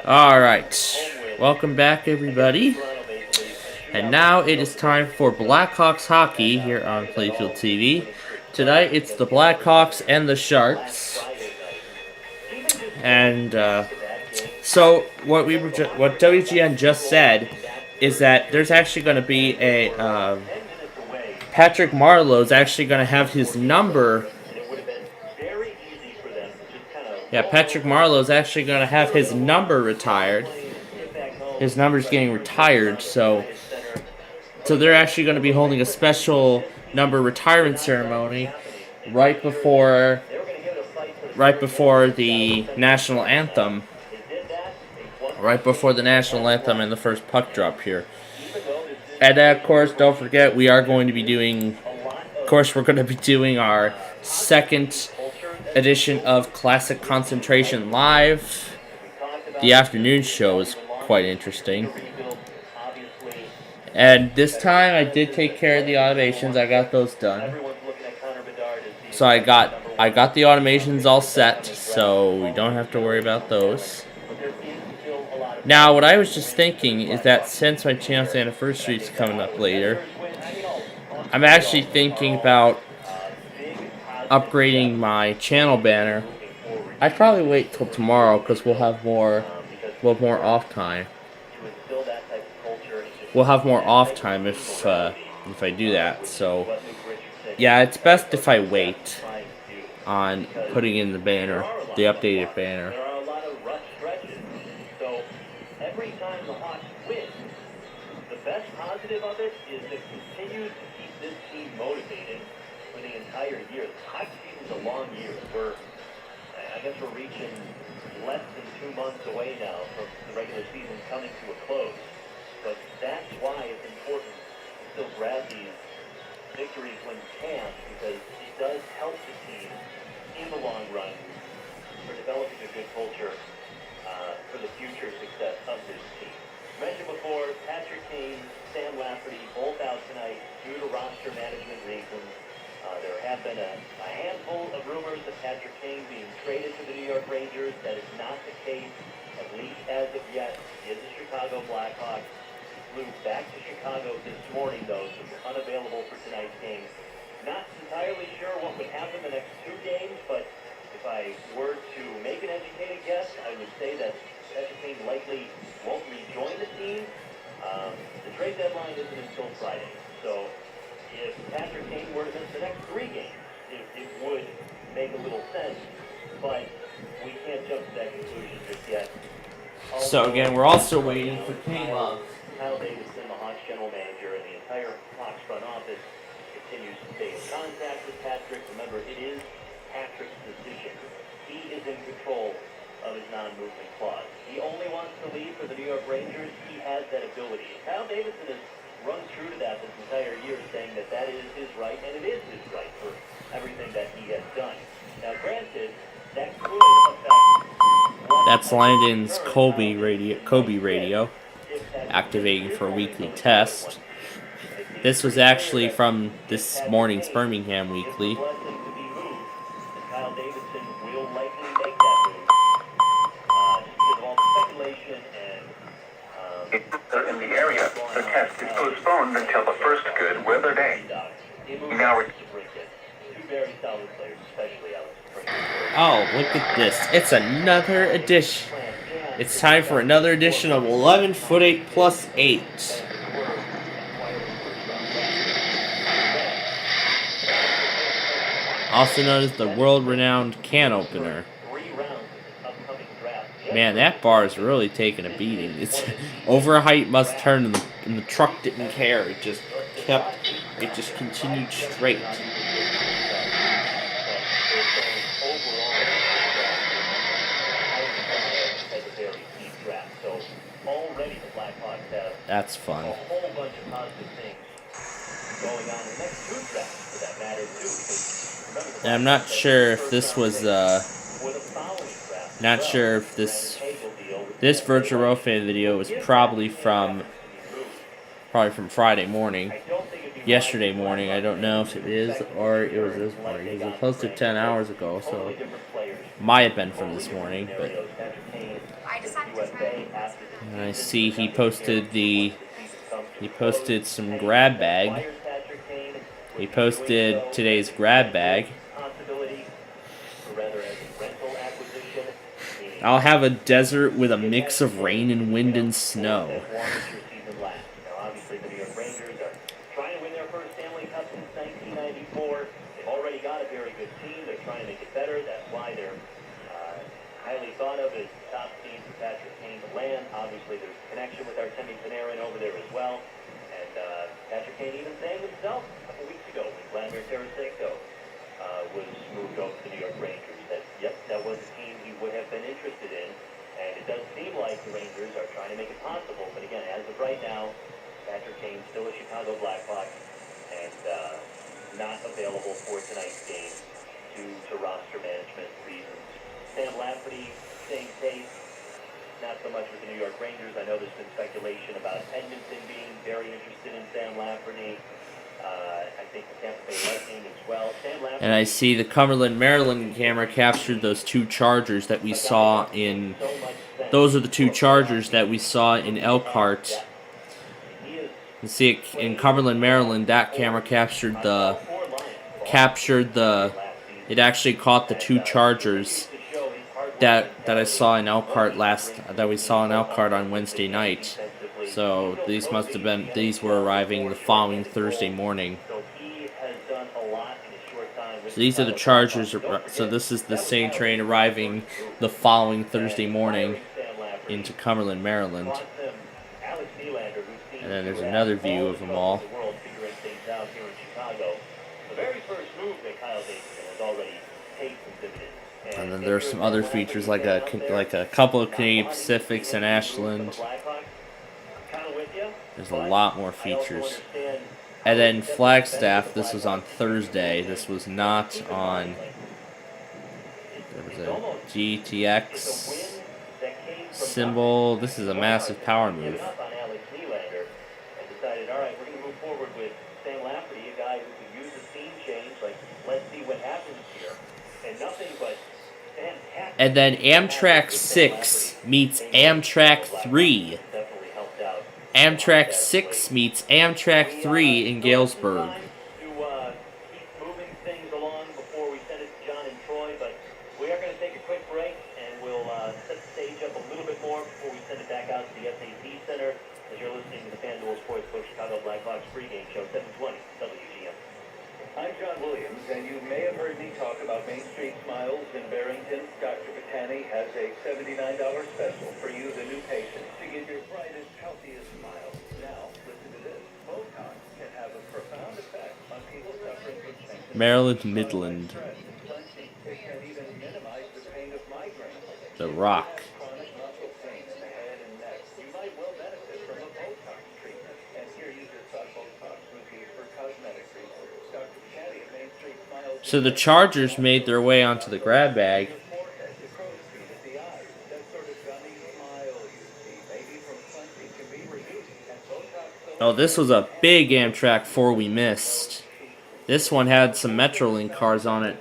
Alright, welcome back everybody. And now it is time for Blackhawks hockey here on Playfield TV. Tonight it's the Blackhawks and the Sharks. And so what WGN just said is that there's actually going to be a Patrick Marleau's actually going to have his number. Yeah, Patrick Marleau's actually going to have his number retired. His number's getting retired, so they're actually going to be holding a special number retirement ceremony right before the national anthem. Right before the national anthem and the first puck drop here. And then, of course, don't forget, we're going to be doing our second edition of Classic Concentration Live. The afternoon show is quite interesting. And this time I did take care of the automations. I got those done. So I got the automations all set, so we don't have to worry about those. Now, what I was just thinking is that since my channel's anniversary is coming up later, I'm actually thinking about upgrading my channel banner. I'd probably wait till tomorrow because we'll have more off time. We'll have more off time if I do that. So yeah, it's best if I wait on putting in the banner, the updated banner. Every time the Hawks win, the best positive of it is it continues to keep this team motivated for the entire year. The hockey season's a long year. I guess we're reaching less than 2 months away now from the regular season coming to a close. But that's why it's important to still grab these victories when you can, because it does help the team in the long run for developing a good culture for the future success of this team. Mentioned before, Patrick Kane, Sam Lafferty, both out tonight due to roster management reasons. There have been a handful of rumors of Patrick Kane being traded to the New York Rangers. That is not the case, at least as of yet. He is a Chicago Blackhawk. He flew back to Chicago this morning, though, so he's unavailable for tonight's game. Not entirely sure what would happen the next 2 games, but if I were to make an educated guess, I would say that Patrick Kane likely won't rejoin the team. The trade deadline isn't until Friday. So if Patrick Kane were to miss the next 3 games, it would make a little sense. But we can't jump to that conclusion just yet. So again, we're also waiting for Kane. Kyle Davidson, the Hawks general manager, and the entire Hawks front office continues to stay in contact with Patrick. Remember, it is Patrick's decision. He is in control of his non-movement clause. He only wants to leave for the New York Rangers. He has that ability. Kyle Davidson has run true to that this entire year, saying that that is his right, and it is his right for everything that he has done. Now, granted, that could affect... That's Landon's Kobe radio, activating for a weekly test. This was actually from this morning's Birmingham Weekly. Kyle Davidson will likely make that move. Because of all the speculation and in the area, the test is postponed until the first good weather day. Now we're... Two very solid players, especially Alex. Oh, look at this. It's another edition. It's time for another edition of 11'8" plus 8. Also known as the world-renowned can opener. Man, that bar is really taking a beating. It's over a height must turn, and the truck didn't care. It just continued straight. That's fun. A whole bunch of positive things going on in the next 2 drafts, for that matter, too. Because And I'm not sure if this was not sure if this Virtual Row fan video was probably from Friday morning, yesterday morning. I don't know if it is or it was this morning. It was close to 10 hours ago, so it might have been from this morning. But USA after the And I season. see he posted he posted some Any grab bag. players, Patrick Kane, He would be doing posted so today's as a grab rental bag. possibility, or rather as a rental acquisition, meaning I'll have a desert with a get mix Patrick of Kane, rain and wind and for snow. as long as your season lasts. Now, obviously, the New York Rangers are trying to win their first Stanley Cup since 1994. They've already got a very good team. They're trying to make it better. That's why they're highly thought of as top team for Patrick Kane to land. Obviously, there's a connection with Artemi Panarin over there as well. And Patrick Kane even saying himself a couple weeks ago when Vladimir Tarasenko was moved over to the New York Rangers that, yep, that was a team he would have been interested in. And it does seem like the Rangers are trying to make it possible. But again, as of right now, Patrick Kane still a Chicago Blackhawk and not available for tonight's game due to roster management reasons. Sam Lafferty, same case. Not so much with the New York Rangers. I know there's been speculation about Edmonton being very interested in Sam Lafferty. I think the Tampa Bay Lightning as well. Sam Lafferty, And I see the Cumberland, Maryland camera captured those two Chargers that we saw in. Those are the two Chargers that we saw in Elkhart. You can see it in Cumberland, Maryland. That camera captured the. It actually caught the two Chargers that I saw in Elkhart that we saw in Elkhart on Wednesday night. So these were arriving the following Thursday morning. So these are the Chargers. So this is the same train arriving the following Thursday morning into Cumberland, Maryland. And then there's another view of them all. And then there's some other features like a couple of Canadian Pacifics in Ashland. There's a lot more features. And then Flagstaff, this was on Thursday. This was not on. There was a GTX symbol. This is a massive power move. And then Amtrak 6 meets Amtrak 3. Amtrak 6 meets Amtrak 3 in Galesburg. I'm John Williams, and you may have heard me talk about Main Street Smiles in Barrington. Dr. Patani has a $79 special for you, the new patient, to get your brightest, healthiest smile. Now, listen to this. Botox can have a profound effect on people suffering from symptoms. Maryland Midland. It can even minimize the pain of migraine. The Rock. Chronic muscle pain in the head and neck. You might well benefit from a Botox treatment. And here you just thought Botox would be for cosmetic reasons. Dr. Patani at Main Street Smiles. So the Chargers made their way onto the grab bag. Oh, this was a big Amtrak 4 we missed. This one had some Metrolink cars on it.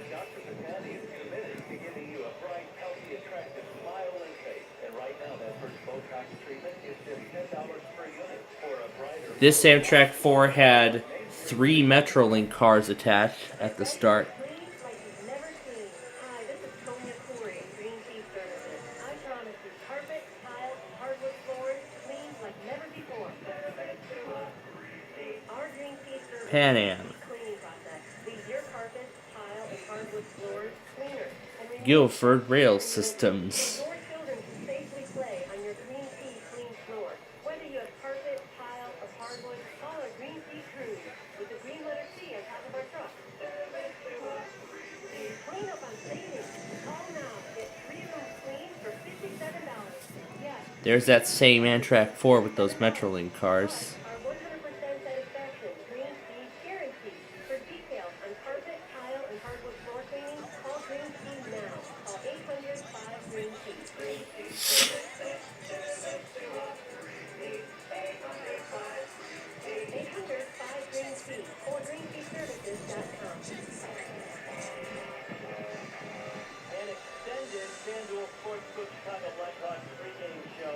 This Amtrak 4 had 3 Metrolink cars attached at the start. Pan Am. Guilford Rail Systems. There's that same Amtrak 4 with those Metrolink cars. An extended FanDuel Sports FairfaxCo Chicago Blackhawks pregame show.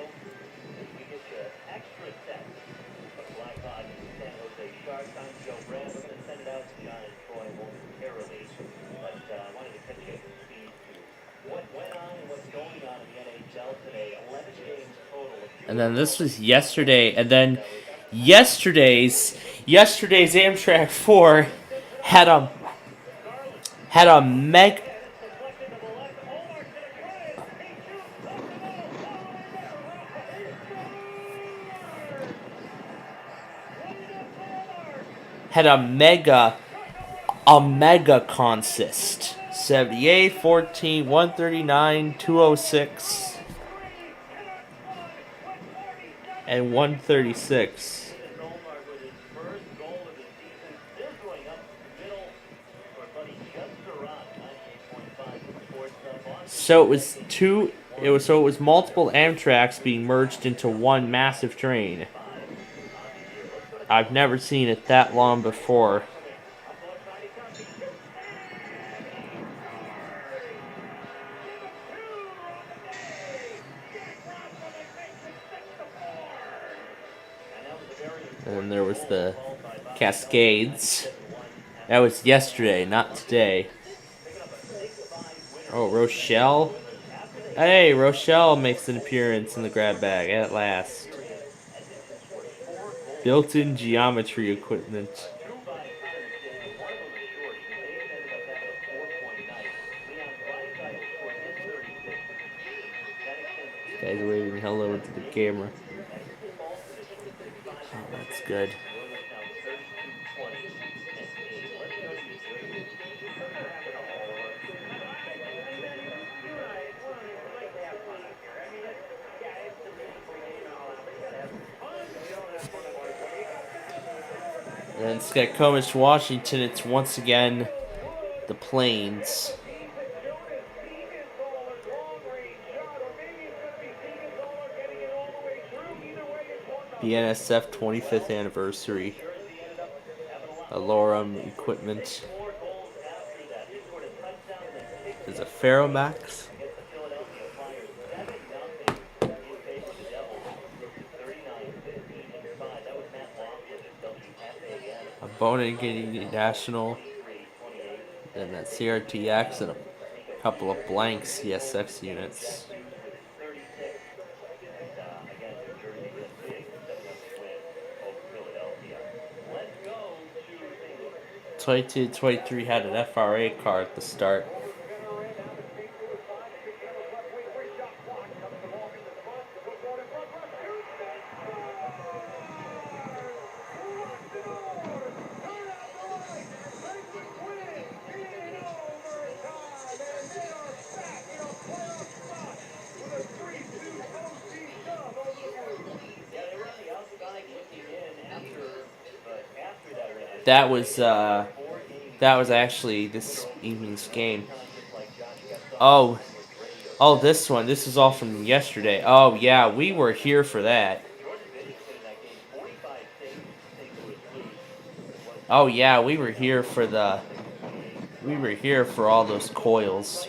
As we get you extra sets of Blackhawks and San Jose Sharks. I'm Joe Brand. We're going to send it out to John and Troy momentarily. But I wanted to catch you up to speed to what went on and what's going on in the NHL today. 11 games total. And then this was yesterday, and then yesterday's Amtrak 4 had a meg had a mega consist. 78, 14, 139, 206, and 136. So it was multiple Amtraks being merged into one massive train. I've never seen it that long before. And then there was the Cascades. That was yesterday, not today. Oh, Rochelle. Hey, Rochelle makes an appearance in the grab bag at last. Built-in geometry equipment. This guy's waving hello to the camera. Oh, that's good. And Skycomish, Washington, it's once again the Plains. BNSF 25th anniversary. Alorum equipment. There's a Ferromax. A Bowling National, and that CRTX, and a couple of blank CSX units. 22-23 had an FRA car at the start. That was actually this evening's game. Oh, this one. This is all from yesterday. Oh yeah, we were here for that. Oh yeah, we were here for all those coils.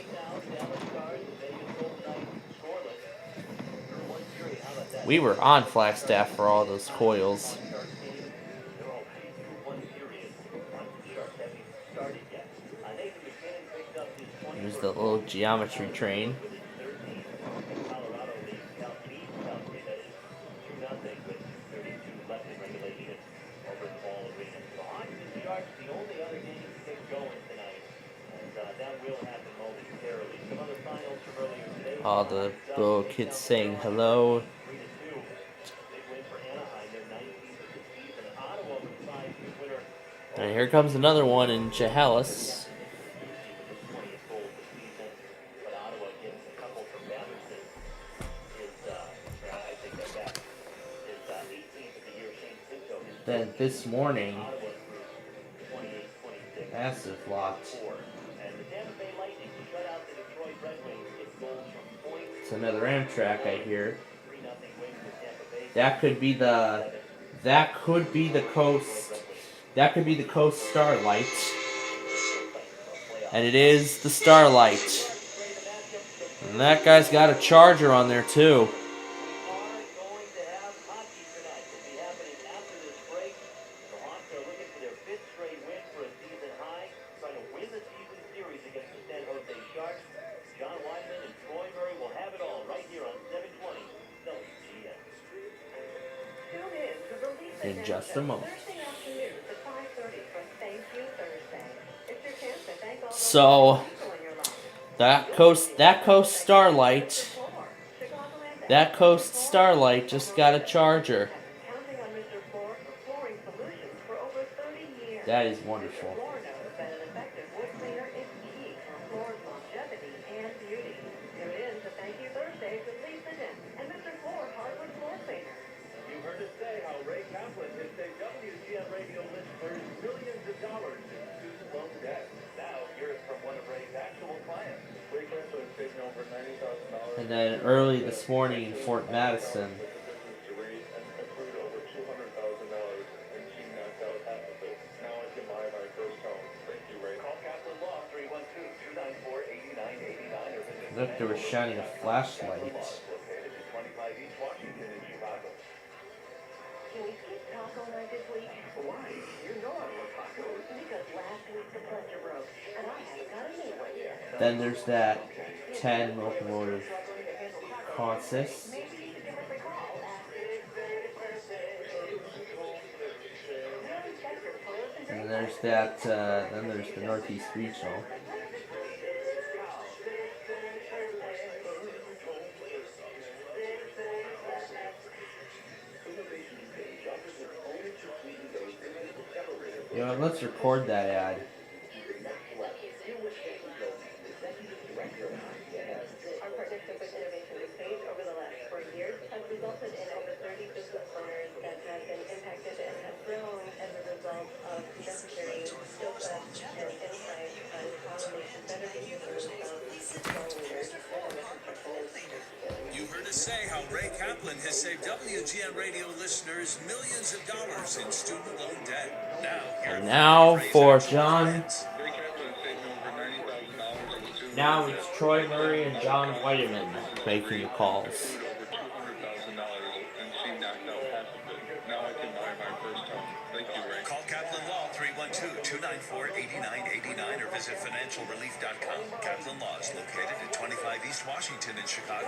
We were on Flagstaff for all those coils. There's the little geometry train. All the little kids saying hello. And here comes another one in Chehalis. Then this morning, massive lot. It's another Amtrak, I hear. That could be the Coast Starlight. And it is the Starlight. And that guy's got a charger on there too. We are going to have hockey tonight. It'll be happening after this break. The Hawks are looking for their 5th straight win for a season high, trying to win the season series against the San Jose Sharks. John Wyman and Troy Murray will have it all right here on 720 WGS. Tune in to the Lisa In just a moment. Thursday afternoons at 5:30 from Thank You Thursday. It's your chance to thank all those So people in your life. that Coast Starlight just got a charger. Counting on Mr. Floor for flooring solutions for over 30 years. That is wonderful. Floor knows that an effective wood cleaner is key for floor's longevity and beauty. Tune in to Thank You Thursdays with Lisa Dent and Mr. Floor hardwood floor cleaner. You heard us say how Ray Kaplan has saved WGN radio listeners millions of dollars in student loan debt. Now, hear it from one of Ray's actual clients. Ray Kaplan has saved over $90,000. And then early this morning in Fort Madison, Accrued over $200,000, and she knocked out half of it. Now I can buy my first home. Thank you, Ray. Call Kaplan Law 312-294-8989 or visit look, they were shining a flashlight. located at 25 East Washington in Chicago. Can we skip taco night this week? Why? You know I love tacos. Because last week the plunger broke, and I haven't got a new one yet. Then there's that 10 locomotive Struggling to handle tacos? consist. Maybe you should give us a call at And there's that, then there's the Northeast Regional. You know, let's record that ad. Our partnership with Innovation New Page over the last 4 years has resulted in over 30 business owners that have been impacted and have grown as a result of necessary skill sets and insight on how they should better be users of small leaders in the construction industry. You heard us say how Ray Kaplan has saved WGN radio listeners millions of dollars in student loan debt. And now for John. Now it's Troy Murray and John Whiteman making the calls. Call Kaplan Law 312-294-8989 or visit financialrelief.com. Kaplan Law is located at 25 East Washington in Chicago.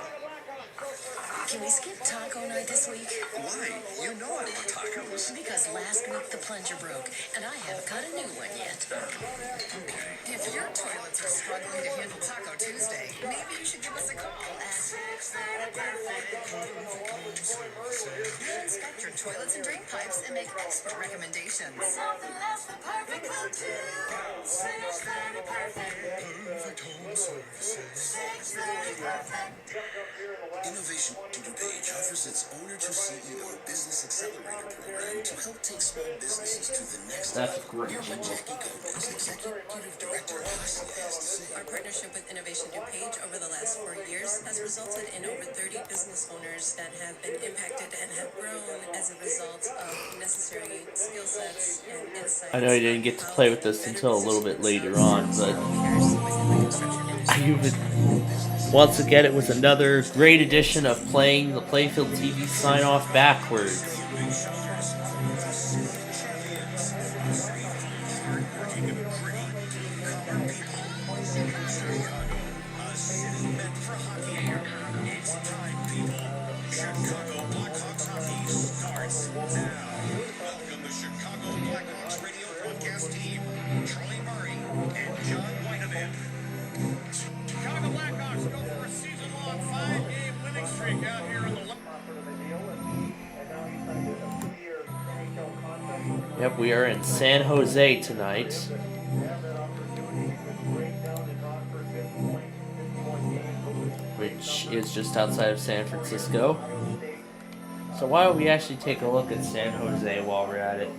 Can we skip taco night this week? Why? You know I love tacos. Because last week the plunger broke, and I haven't got a new one yet. Okay. If your toilets are struggling to handle Taco Tuesday, maybe you should give us a call at... We'll inspect your toilets and drain pipes and make expert recommendations. Something less than perfect will do. 630 Perfect. Perfect Home Services. 630 Perfect. Innovation DuPage offers its owner-to-CEO Business Accelerator program to help take small businesses to the next That's level. great. Here's what Jackie Gomez, Executive Director of WeatherPro has to say. Our partnership with Innovation DuPage over the last 4 years has resulted in over 30 business owners that have been impacted and have grown as a result of necessary skill sets and insights. I know you didn't get to play with this until a little bit later on, but once again, it was another great edition of playing the Playfield TV sign-off backwards. Welcome the Chicago Blackhawks radio broadcast team, Troy Murray and John Whiteman. Chicago Blackhawks go for a season-long 5-game winning streak out here in the Yep, we are in San Jose tonight. Which is just outside of San Francisco. So why don't we actually take a look at San Jose while we're at it?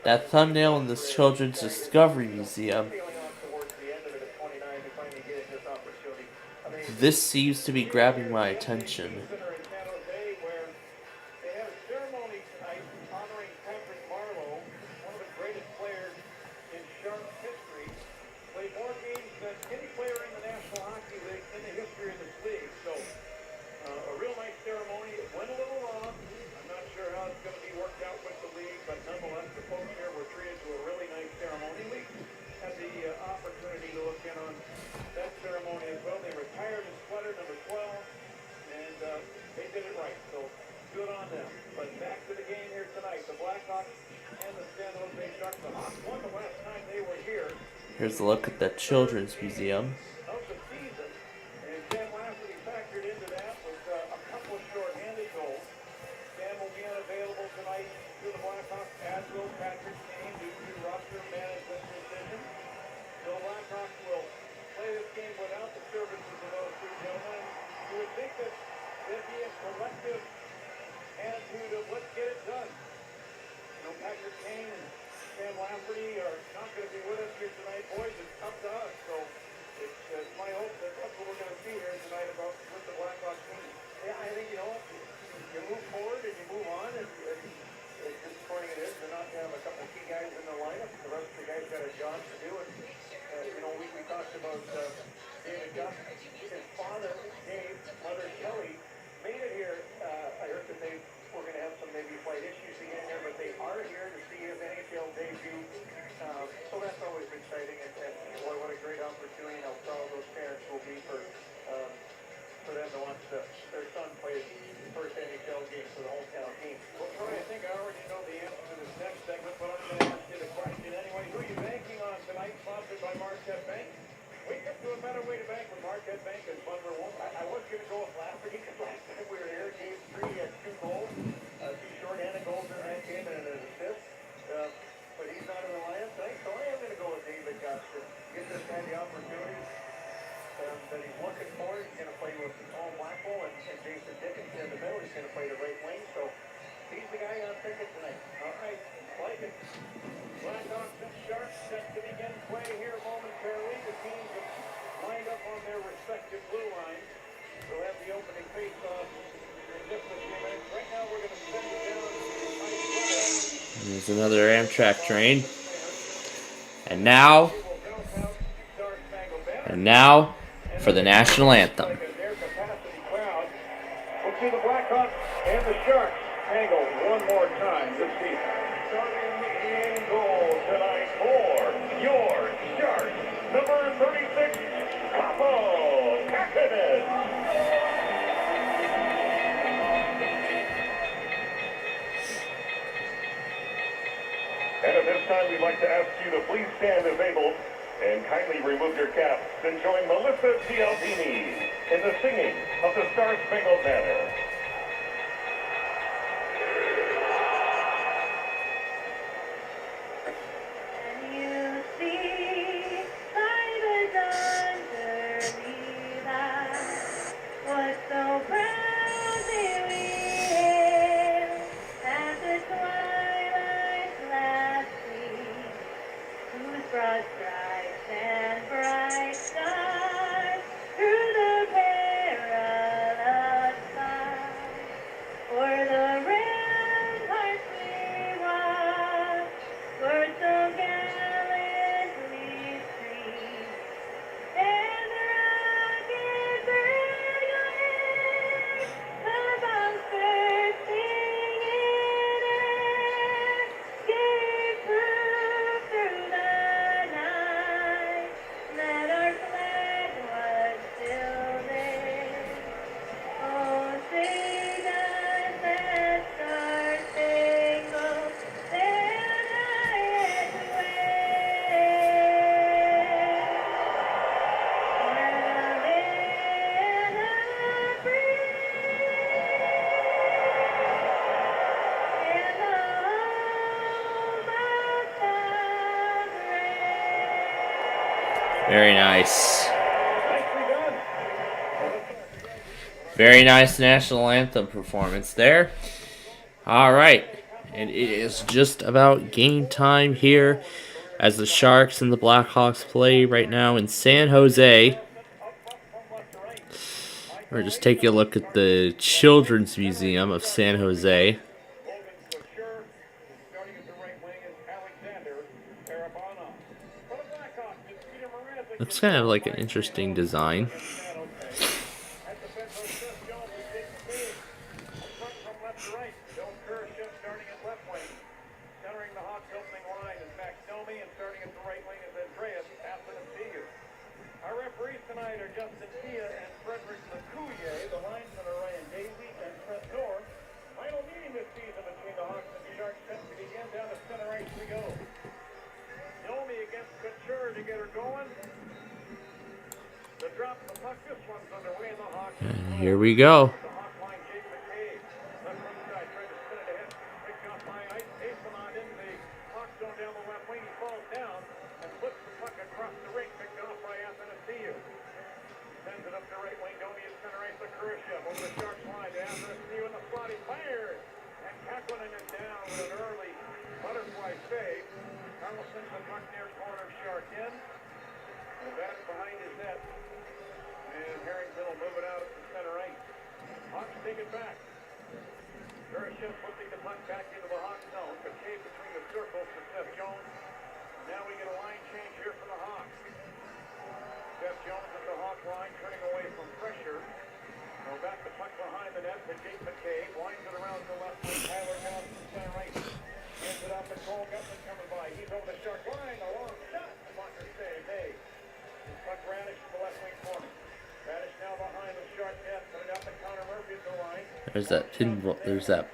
that thumbnail in this Children's Discovery Museum. This seems to be grabbing my attention. Here's a look at the Children's Museum. There's another Amtrak train. And now for the national anthem. We'll see the Blackhawks and the Sharks tangle one more time this season. Starting in goal tonight for your Sharks, number 36, Capo Kakinen. And at this time, we'd like to ask you to please stand as able and kindly remove your caps and join Melissa Cialdini in the singing of the Star Spangled Banner. Very nice. Very nice national anthem performance there. All right. And it is just about game time here as the Sharks and the Blackhawks play right now in San Jose. We're just taking a look at the Children's Museum of San Jose. Looks kind of like an interesting design. And here we go. There's that pinball, there's that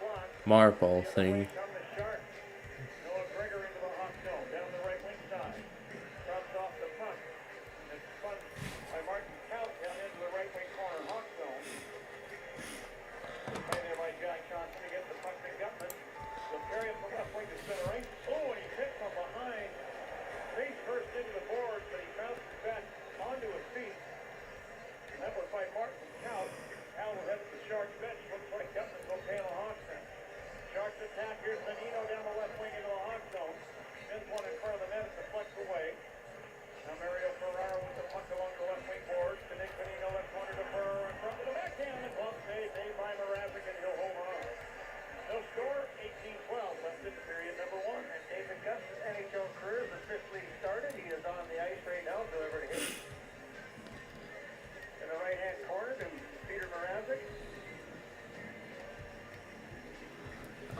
marble thing.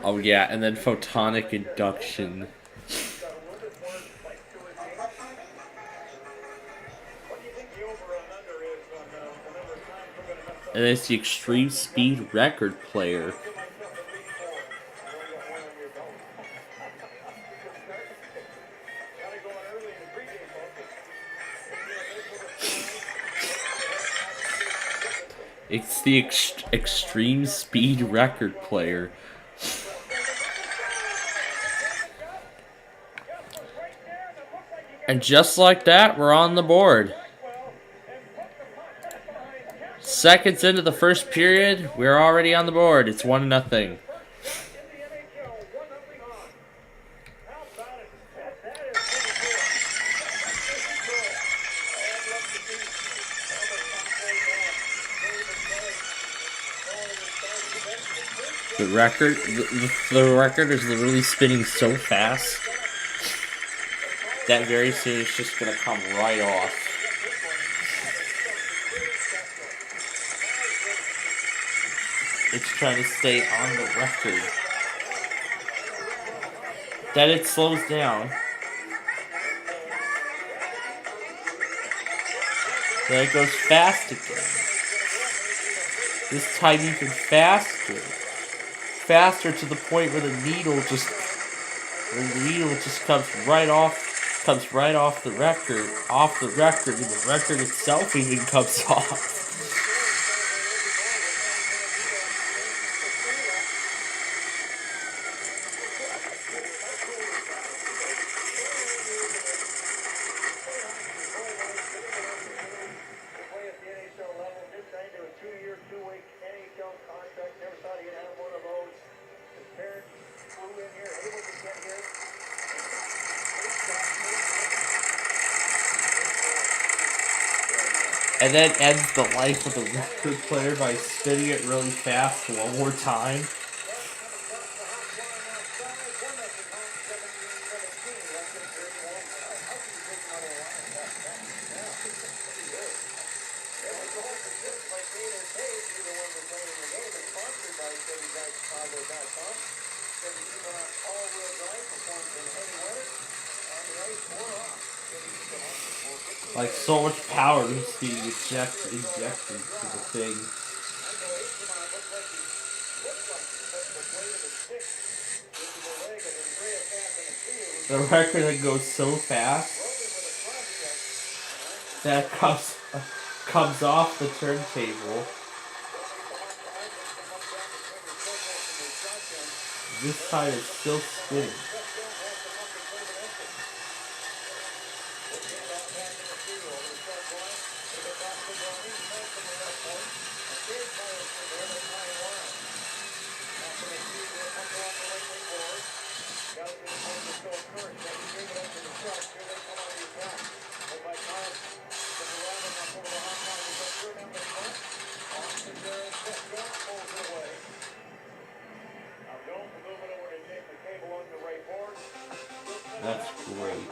Oh yeah, and then photonic induction. And it's the extreme speed record player. It's the extreme speed record player. And just like that, we're on the board. Seconds into the first period, we're already on the board. It's 1-0. The record is literally spinning so fast that very soon it's just gonna come right off. It's trying to stay on the record. Then it slows down. Then it goes fast again. This time even faster. Faster to the point where the needle just comes right off the record, and the record itself even comes off. And then ends the life of the record player by spinning it really fast one more time. Like so much power is being injected into the thing. The record that goes so fast that comes off the turntable. This side is still spinning. That's great.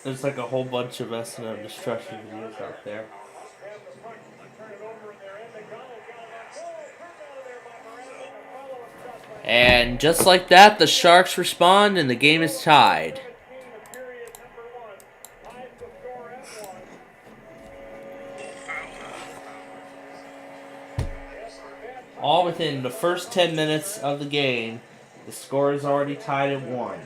There's like a whole bunch of S&M destruction videos out there. And just like that, the Sharks respond and the game is tied. All within the first 10 minutes of the game, the score is already tied at 1.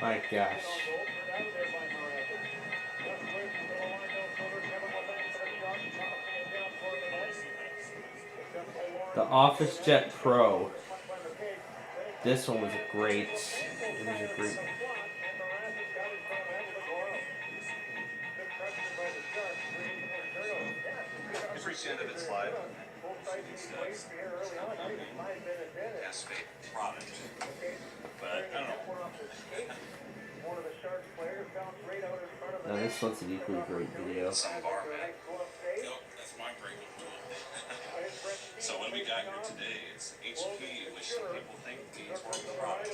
My gosh. The Office Jet Pro. This one was a great. It was a great. Towards the end of its life, it's asphalt product. But I don't know. Now this one's an equally great video. Some bar mat. Yep, that's my breakup tool. So when we got here today, it's HP, which some people think means working product.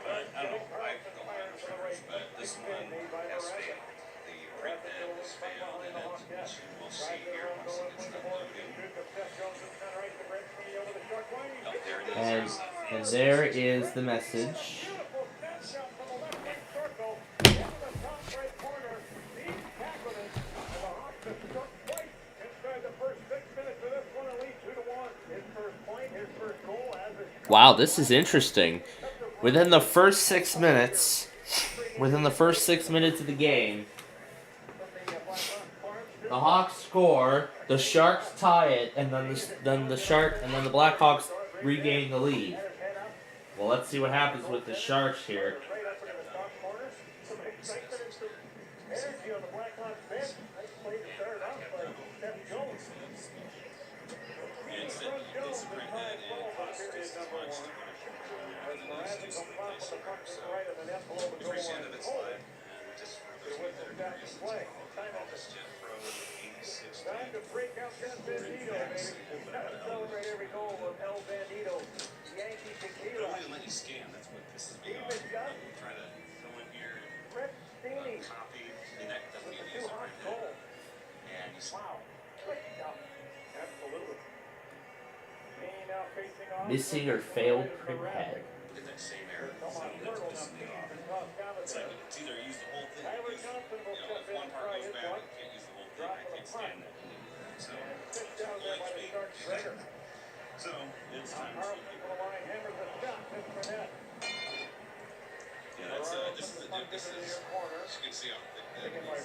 But I don't know, I don't mind the fingers, but this one has failed. The print head has failed in it, which you will see here once it gets done loading. Oh, there it is. And there is the message. Wow, this is interesting. Within the first 6 minutes of the game, the Hawks score, the Sharks tie it, and then the Blackhawks regain the lead. Well, let's see what happens with the Sharks here. Time to break out that Bandito, baby. Celebrate every goal of El Bandito. Yankee tequila. Don't let you scan, that's what pisses me off. Try to go in here and copy, and that doesn't get used right now. And you Wow. Absolutely. Now facing off. Missing or failed print head. get that same error. So that's what pisses me off. It's like, it's either use the whole thing, or use, if one part goes bad, you can't use the whole thing, I can't stand that. So, like me. So, it's time to yeah, that's, this is, as you can see how thick that is.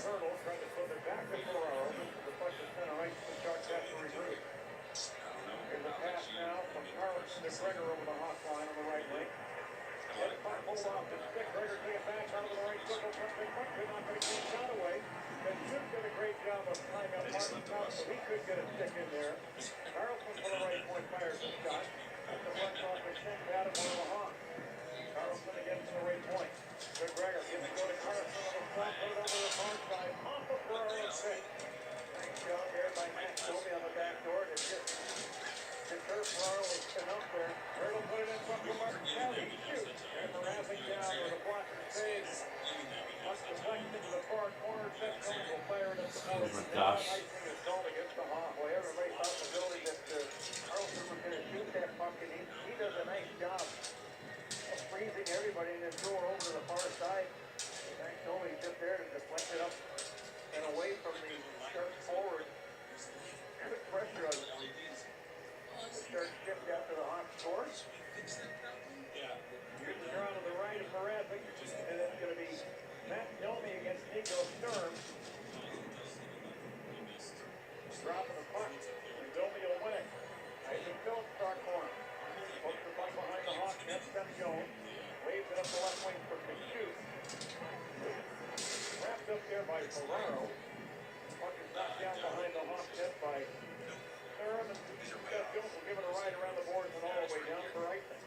He could get a stick in there. Carlson for the right point fires a shot. That's the front off the sent out of one of the Hawks. Carlson again to the right point. McGregor gets to go to Carlson on the front, put it over the far side. Off of Ferraro's pick. Nice job there by Matt Colby on the back door to just deter Ferraro was enough there. Hurdle put it in front for Martin Kelly. Shoot. And the wrapping down with a blocker save. Up the second into the far corner. Seth Jones will fire it at the post. Oh my gosh. Against the Hawk. Boy, everybody thought the building that Carlson was going to shoot that puck, and he does a nice job of freezing everybody and then throw it over to the far side. Thanks, nobody's just there to deflect it up and away from the Sharks forward. Good pressure on the Sharks shift after the Hawks score. Here's the draw to the right of Mrazek, and it's going to be Matt Domi against Nico Sturm. Dropping the puck. Domi will win it. Isaac Phillips start corner. Hooks the puck behind the Hawks. That's Seth Jones. Waves it up the left wing for Kachuk. Wrapped up there by Ferraro. Puck is knocked down behind the Hawks net by Sturm. And Seth Jones will give it a ride around the boards and all the way down for icing.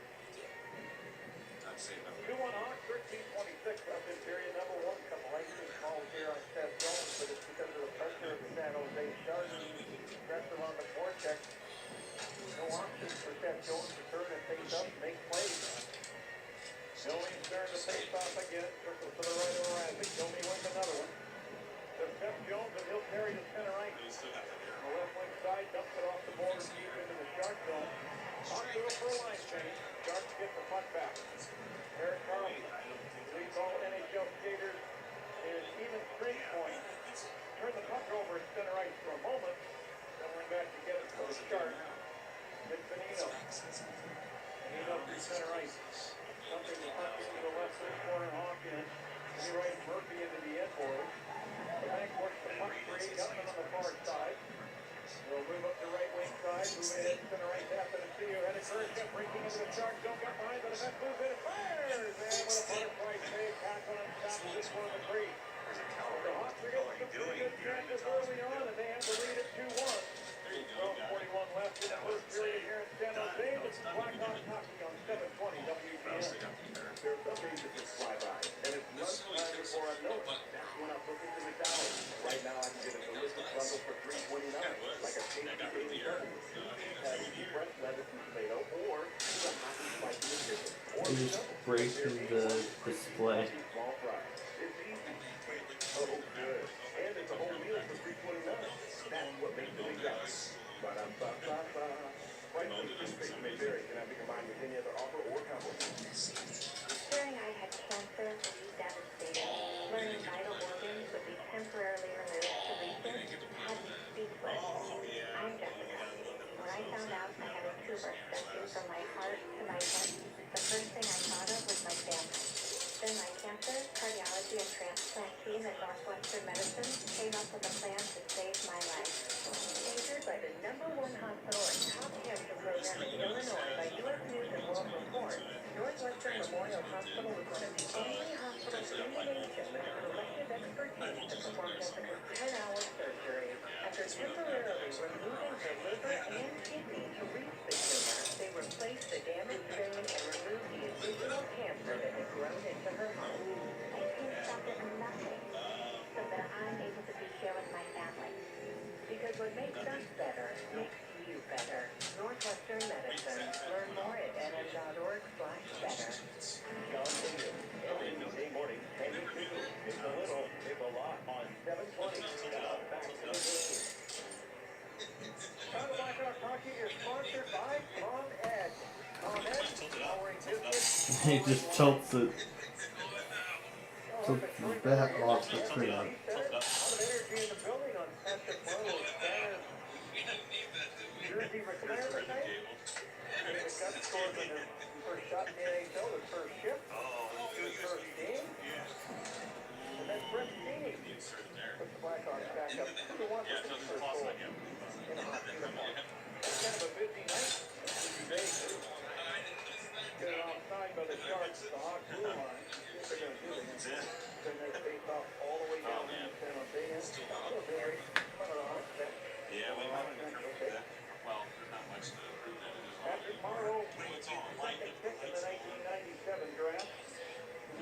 2-1 Hawks, 13:26 left in period number one. Couple icing calls here on Seth Jones, but it's because of the pressure of the San Jose Sharks. Aggressive on the forecheck. No options for Seth Jones to turn and face up and make plays. Domi turns the face off again. Circles to the right of Mrazek. Domi wins another one. To Seth Jones, and he'll carry to center ice. On the left wing side, dumps it off the board deep into the Shark zone. Hawks go for a line change. Sharks get the puck back. Eric Carlson leads all NHL skaters in even straight point. Turn the puck over at center ice for a moment. Then we're back to get it for the Sharks. It's Benino. Benino to center ice. Something the puck into the left third corner Hawk in. He right Murphy into the end board. The bank works the puck free. Gutman on the far side. We'll move up the right wing side. Move ahead center ice after the studio. Had a curve step breaking into the Sharks. Don't get behind, but the net moves in and fires. And with a butterfly save, Conklin stops this one of the three. The Hawks are getting some pretty good chances early on, and they have the lead at 2-1. 12:41 left in the first period here in San Jose. This is Blackhawks hockey on 720 WGN. There's some reason to fly by, and it's lunchtime before I'm noticed. That's when I'm looking to the dollar. Right now, I can get a delicious bundle for $3.29, like a tasty daily double. Patty, fresh lettuce and tomato, or the hockey spicy and chicken. Or They just break through the display. small fries. It's easy. Oh, good. And it's a whole meal for $3.29. That's what makes it exact. Ba-da-ba-ba-ba. Prices for fish may vary. Cannot be combined with any other offer or combo. Hearing I had cancer would be devastating. Learning vital organs would be temporarily removed to research had me speechless. I'm Jessica. When I found out I had a tumor stretching from my heart to my head, the first thing I thought of was my family. Then my cancer, cardiology, and transplant team at Northwestern Medicine came up with a plan to save my life. Anchored by the #1 hospital and top cancer program in Illinois by U.S. News and World Report, Northwestern Memorial Hospital was one of the only hospitals in the nation with collective expertise to perform Jessica's 10-hour surgery. After temporarily removing her liver and kidney to reach the tumor, they replaced the damaged vein and removed the additional cancer that had grown into her heart. I can't stop at nothing so that I'm able to be here with my family. Because what makes us better makes you better. Northwestern Medicine. Learn more at nm.org/better. John Davis, every weekday morning, 10 to 2. It's a little, it's a lot on 720. Now back to the game. Chicago Blackhawks hockey is sponsored by ComEd. ComEd, powering business. He just tilts it. Tilts his bat off the screen. A lot of energy in the building on Patrick Marlowe's banner. Jersey retirement night. David Gutt scored with his first shot in the NHL, his first shift, his first game. And then Brett Steeny puts the Blackhawks back up 2-1 for his first goal in a hot uniform. It's kind of a busy night. Busy day, too. Get it offside by the Sharks at the Hawks blue line. See what they're going to do to him. Send their face off all the way down to San Jose. Little Barry, front of the Hawks bench. Yeah, we want to prove that. Well, there's not much to prove that. Patrick Marlowe, second pick in the 1997 draft.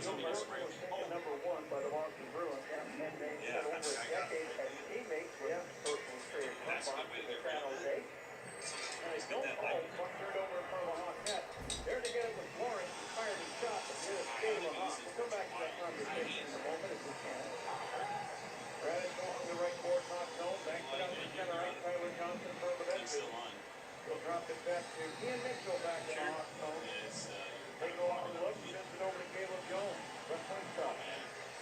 Joe Marlowe was taken #1 by the Boston Bruins, and they spent over a decade as teammates with personal traded from Boston to San Jose. And they don't all one turned over in front of the Hawk net. There to get it with Lawrence, who fired his shot, but near the skate of the Hawks. We'll come back to that conversation in a moment if we can. Radish along the right board, Hawk zone, banks it out to center right, Tyler Johnson for the bench. He'll drop it back to Ian Mitchell back in the Hawk zone. They go out and look, sends it over to Caleb Jones. Left wing stop.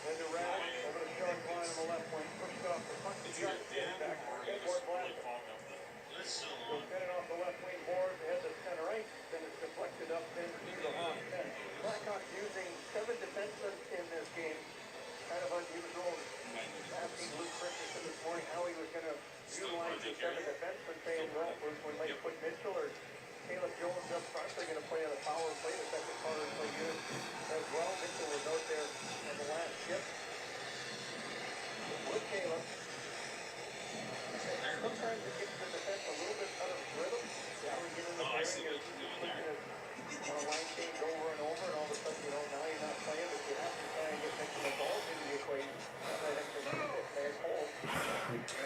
Then to Radish, over the sharp line on the left wing. Pushed off the puck to Sharks, getting back. Edward Blaston. He'll get it off the left wing board, head to center right. Then it's deflected up into the Hawk net. Blackhawks using 7 defensemen in this game. Kind of unusual. Asking Luke Christensen this morning how he was going to utilize the 7 defensemen, saying, well, when they put Mitchell or Caleb Jones up front, they're going to play on the power play. The second power play good as well. Mitchell was out there on the last shift with Caleb. Sometimes it gets the defense a little bit out of rhythm. Now we get in the ring, you're pushing it on a line change over and over, and all of a sudden, now you're not playing, but you have to try and get Mitchell involved into the equation. That's that extra minute there, Cole.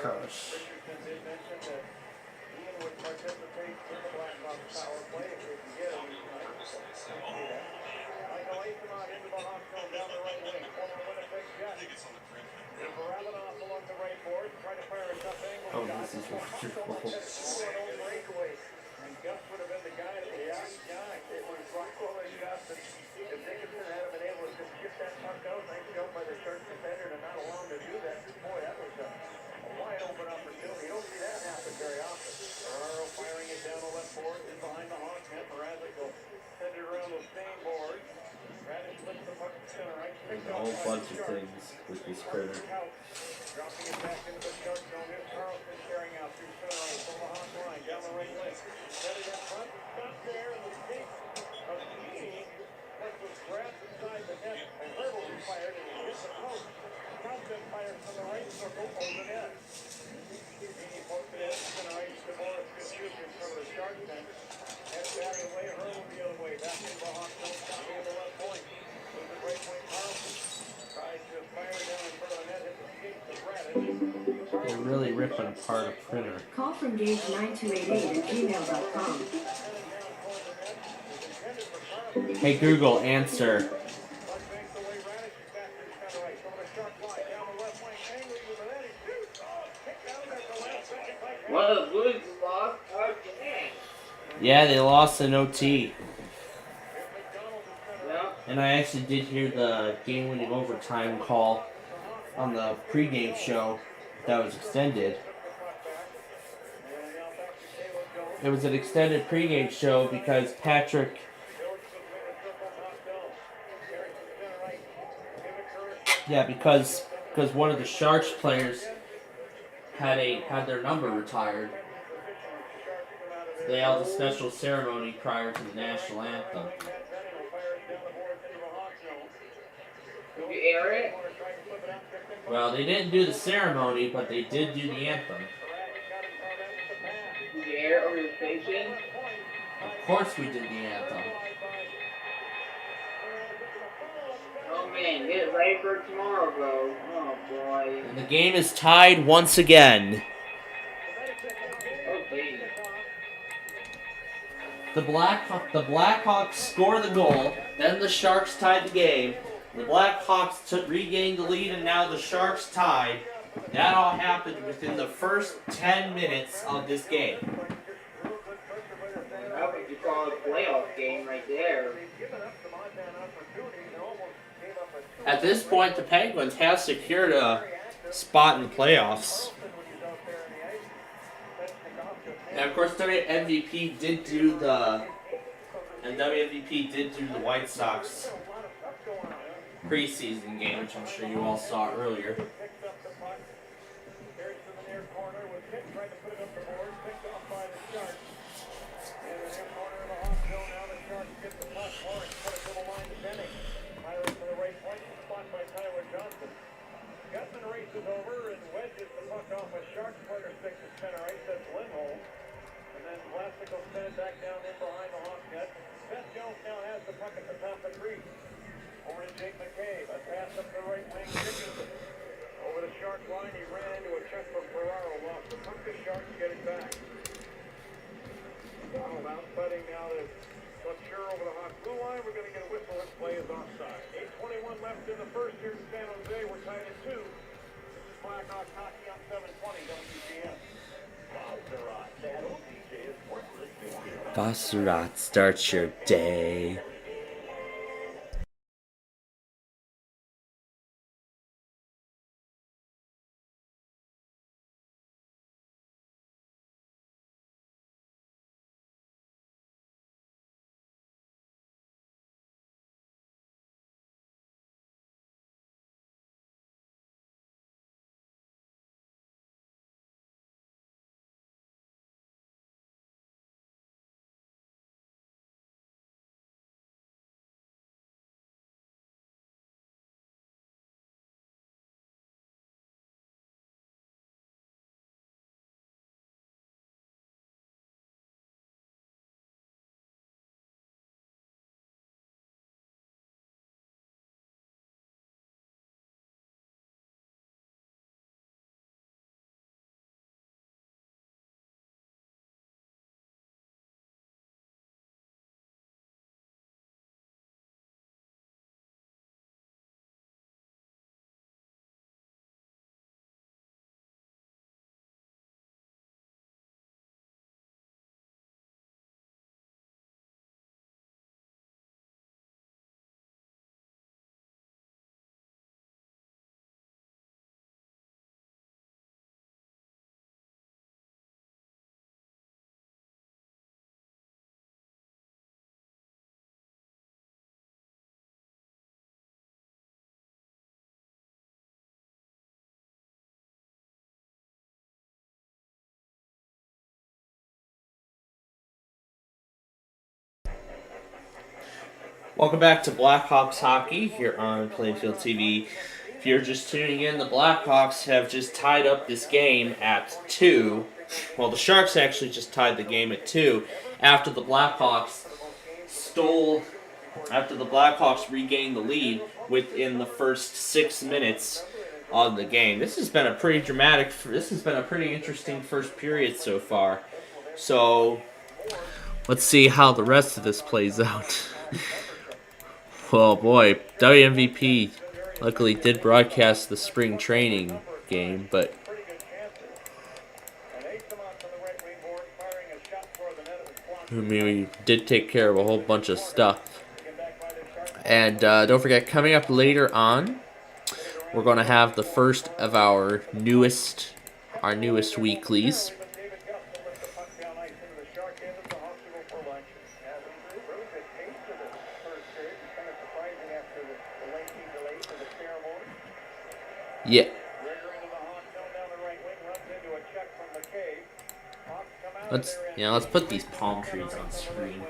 Gosh. Richardson did mention that Ian would participate in the Blackhawks power play if we can get him. Michael Asenot into the Hawk zone down the right wing. Former Winnipeg Jet. Barabanoff along the right board, trying to fire a tough angle shot. This is wonderful. Two-on-0 breakaway. And Gus would have been the guy to be out. It was Rockwell and Gus. And if Dickinson had been able to just get that puck out, nice job by the Sharks defender to not allow him to do that. Boy, that was a wide open opportunity. You don't see that happen very often. Ferraro firing it down the left board, in behind the Hawks net. Mrazek will send it around the same board. Radish flips the puck to center right. A whole bunch of things with this critter. Dropping it back into the Shark zone. Here's Carlson carrying out through center right from the Hawk line down the right wing. Set it up front. Stop there in the stick of Keating. That was grabbed inside the net. And Herbal fired and he hit the post. Counted They're really ripping apart a printer. Call from gauge 9288 at gmail.com. Hey Google, answer. Well, the Blues lost again. Yeah, they lost in OT. Yeah. And I actually did hear the game-winning overtime call on the pregame show that was extended. It was an extended pregame show because Patrick... Yeah, because one of the Sharks players had their number retired. They held a special ceremony prior to the national anthem. Did you air it? Well, they didn't do the ceremony, but they did do the anthem. Did you air it over the station? Of course we did the anthem. Oh man, get ready for tomorrow, bro. Oh boy. And the game is tied once again. Okay. The Blackhawks score the goal, then the Sharks tied the game. The Blackhawks regained the lead, and now the Sharks tied. That all happened within the first 10 minutes of this game. That would you call a playoff game right there. At this point, the Penguins have secured a spot in the playoffs. And of course, WMVP did do the White Sox preseason game, which I'm sure you all saw earlier. Basurat starts your day. Welcome back to Blackhawks hockey here on Plainfield TV. If you're just tuning in, the Blackhawks have just tied up this game at 2. Well, the Sharks actually just tied the game at 2 after the Blackhawks regained the lead within the first 6 minutes on the game. This has been a pretty dramatic. This has been a pretty interesting first period so far. So let's see how the rest of this plays out. Well, boy, WMVP luckily did broadcast the spring training game, but I mean, we did take care of a whole bunch of stuff. And don't forget, coming up later on, we're going to have the first of our newest weeklies. Yeah. Let's put these palm trees on screen.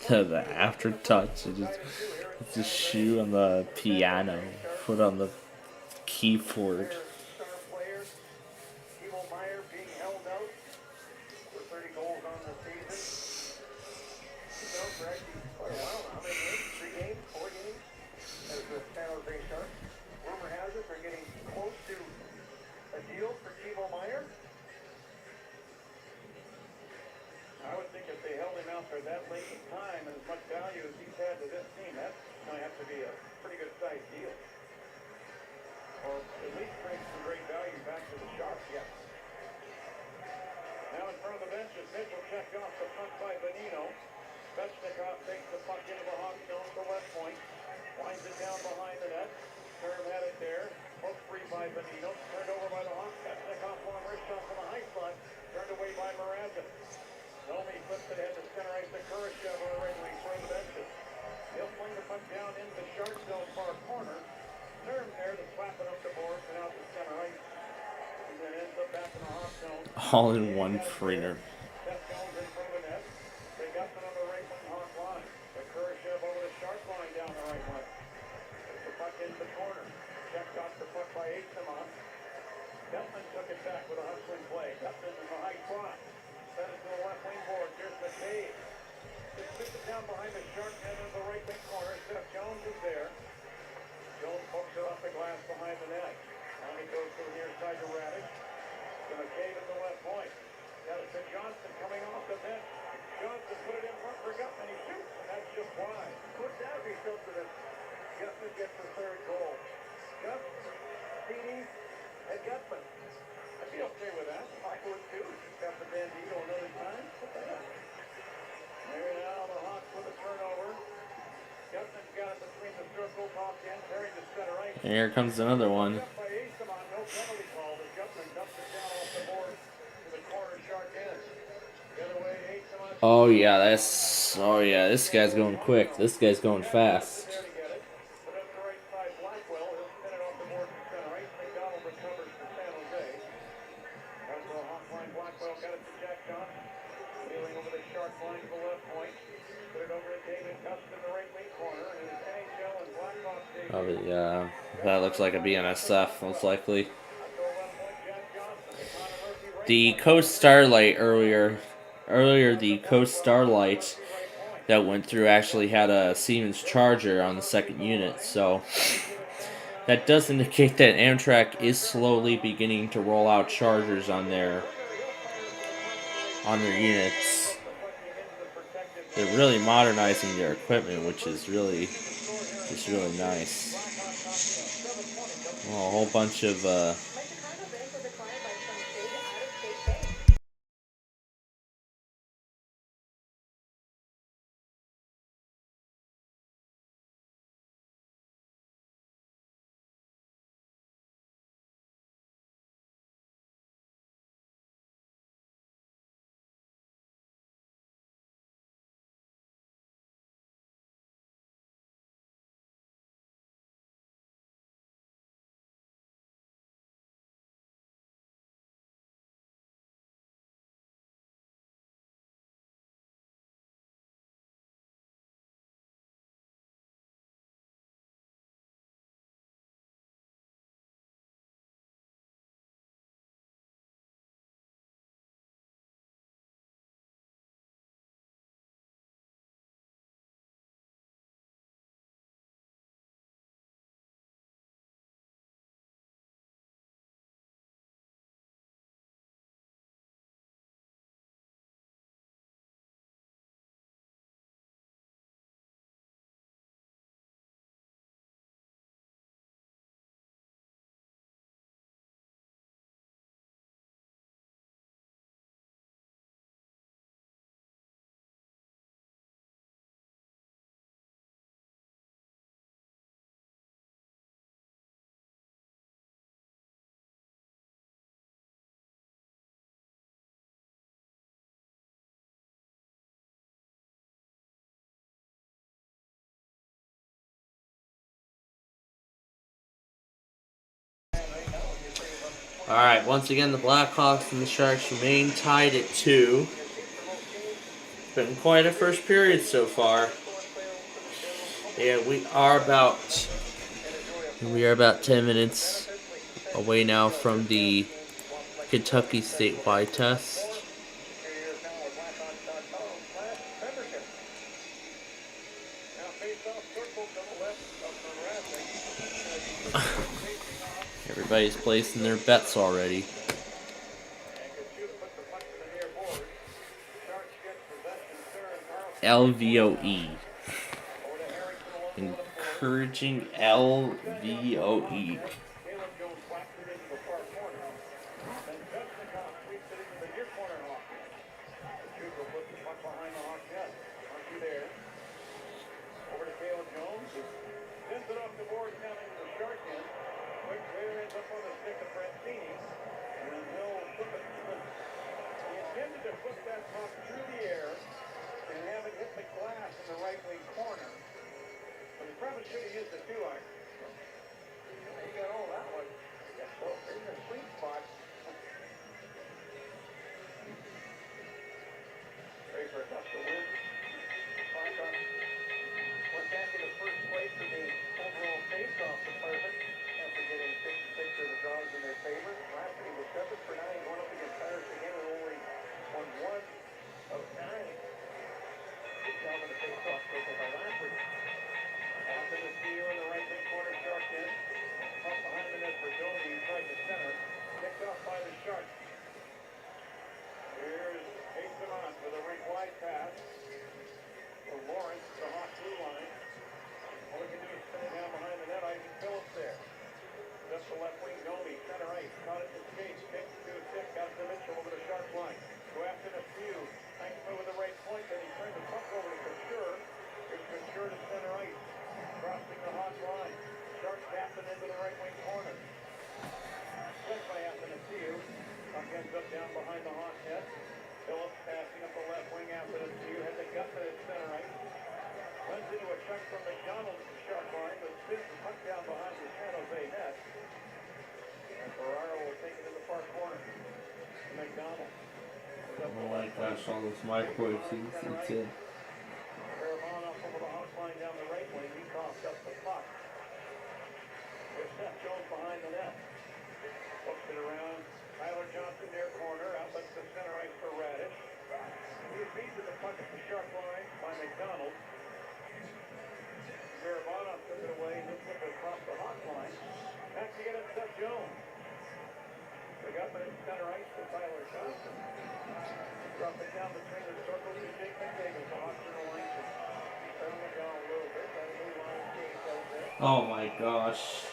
The aftertouch, it's a shoe on the piano, foot on the keyboard. All in one printer. And here comes another one. Oh yeah, this guy's going quick. This guy's going fast. Oh, that looks like a BNSF, most likely. The Coast Starlight earlier the Coast Starlight that went through actually had a Siemens Charger on the second unit, so that does indicate that Amtrak is slowly beginning to roll out Chargers on their units. They're really modernizing their equipment, which is really nice. Well, a whole bunch of Alright, once again, the Blackhawks and the Sharks remain tied at 2. Been quite a first period so far. Yeah, we are about 10 minutes away now from the Kentucky statewide test. Everybody's placing their bets already. LVOE. Encouraging LVOE. Oh my gosh, all those microwaves, it's in. Oh my gosh.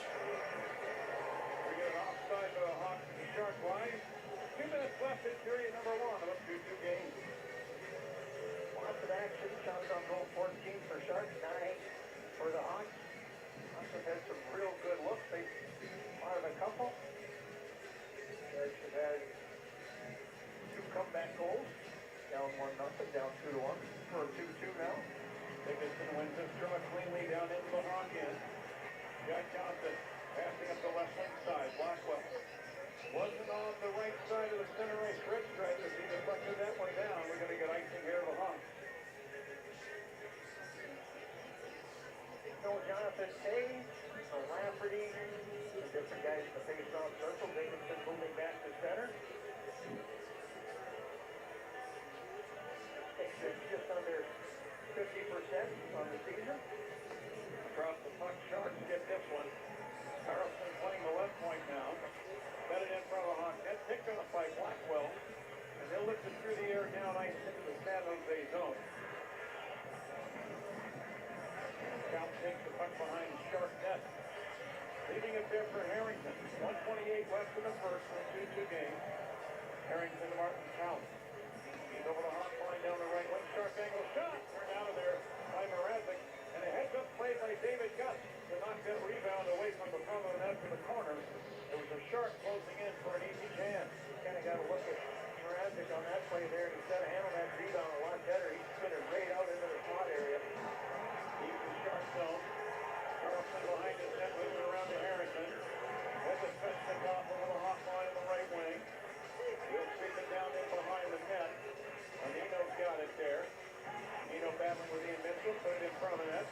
front of the net.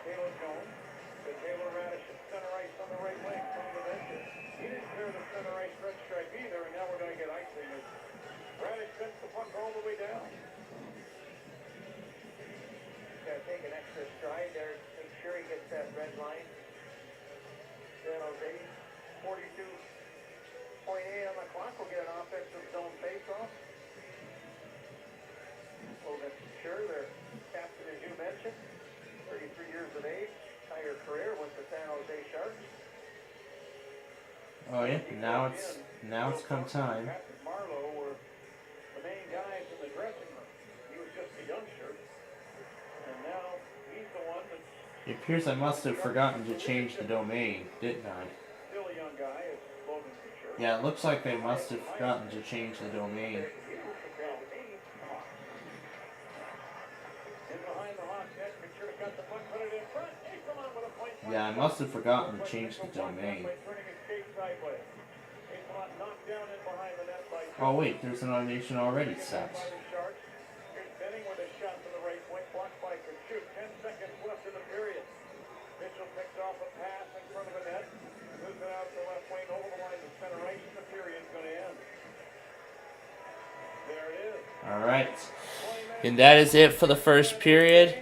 Taylor Jones. To Taylor Radish at center ice on the right wing. From the bench. He didn't clear the center ice red stripe either, and now we're going to get icing as Radish sends the puck all the way down. He's got to take an extra stride there. Make sure he gets that red line. San Jose, 42.8 on the clock. We'll get an offensive zone face-off. Logan Sure, their captain, as you mentioned, 33 years of age, entire career with the San Jose Sharks. Oh yeah, now it's come time. Patrick Marleau were the main guys in the dressing room. He was just a youngster, and now he's the one that's It appears I must have forgotten to change the domain, didn't I? still a young guy, as Logan Sure. Yeah, it looks like I must have forgotten to change the domain. Yeah, I must have forgotten to change the domain. Oh wait, there's an automation already set. Alright. And that is it for the first period.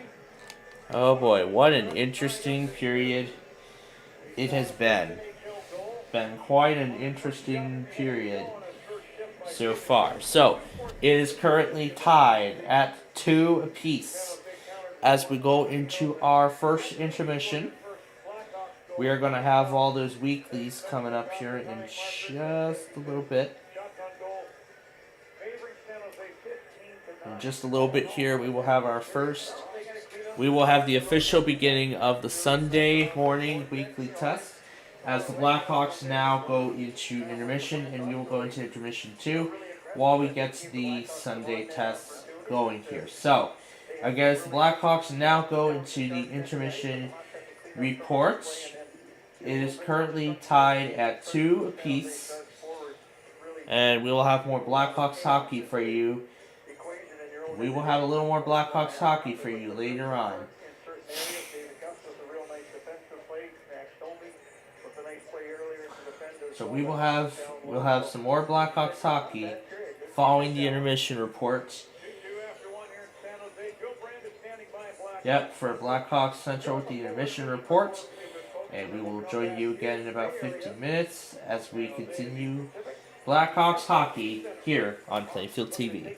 Oh boy, what an interesting period it has been. Been quite an interesting period so far. So, it is currently tied at 2 apiece. As we go into our first intermission, we are going to have all those weeklies coming up here in just a little bit. In just a little bit here, we will have we will have the official beginning of the Sunday morning weekly test, as the Blackhawks now go into intermission, and we will go into intermission too, while we get the Sunday tests going here. So, I guess the Blackhawks now go into the intermission report. It is currently tied at 2 apiece, and we will have more Blackhawks hockey for you. We will have a little more Blackhawks hockey for you later on. So we'll have some more Blackhawks hockey following the intermission report. Yep, for Blackhawks Central with the intermission report. And we will join you again in about 15 minutes as we continue Blackhawks hockey here on Plainfield TV.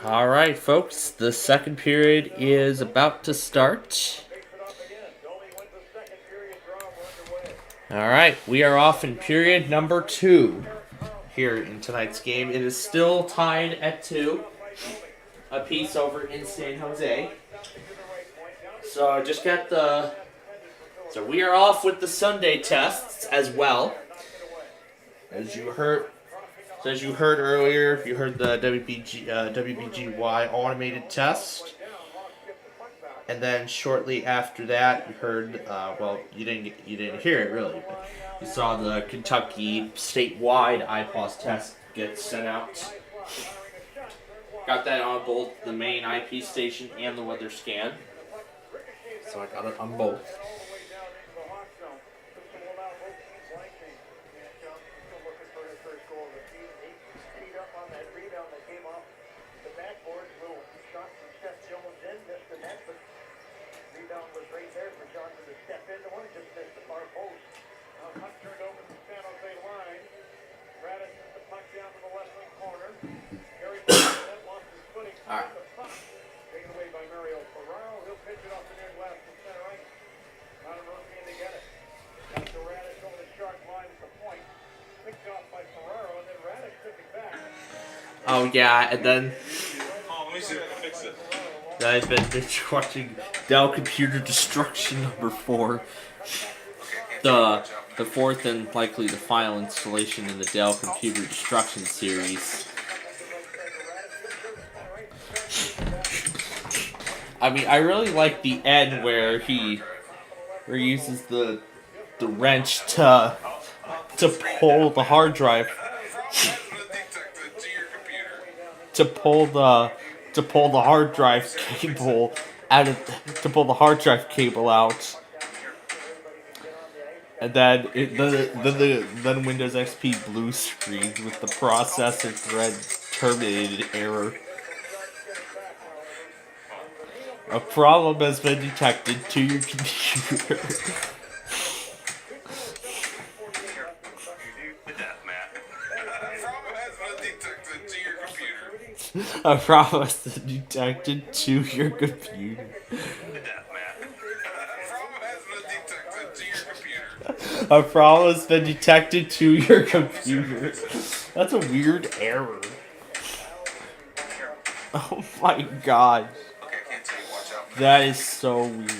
All right, folks, the second period is about to start. All right, we are off in period number 2 here in tonight's game. It is still tied at 2 apiece over in San Jose. So just got so we are off with the Sunday tests as well. As you heard earlier, you heard the WBGY automated test. And then shortly after that, you heard, well, you didn't hear it really, but you saw the Kentucky statewide IPOS test get sent out. Got that on both the main IP station and the weather scan. So I got it on both. Oh yeah, and then I've been binge watching Dell Computer Destruction number 4. The fourth and likely the final installation in the Dell Computer Destruction series. I mean, I really like the end where he uses the wrench to pull the hard drive. To pull the hard drive cable out, and then then Windows XP blue screens with the processor thread terminated error. A problem has been detected to your computer. A problem has been detected to your computer. A problem has been detected to your computer. That's a weird error. Oh my god. That is so weird.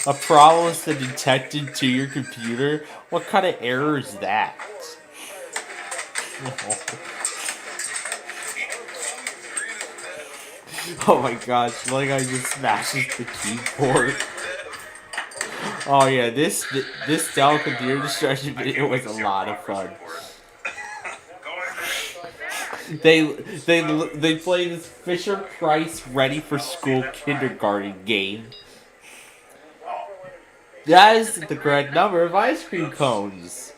A problem has been detected to your computer? What kind of error is that? Oh my gosh, like I just smashes the keyboard. Oh yeah, this Dell Computer Destruction video was a lot of fun. They play this Fisher Price Ready for School kindergarten game. That isn't the correct number of ice cream cones.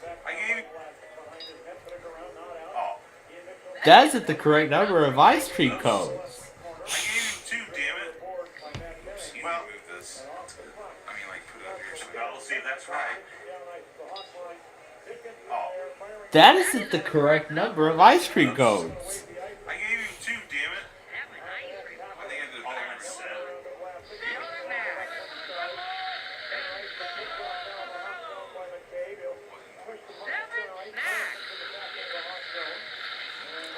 That isn't the correct number of ice cream cones. That isn't the correct number of ice cream cones. I gave you 2, damn it. I think I did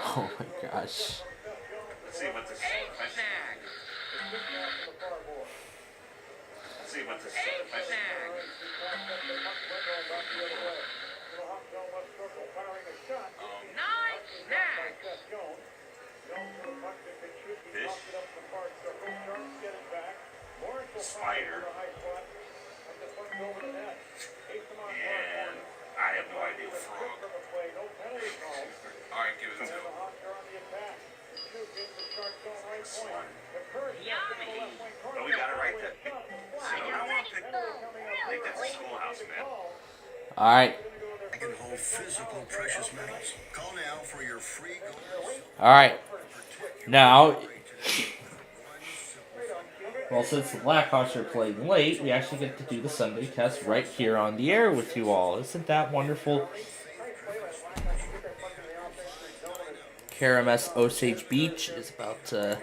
Oh my gosh. Let's see what this is. Spider. And I have no idea. Frog. Alright, give it to him. Oh, we got it right there. So, I think that's a schoolhouse, man. Alright. I can hold physical precious metals. Call now for your free gold. Alright. Now, well, since the Blackhawks are playing late, we actually get to do the Sunday test right here on the air with you all. Isn't that wonderful? KRMS Osage Beach is about to.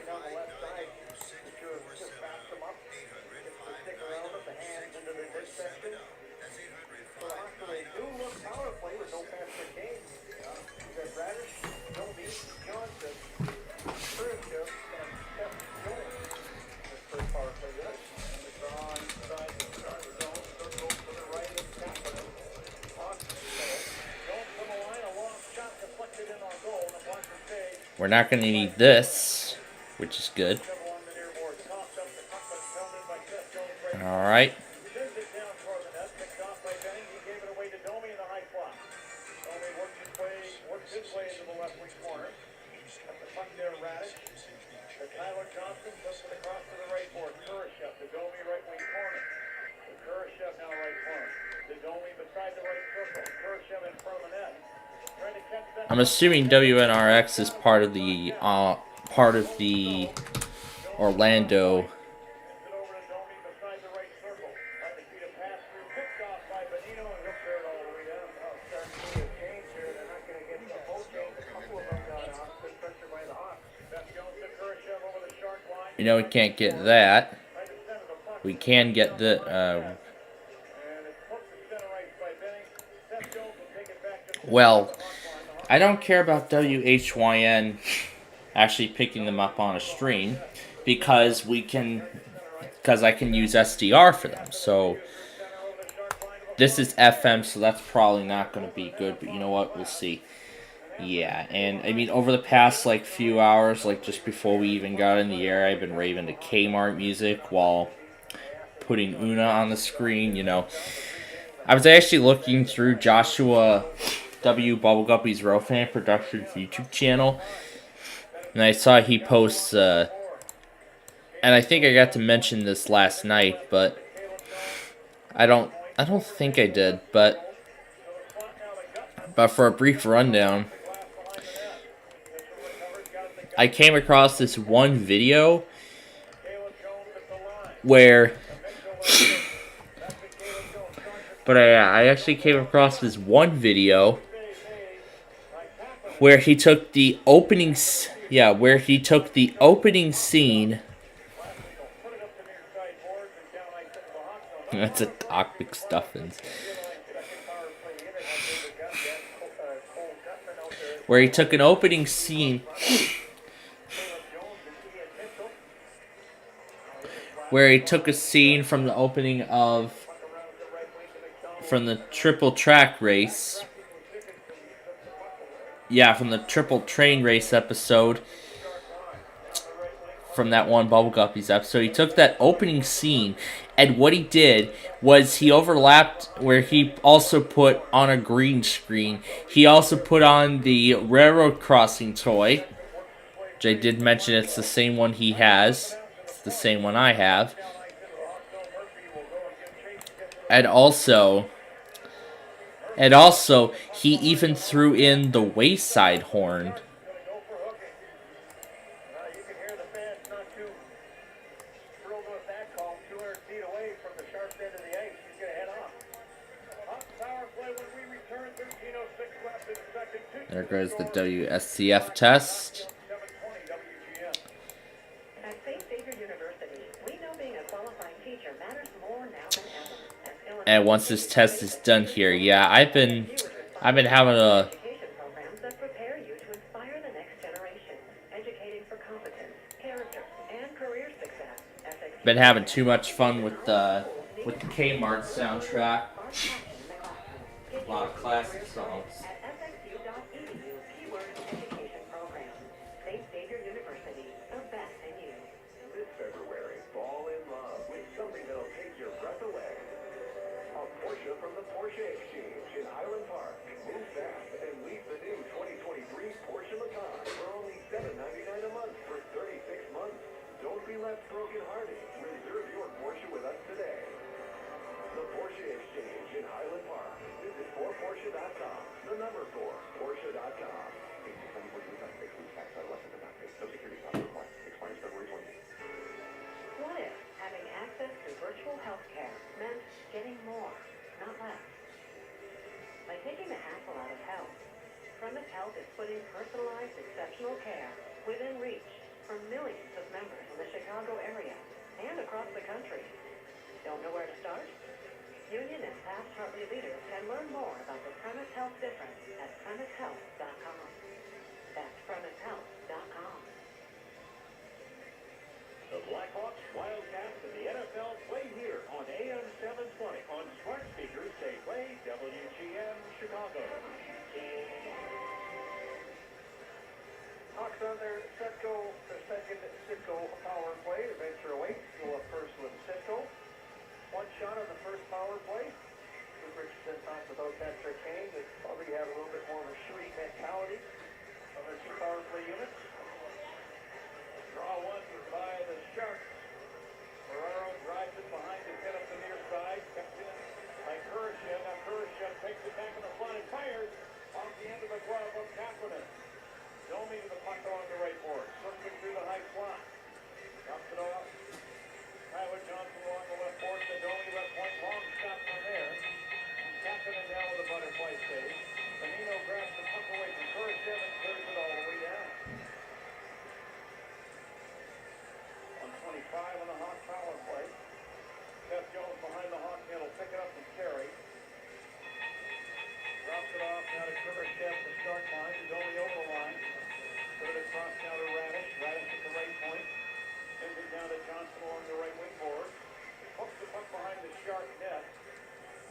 We're not going to need this, which is good. All right. I'm assuming WNRX is part of the Orlando. You know, we can't get that. We can get the. Well, I don't care about WHYN actually picking them up on a stream because I can use SDR for them. So this is FM, so that's probably not going to be good. But you know what? We'll see. Yeah, and I mean, over the past like few hours, like just before we even got in the air, I've been raving to Kmart music while putting Una on the screen. You know, I was actually looking through Joshua W. Bubbleguppy's Rofan Productions YouTube channel, and I saw he posts, and I think I got to mention this last night, but I don't think I did, but for a brief rundown, I came across this one video where, I actually came across this one video where he took the opening, scene. That's a Doc McStuffins. Where he took an opening scene from the opening from the triple track race. Yeah, from the triple train race episode. From that one Bubble Guppies episode. He took that opening scene, and what he did was he overlapped where he also put on a green screen. He also put on the railroad crossing toy, which I did mention it's the same one he has. It's the same one I have. And also, he even threw in the wayside horn. There goes the WSCF test. And once this test is done here, yeah, I've been having too much fun with the Kmart soundtrack. A lot of classic songs. Premise Health is putting personalized, exceptional care within reach for millions of members in the Chicago area and across the country. Don't know where to start? Union and past Hartley leaders can learn more about the Premise Health difference at premisehealth.com. That's premisehealth.com. The Blackhawks, Wildcats, and the NFL play here on AM 720. On smart speakers, they play WGN Chicago. Hawks on their Sitco, their second Sitco power play. Venture away. Go up first with Sitco. One shot on the first power play. Luke Richardson talked about Patrick Kane. They probably have a little bit more of a shooting mentality of their two power play units. Draw one by the Sharks. Ferraro drives it behind to get up the near side. Kept in by Kurashev. Now Kurashev takes it back in the front and fires off the end of the glove of Kapanen. Domi to the puck on the right board. Circling through the high slot. Drops it off. Tyler Johnson along the left board. The Domi left point. Long shot from there. Kapanen down with a butterfly save. Benino grabs the puck away from Kurashev and clears it all the way down. 125 on the Hawk power play. Seth Jones behind the Hawk net will pick it up from Cerri. Drops it off now to Kurashev to start line. He's only over the line. Put it across now to Radish. Radish at the right point. Sends it down to Johnson along the right wing board. Hooks the puck behind the Shark net.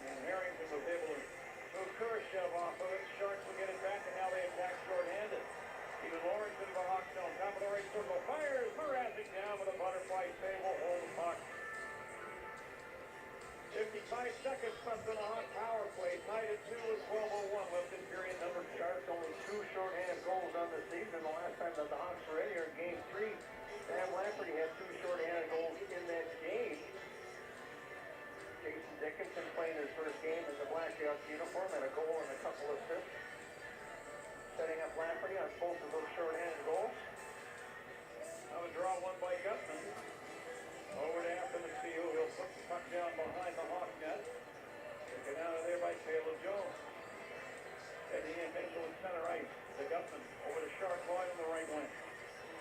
And Harrington was able to move Kurashev off of it. Sharks will get it back, and now they attack short-handed. Even Lawrence into the Hawk zone. Top of the right circle. Fires. Mrazek down with a butterfly save. Will hold the puck. 55 seconds left on the Hawk power play. Tied at 2 with 12:01 left in period number 2. Sharks only 2 shorthanded goals on the season. The last time that the Hawks were in here in Game 3, Sam Lafferty had 2 shorthanded goals in that game. Jason Dickinson playing his first game in the Blackhawks uniform, had a goal and a couple assists. Setting up Lafferty on both of those shorthanded goals. Now a draw one by Gutman. Over to after the field. He'll put the puck down behind the Hawk net. Taken out of there by Caleb Jones. Eddie and Mitchell in center ice. The Gutman over to Shark Lloyd on the right wing.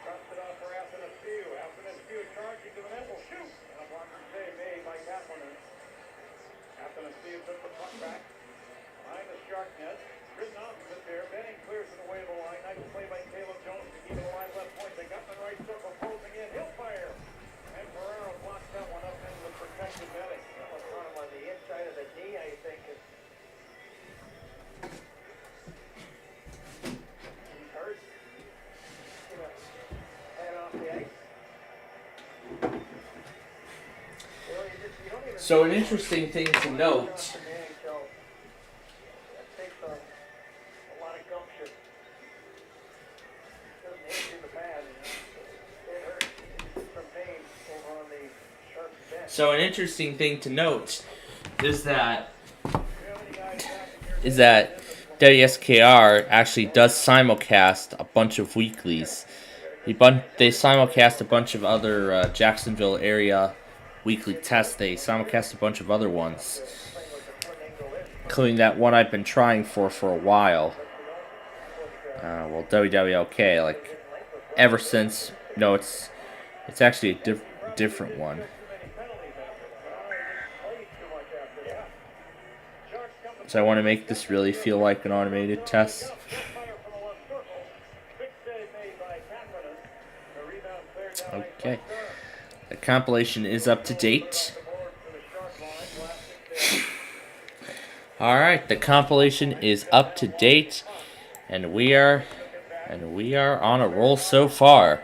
Drops it off for Athanasiou. Athanasiou charging to the net. Will shoot. And a blocker save made by Kapanen. Athanasiou took the puck back behind the Shark net. Written opposite there. Benning clears it away the line. Nice play by Caleb Jones to keep it alive left point. The Gutman right circle closing in. He'll fire. And Ferraro blocks that one up into the protected netting. That was on him on the inside of the knee, I think. He's hurt. Head off the ice. Well, you don't even So an interesting thing to note. That takes a lot of gumption. Doesn't hit you in the pad. It hurts from pain over on the Sharks bench. So an interesting thing to note is that WSKR actually does simulcast a bunch of weeklies. They simulcast a bunch of other Jacksonville area weekly tests. They simulcast a bunch of other ones, including that one I've been trying for a while. Well, WWLK, like ever since. No, it's actually a different one. So I want to make this really feel like an automated test. Okay. The compilation is up to date. Alright, the compilation is up to date, and we are on a roll so far.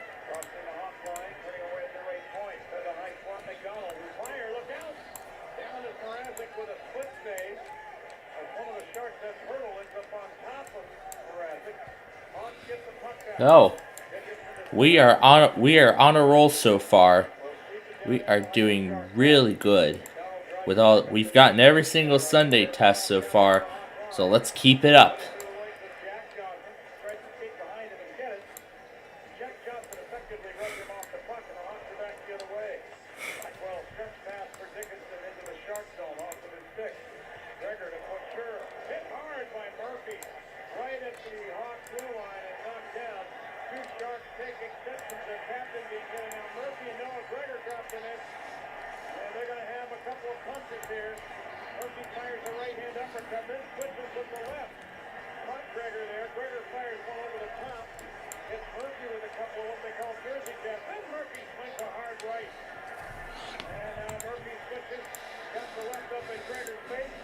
No. We are on a roll so far. We are doing really good. We've gotten every single Sunday test so far, so let's keep it up. Right at the Hawk take exception to the captain being getting out. Murphy and Noah Gregor dropped in it. And they're going to have a couple of punches here. Murphy fires a right hand uppercut, then switches with the left. Caught Gregor there. Gregor fires one over the top. Hits Murphy with a couple of what they call jersey jabs. Then Murphy swings a hard right. And now Murphy switches. Got the left up in Gregor's face.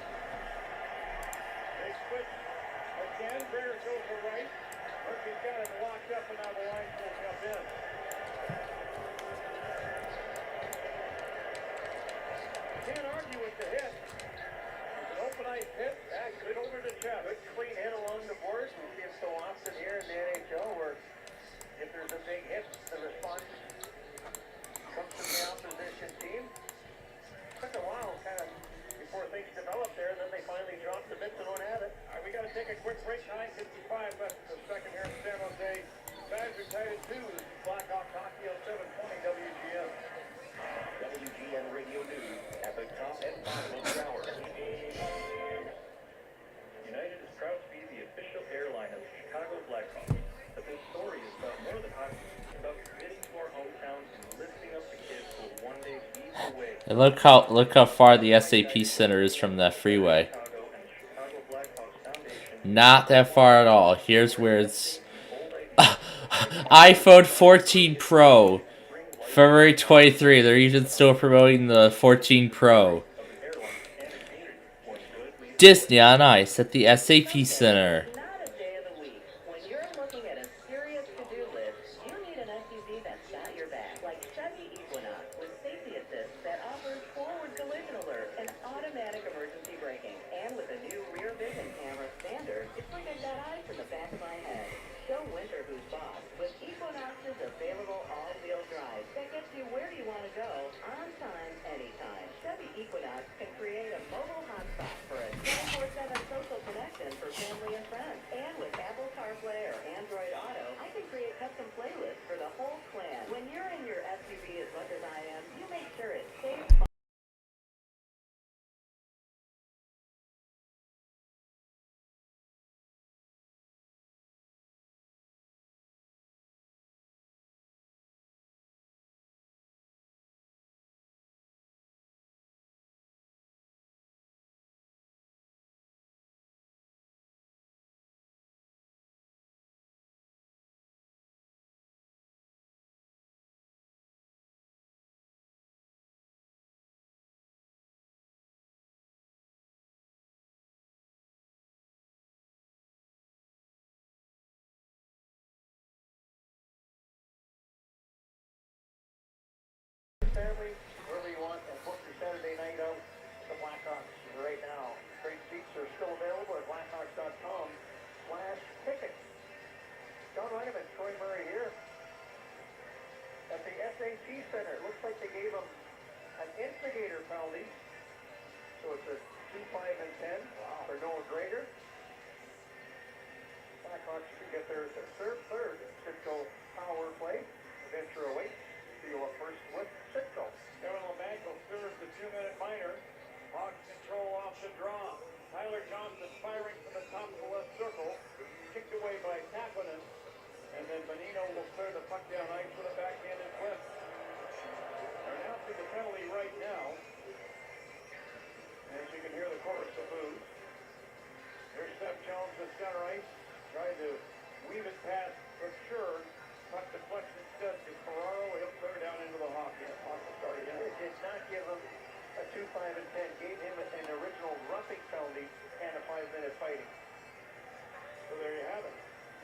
They switch again. Gregor goes to right. Murphy's got it locked up, and now the line will jump in. Can't argue with the hit. It's an open ice hit. Good over the chest. Good clean hit along the boards. We see it so often here in the NHL where if there's a big hit, the response comes from the opposition team. Took a while kind of before things developed there, and then they finally dropped the mitts and went at it. All right, we got to take a quick break. 9:55 left in the second here in San Jose. Guys are tied at 2. This is Blackhawks Hockey on 720 WGN. WGN Radio News at the top and bottom of the hour. United is proud to be the official airline of the Chicago Blackhawks. But this story is about more than hockey. It's about committing to our hometown and lifting up the kids who will one day lead the way. And look how far the SAP Center is from that freeway. Not that far at all. Here's where it's iPhone 14 Pro, February 23. They're even still promoting the 14 Pro. Disney on Ice at the SAP Center. Not a day of the week. When you're looking at a serious to-do list, you need an SUV that's got your back. Like Chevy Equinox with safety assist that offers forward collision alert and automatic emergency braking. And with a new rear vision camera standard, it's like I've got eyes in the back of my head. Show Winter who's boss with Equinox's available all-wheel drive that gets you where you want to go on time, anytime. Chevy Equinox can create a mobile hotspot for a 24/7 social connection for family and friends. And with Apple CarPlay or Android Auto, I can create custom playlists for the whole clan. When you're in your SUV as much as I am, you make sure it's safe. Family, wherever you want, and book your Saturday night out. The Blackhawks right now. Great seats are still available at blackhawks.com/tickets. John Weinman, Troy Murray here at the SAP Center. It looks like they gave him an instigator penalty. So it's a 2, 5, and 10 for Noah Gregor. Blackhawks should get their third Cisco power play. Venture awaits. Steal up first with Cisco. Kevin LeBanco serves the 2-minute minor. Hawks control off the draw. Tyler Johnson firing from the top of the left circle. Kicked away by Tappinen. And then Menino will clear the puck down ice with a backhanded flip. They're announcing the penalty right now. As you can hear the chorus of boos. Here's Seth Jones at center ice. Tried to weave it past for sure. Puck deflects instead to Ferraro. He'll clear down into the hockey. Hawks will start again. It did not give him a 2, 5, and 10. Gave him an original roughing penalty and a 5-minute fighting. So there you have it.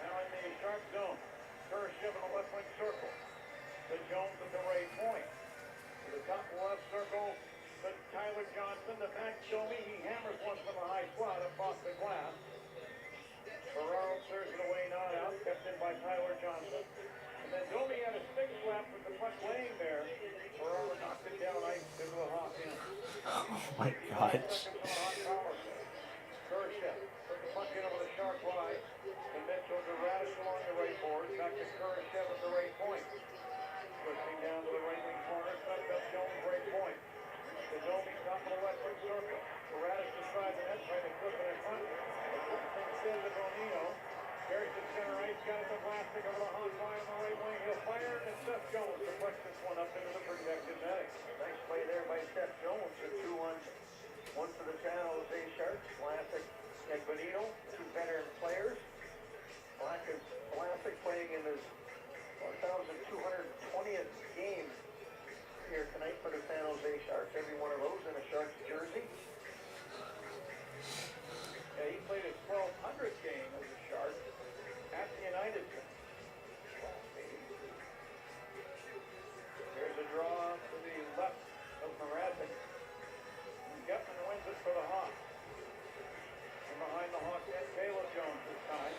Now in the sharp zone. Kurashev in the left wing circle. To Jones at the right point. To the top left circle. To Tyler Johnson. The back show me. He hammers one from the high slot across the glass. Ferraro clears it away, not out. Kept in by Tyler Johnson. And then Domi had a stick slap with the puck laying there. Ferraro knocked it down ice into the Hawk end. Oh my God. Kurashev took the puck in over the sharp line. To Mitchell to Radish along the right board. Back to Kurashev at the right point. Pushing down to the right wing corner. Sets up Jones' right point. To Domi top of the left wing circle. To Radish inside the net. Trying to flip it in front. Instead of Bonino. Carries the center ice. Got it to Plastic over the Hawk line on the right wing. Benito, two veteran players. Vlasic playing in his 1,220th game here tonight for the San Jose Sharks. Every one of those in a Sharks jersey. Yeah, he played his 1,200th game as a Shark at the United. There's a draw to the left of Mrazek. Gutman wins it for the Hawks. And behind the Hawks, Caleb Jones this time.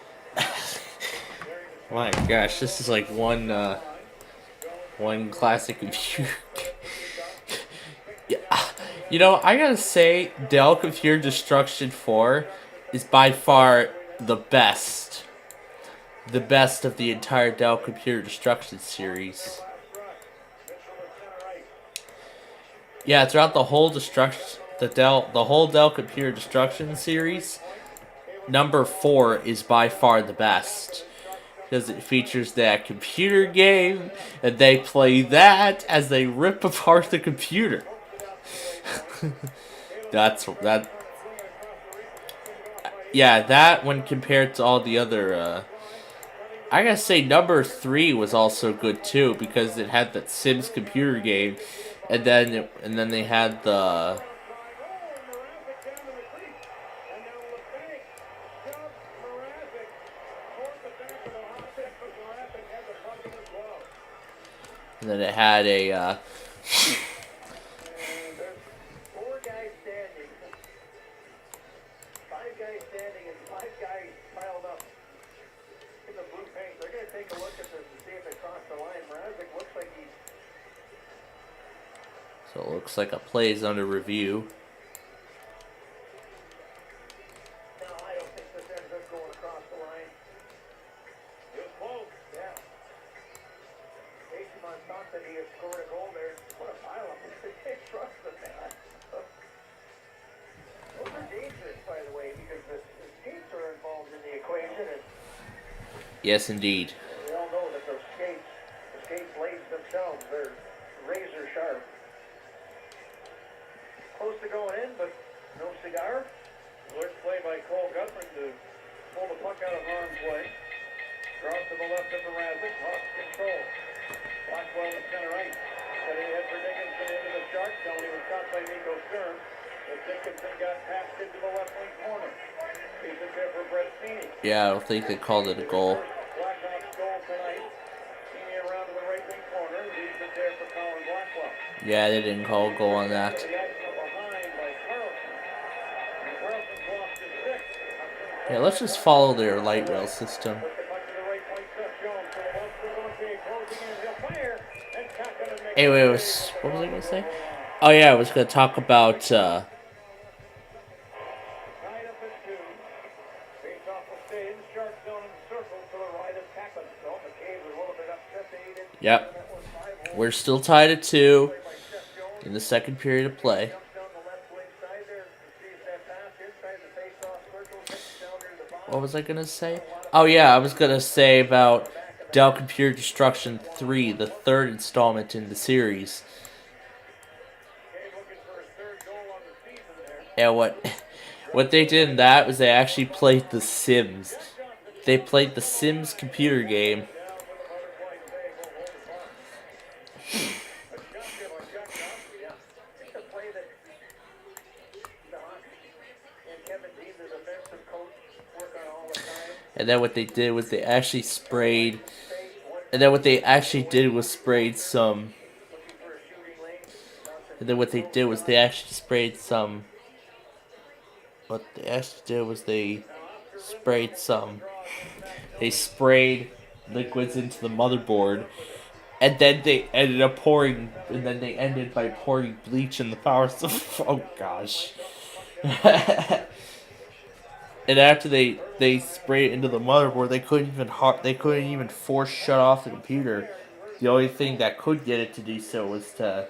My gosh, this is like one classic computer. Yeah, you know, I gotta say, Dell Computer Destruction 4 is by far the best of the entire Dell Computer Destruction series. Yeah, throughout the whole the whole Dell Computer Destruction series, number 4 is by far the best. Because it features that computer game, and they play that as they rip apart the computer. that. Yeah, that when compared to all the other, I gotta say number 3 was also good too, because it had that Sims computer game, and then they had the. And then it had a, There's 4 guys standing. 5 guys standing and 5 guys piled up in the blue paint. They're going to take a look at this and see if they cross the line. Mrazek looks like he's... So it looks like a play is under review. No, I don't think this ends up going across the line. It was close. Yeah. Casey thought that he had scored a goal there. What a pile up. They trust the man. Those are dangerous, by the way, because the skates are involved in the equation. And Yes, indeed. we all know that those skates, the skate blades themselves, they're razor sharp. Close to going in, but no cigar. Good play by Cole Gutman to pull the puck out of harm's way. Cross to the left of Mrazek. Hawks control. Blackwell to center ice. Setting ahead for Dickinson into the Shark zone. He was caught by Nico Sturm. But Dickinson got passed into the left wing corner. He's in there for Brett Feeney. Yeah, I don't think they called it a goal. Blackhawks goal tonight. Feeney around to the right wing corner. Leaves it there for Colin Blackwell. Yeah, they didn't call a goal on that. The ice from behind by Carlson. And Carlson's lost his stick. Yeah, let's just follow their light rail system. Put the puck to the right point. Seth Jones for the left. Closing in. He'll fire. And Kakin makes Anyway, what was I gonna say? Oh yeah, I was gonna talk about. tied up at 2. Face-off will stay in the Shark zone in the circle to the right of Kakin. So McCabe was a little bit upset that he didn't. Yep, That was 5-1 we're still tied at 2 by Seth Jones. in the second period of play. Jumps down the left wing side there to see if that pass inside the face-off circle gets down near the bottom. What was I gonna say? Oh yeah, I was gonna say about Dell Computer Destruction 3, the third installment in the series. Cave looking for his 3rd goal on the season there. Yeah, what they did in that was they actually played The Sims. They played the Sims computer game. Down with a butterfly save. Will hold the puck. A shot. Yeah. It's a play that the Hawks and Kevin Dean, the defensive coach, work on all the time. And then what they did was they actually sprayed. And then what they actually did was sprayed some. Looking for a shooting lane. And then what they did was they actually sprayed some. What they actually did was they sprayed some. They sprayed liquids into the motherboard, and then they ended up pouring. And then they ended by pouring bleach in the power supply. Oh gosh. And after they sprayed it into the motherboard, they couldn't even force shut off the computer. The only thing that could get it to do so was to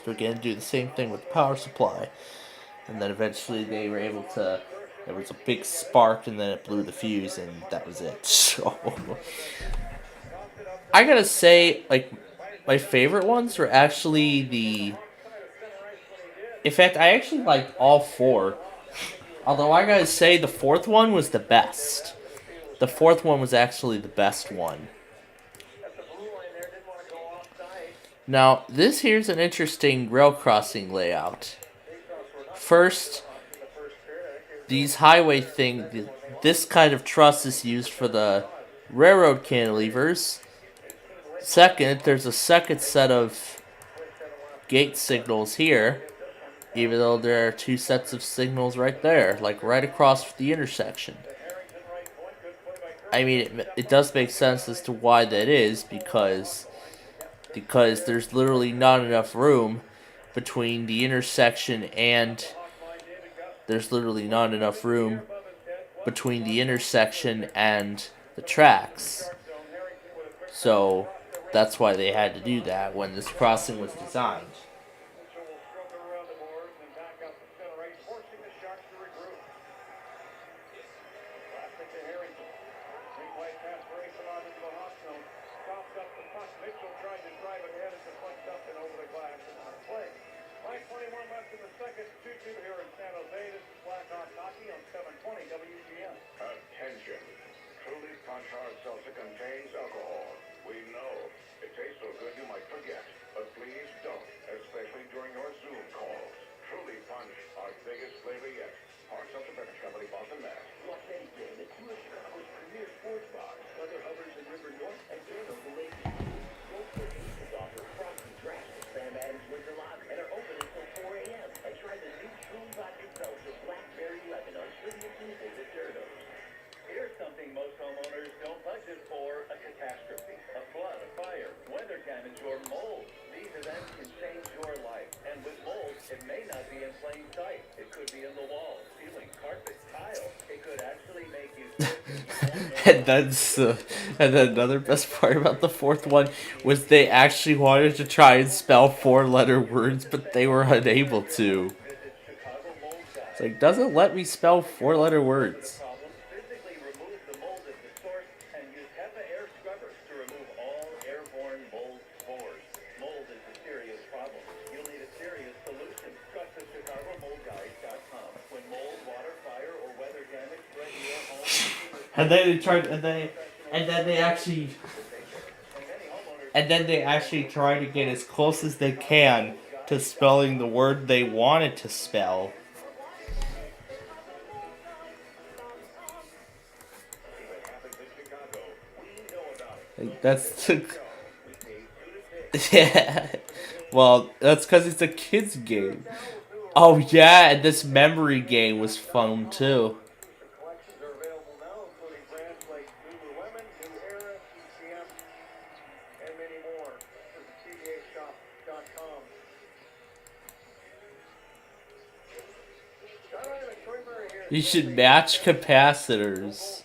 again do the same thing with the power supply. And then eventually they were able to. There was a big spark, and then it blew the fuse, and that was it. So I gotta say, like, my favorite ones were actually the. In fact, I actually liked all 4. Although I gotta say, the fourth one was the best. The fourth one was actually the best one. Now, this here's an interesting rail crossing layout. First, these highway this kind of truss is used for the railroad cantilevers. Second, there's a second set of gate signals here, even though there are two sets of signals right there, like right across the intersection. I mean, it does make sense as to why that is, because there's literally not enough room between the intersection and the tracks. So that's why they had to do that when this crossing was designed. Attention. Truly Punch Hard Seltzer contains alcohol. We know. It tastes so good you might forget. But please don't, especially during your Zoom calls. Truly Punch, our biggest flavor yet. Hard Seltzer Beverage Company, Boston, Mass. Los Angeles, the two of Chicago's premier sports bars. Leather Hubbard's in River North and Gainesville, the Lake. Both locations offer frosty drafts of Sam Adams Winter Lager and are open until 4 a.m. And try the new Truly Vodka Seltzer Blackberry Lemon on Trivia Tuesdays at Cerri's. Here's something most homeowners don't budget for: a catastrophe, a flood, a fire, weather damage, or mold. These events can change your life. And with mold, it may not be in plain sight. It could be in the walls, ceiling, carpet, tile. It could actually make you sick. And then another best part about the fourth one was they actually wanted to try and spell 4-letter words, but they were unable to. It's like, doesn't let me spell 4-letter words. Physically remove the mold at the source and use HEPA air scrubbers to remove all airborne mold spores. Mold is a serious problem. You'll need a serious solution. Trust the ChicagoMoldGuys.com. When mold, water, fire, or weather damage threaten your home, And then they actually try to get as close as they can to spelling the word they wanted to spell. Like, that's yeah. Well, that's because it's a kids game. Oh yeah, and this memory game was fun too. collections are available now, including brands like WeatherPro, New Era, CCM, and many more. Visit TVAshop.com. You should match capacitors.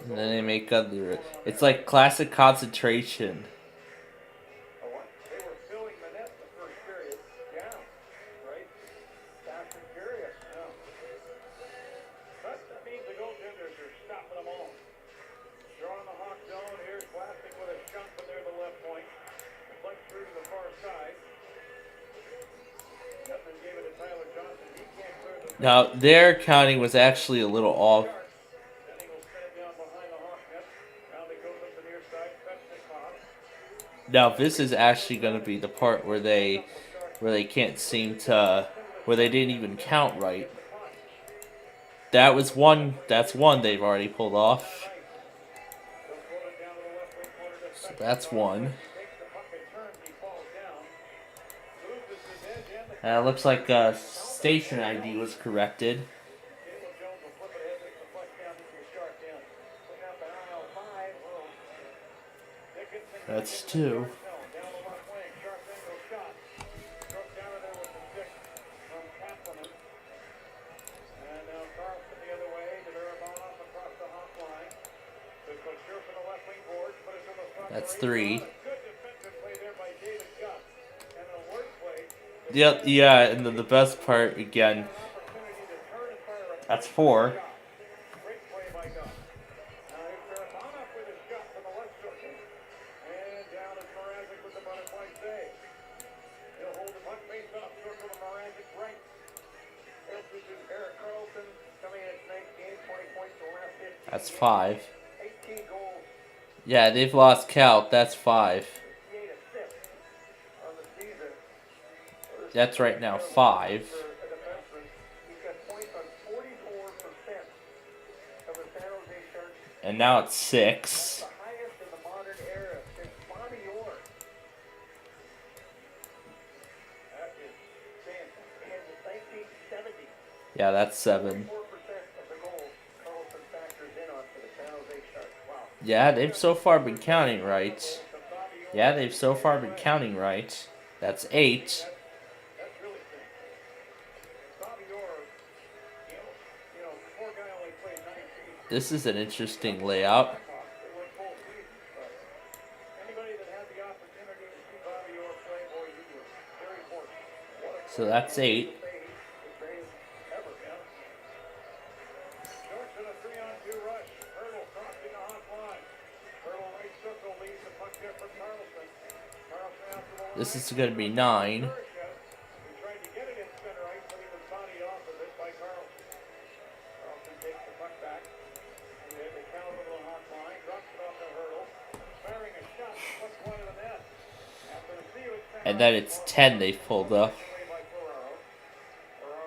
And then they make other. It's like classic concentration. They were filling the net the first period. Yeah, right? Fast and furious. Yeah. But that means the goaltenders are stopping them all. Drawing the hawk zone. Here's Classic with a shot, but they're the left point. Flex through to the far side. Nothing gave it to Tyler Johnson. He can't clear the. Now their counting was actually a little off. Now this is actually going to be the part where they can't seem to, where they didn't even count right. That's one they've already pulled off. So that's one. And it looks like station ID was corrected. That's two. That's three. Yep, yeah, and then the best part again. That's four. That's 5. 18 goals, Yeah, they've lost count. That's 5. 58 assists on the season. That's right now 5. For a defenseman, he's got points on 44% of the San Jose Sharks. And now it's That's 6. the highest in the modern era since Bobby Orr. That is in 1970. Yeah, that's 7. 4% of the goals Carlson factors in on for the San Jose Sharks. Wow. Yeah, they've so far been counting right. Yeah, they've so far been counting right. That's 8. That's really big. Bobby Orr, poor guy only played 9 seasons. This is an interesting layout. They went full seasons, but anybody that had the opportunity to see Bobby Orr play, boy, he was very fortunate. What a So that's 8. the greatest ever, yeah. Shorts in a 3-on-2 rush. Hurdle crossing the hot line. Hurdle right circle leads the puck there for Carlson. Carlson out to the line. This is going to be 9. He tried to get it in center ice, but he was bodied off of it by Carlson. Carlson takes the puck back. And they count over the hot line. Drops it off the Hurdle. Firing a shot. Puck's wide of the net. After the seal, it's And then it's 10 they pulled off.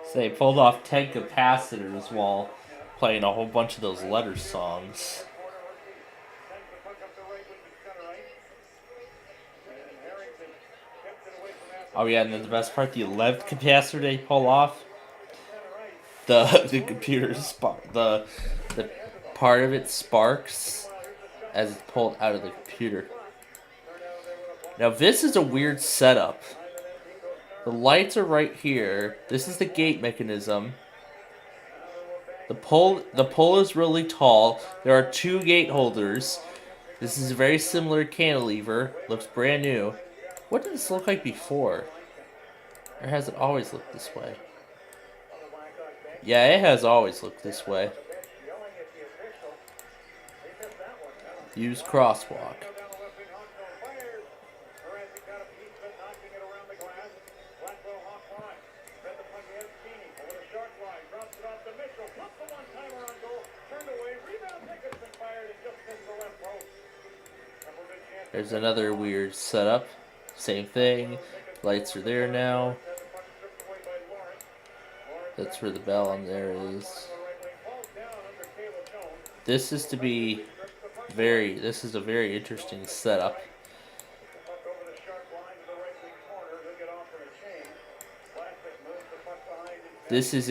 So they pulled off 10 capacitors while playing a whole bunch of those letter songs. Oh yeah, and then the best part, the 11th capacitor they pull off, the computer spark, the part of it sparks as it's pulled out of the computer. Now this is a weird setup. The lights are right here. This is the gate mechanism. The pole is really tall. There are 2 gate holders. This is a very similar cantilever. Looks brand new. What did this look like before? Or has it always looked this way? Yeah, it has always looked this way. Use crosswalk. There's another weird setup. Same thing. Lights are there now. That's where the bell on there is. This is a very interesting setup. This is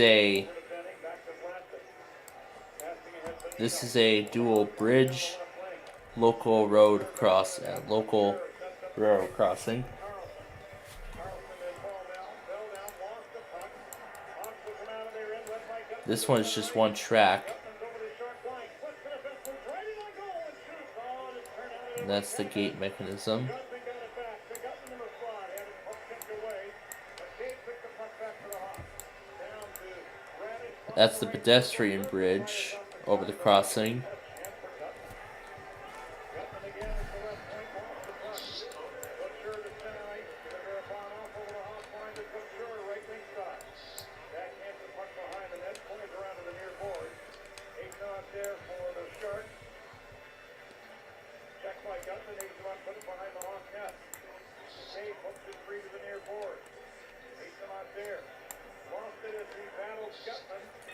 a dual bridge, local road railroad crossing. This one's just one track. And that's the gate mechanism. That's the pedestrian bridge over the crossing.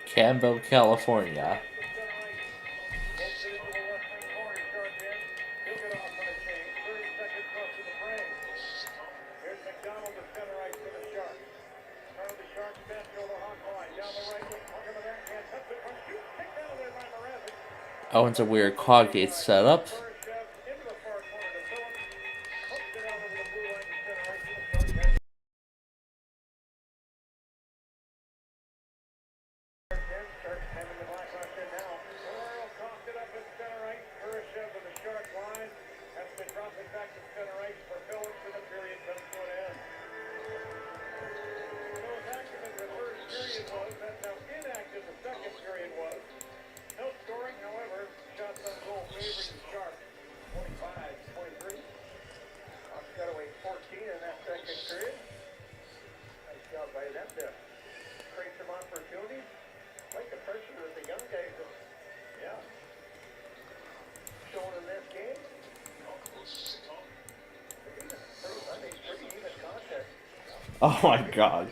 Campbell, California. Oh, it's a weird cog gate setup. No scoring, however, shots on goal favoring the Sharks. Oh my god.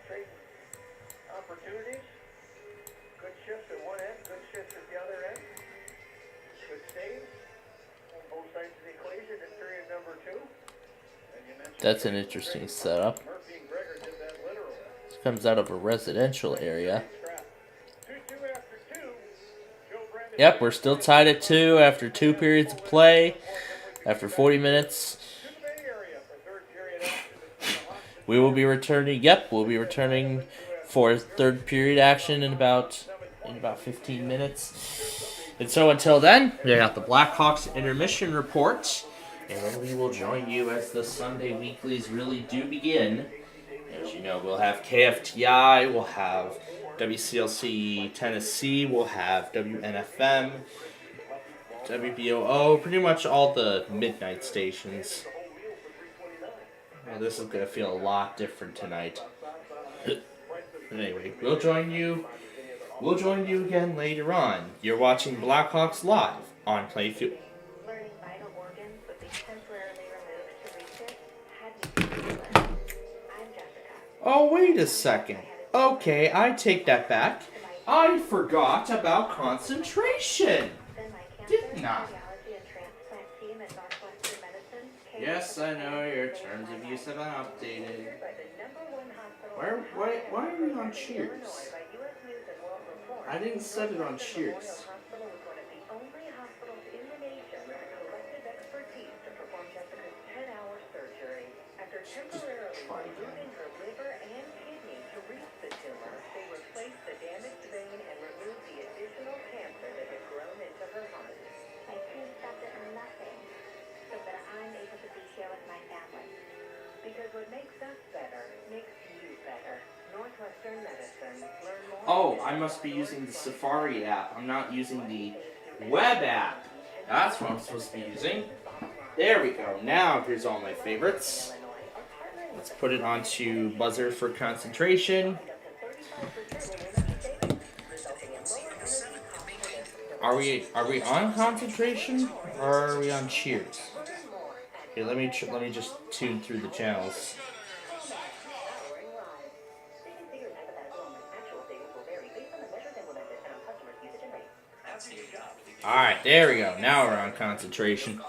Trading opportunities. Good shifts at one end, good shifts at the other end. Good saves on both sides of the equation in period number 2. And you mentioned That's an interesting setup. Murphy and Gregor did that literally. This comes out of a residential area. 2-2 after 2. Joe Brandon. Yep, we're still tied at 2 after 2 periods of play. After 40 minutes. To the Bay Area for third period action between the Hawks and We will be returning. Yep, we'll be returning for third period action in about 15 minutes. And so until then, we got the Blackhawks intermission report, and then we will join you as the Sunday weeklies really do begin. As you know, we'll have KFTI, we'll have WCLC Tennessee, we'll have WNFM, WBOO, pretty much all the midnight stations. Well, this is going to feel a lot different tonight. But anyway, we'll join you again later on. You're watching Blackhawks Live on Playfield. Learning vital organs would be temporarily removed to reach it had me been less. I'm Jessica. Oh, wait a second. Okay, I take that back. I forgot about concentration. Then my cancer, Didn't I? cardiology, and transplant team at Northwestern Medicine came Yes, I know your terms of use have been updated. by the #1 hospital Why are we on Cheers? by U.S. News and World Report. I didn't set it on Cheers. Hospital was one of the only hospitals in the nation with the collective expertise to perform Jessica's 10-hour surgery. After temporarily removing her liver and kidney to reach the tumor, they replaced the damaged vein and removed the additional cancer that had grown into her heart. My team stopped at nothing so that I'm able to be here with my family. Because what makes us better makes you better. Northwestern Medicine. Learn more. Oh, I must be using the Safari app. I'm not using the web app. That's what I'm supposed to be using. There we go. Now here's all my favorites. Let's put it onto buzzer for concentration. Are we on concentration or are we on Cheers? Here, let me just tune through the channels. Alright, there we go. Now we're on concentration.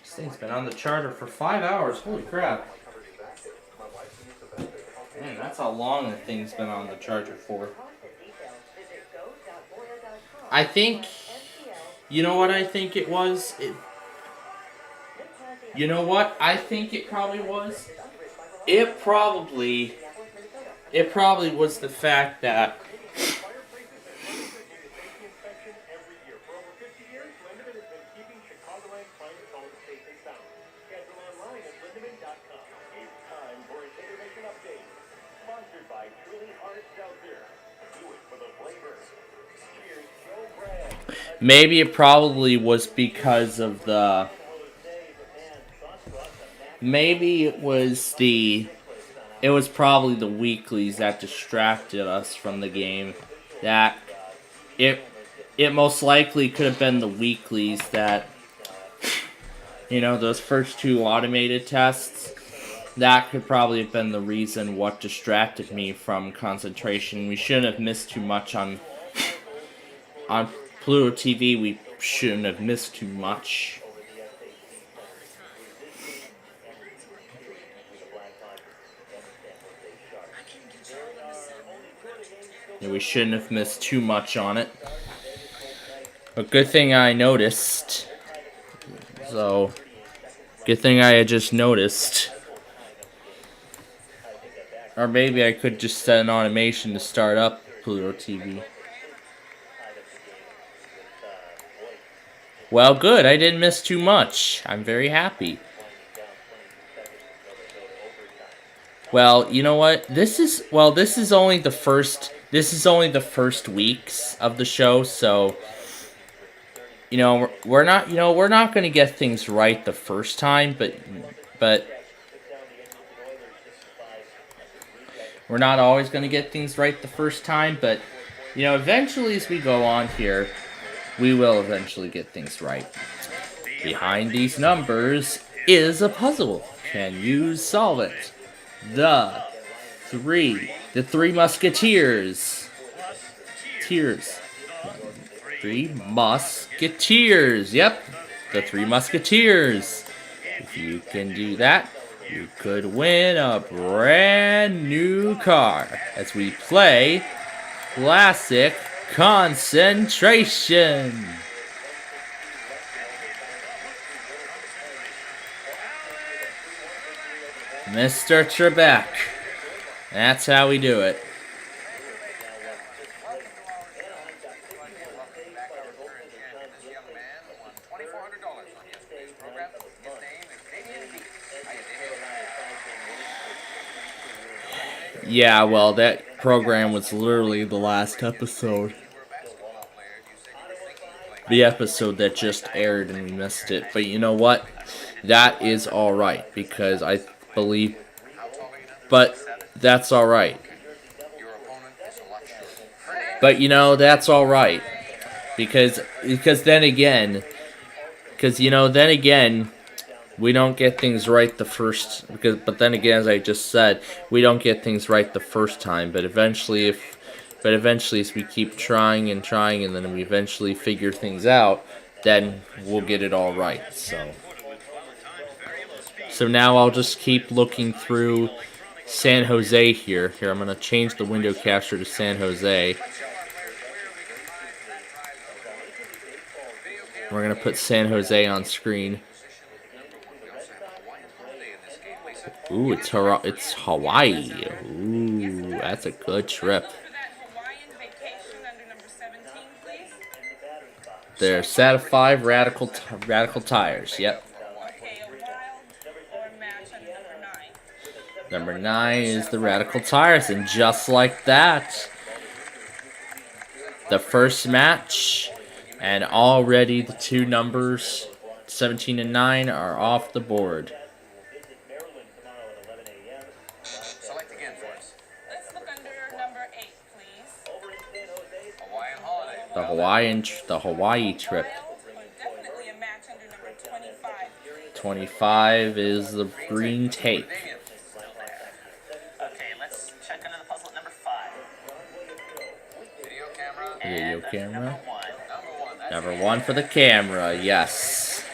This thing's been on the charter for 5 hours. Holy crap. Man, that's how long the thing's been on the charger for. I think... You know what I think it was? You know what I think it probably was? It probably was the fact that... Maybe it probably was because of the... Maybe it was the... It was probably the weeklies that distracted us from the game. That... It most likely could have been the weeklies that... You know, those first 2 automated tests. That could probably have been the reason what distracted me from concentration. We shouldn't have missed too much on Pluto TV. We shouldn't have missed too much. Yeah, we shouldn't have missed too much on it. A good thing I noticed. So, good thing I had just noticed. Or maybe I could just set an automation to start up Pluto TV. Well, good. I didn't miss too much. I'm very happy. Well, you know what? This is only the first weeks of the show, so you know, we're not going to get things right the first time, but we're not always going to get things right the first time, but you know, eventually as we go on here, we will eventually get things right. Behind these numbers is a puzzle. Can you solve it? The Three Musketeers. Three Musketeers. Yep, the Three Musketeers. If you can do that, you could win a brand new car as we play Classic Concentration. Mr. Trebek. That's how we do it. Yeah, well, that program was literally the last episode. The episode that just aired and we missed it. But you know what? That is alright, because I believe... But that's alright. But you know, that's alright. Because then again... we don't get things right the first... But then again, as I just said, we don't get things right the first time. But eventually, as we keep trying, and then we eventually figure things out, then we'll get it all right. So now I'll just keep looking through San Jose here. Here, I'm going to change the window capture to San Jose. We're going to put San Jose on screen. Ooh, it's Hawaii. Ooh, that's a good trip. They're set of 5 radical tires. Yep. Number 9 is the radical tires, and just like that, the first match, and already the 2 numbers, 17 and 9, are off the board. Select again for us. Let's look under number 8, please. Hawaiian holiday. The Hawaii trip. Definitely a match under number 25. 25 is the green tape. Okay, let's check under the puzzle at number 5. Video camera. Video camera. Number 1. Number 1 for the camera, yes.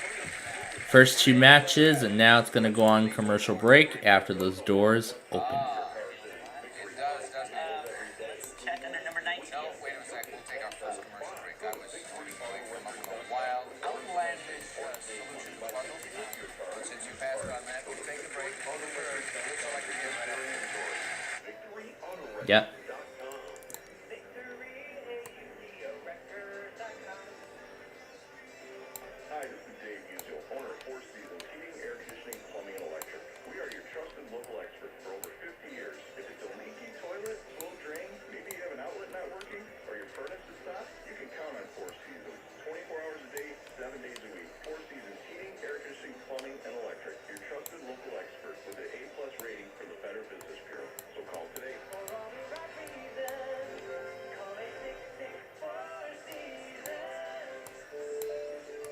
First 2 matches, and now it's going to go on commercial break after those doors open. It does, doesn't it? Let's check under number 19. No, wait a second. We'll take our first commercial break. I was going to come up with a wild, outlandish solution to the puzzle. But since you passed on that, we'll take a break. Hold the word. We'll select again right after the Yep. Hi, this is Dave Uziel, owner of 4 Seasons Heating, Air Conditioning, Plumbing, and Electric. We are your trusted local experts for over 50 years. If it's a leaky toilet, slow drain, maybe you have an outlet not working, or your furnace is stopped, you can count on 4 Seasons. 24 hours a day, 7 days a week. 4 Seasons Heating, Air Conditioning, Plumbing, and Electric. Your trusted local expert with an A+ rating from the Better Business Bureau. So call today.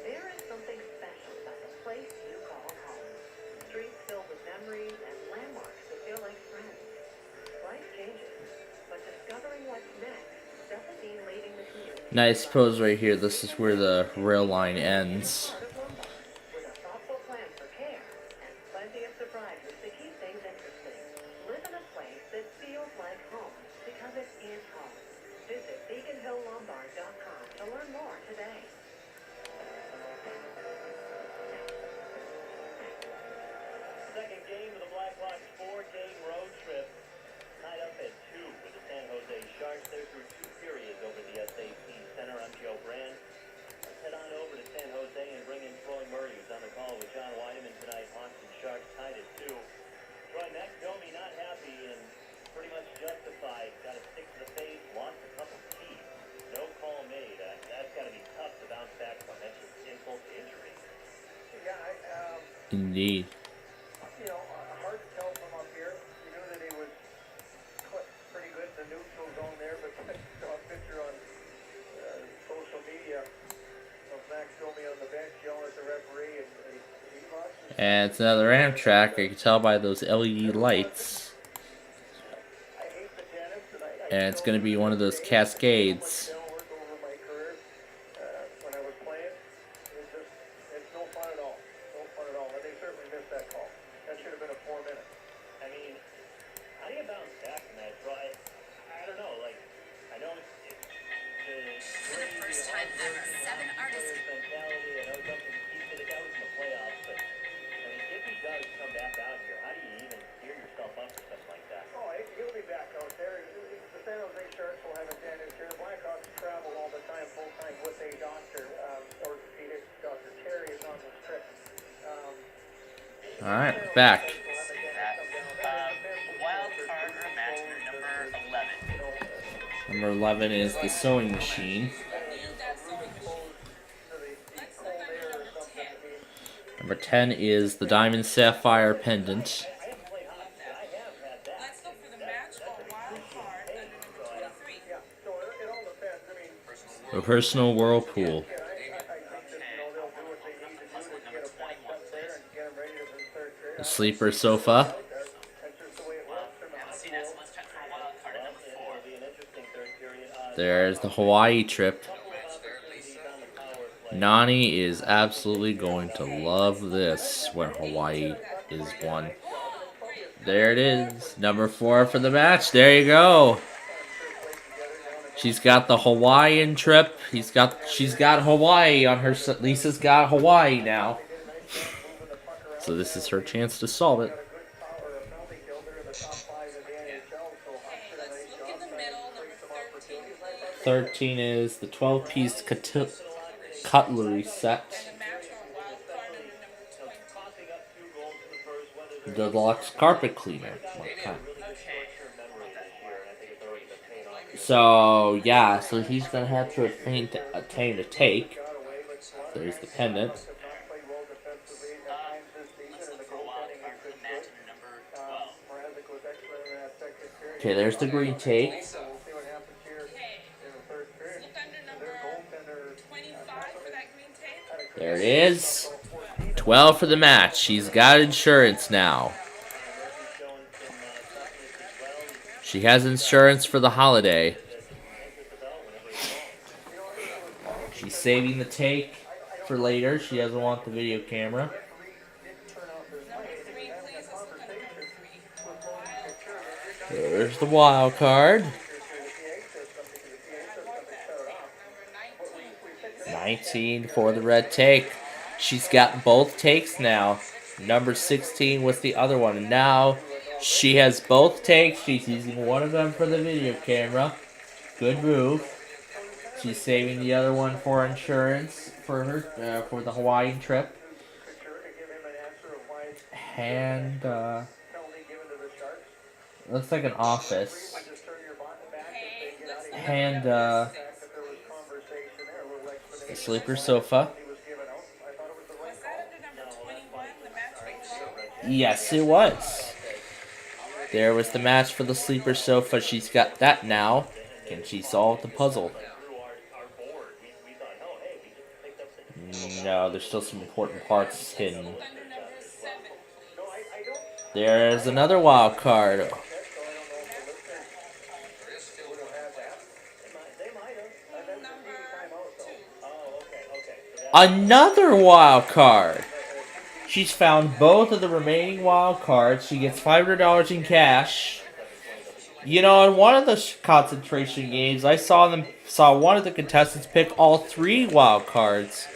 There is something special about the place you call home. Streets filled with memories and landmarks that feel like friends. Life changes, but discovering what's next doesn't mean leaving the community. Nice pose right here. This is where the rail line ends. With a thoughtful plan for care and plenty of surprises to keep things interesting. Live in a place that feels like home because it is home. Visit BeaconHillLombard.com to learn more today. Second game of the Black Hawks 4-game road trip. Tied up at 2 with the San Jose Sharks. They're through 2 periods over the SAP Center. I'm Joe Brand. Let's head on over to San Jose and bring in Troy Murray, who's on the call with John Weideman tonight. Hawks and Sharks tied at 2. Troy, Max Domi not happy and pretty much justified. Got a stick to the face, lost a couple teeth. No call made. That's got to be tough to bounce back from. That's just insult to injury. Yeah, Indeed. you know, hard to tell from up here. We knew that he was pretty good in the neutral zone there, but I saw a picture on social media of Max Domi on the bench yelling at the referee, And it's another Amtrak. You can tell by those LED lights. And it's going to be one of those cascades. When I was playing, it's no fun at all. No fun at all. And they certainly missed that call. That should have been a 4 minute. I mean, how do you bounce back from that draw? I don't know. Like, I know it's For the first time ever, 7 artists. mentality. I know something keeps it. The guy was in the playoffs, but I mean, if he does come back out here, how do you even gear yourself up for something like that? Oh, he'll be back out there. The San Jose Sharks will have advantage here. The Blackhawks travel all the time, full time with a doctor, orthopedic Dr. Cerri is on this trip. All right, back. Wild card or match number 11. Number 11 is the sewing machine. Number 10 is the diamond sapphire pendant. Let's go for the match or wild card under number 23. Yeah, so it all depends. I mean, The personal whirlpool. I think that, they'll do what they need to do to get a point up there and get them ready to the third period. The sleeper sofa. That's just the way it works. Haven't seen that, so let's check for a wild card at number 4. It'll be an interesting third period. There's the Hawaii trip. Nani is absolutely going to love this when Hawaii is won. There it is. Number 4 for the match. There you go. She's got the Hawaiian trip. She's got Hawaii on her. Lisa's got Hawaii now. So this is her chance to solve it. Let's look in the middle, number 13. 13 is the 12-piece cutlery set. And the match or wild card under number 20. The deluxe carpet cleaner. Okay. So, yeah, so he's going to have to attain a take. There's the pendant. Okay, there's the green take. Okay. Let's look under number 25 for that green tape. There it is. 12 for the match. She's got insurance now. She has insurance for the holiday. She's saving the take for later. She doesn't want the video camera. Number 3, please. Let's look under number 3. There's the wild card. I want that. Number 19. 19 for the red take. She's got both takes now. Number 16 was the other one. And now she has both takes. She's using one of them for the video camera. Good move. She's saving the other one for insurance for her for the Hawaiian trip. And looks like an office. And the sleeper sofa. Was that under number 21, the match or Yes, it was. There was the match for the sleeper sofa. She's got that now. Can she solve the puzzle? No, there's still some important parts hidden. under number 7, please. There's another wild card. Another wild card. She's found both of the remaining wild cards. She gets $500 in cash. You know, in one of the concentration games, I saw one of the contestants pick all 3 wild cards.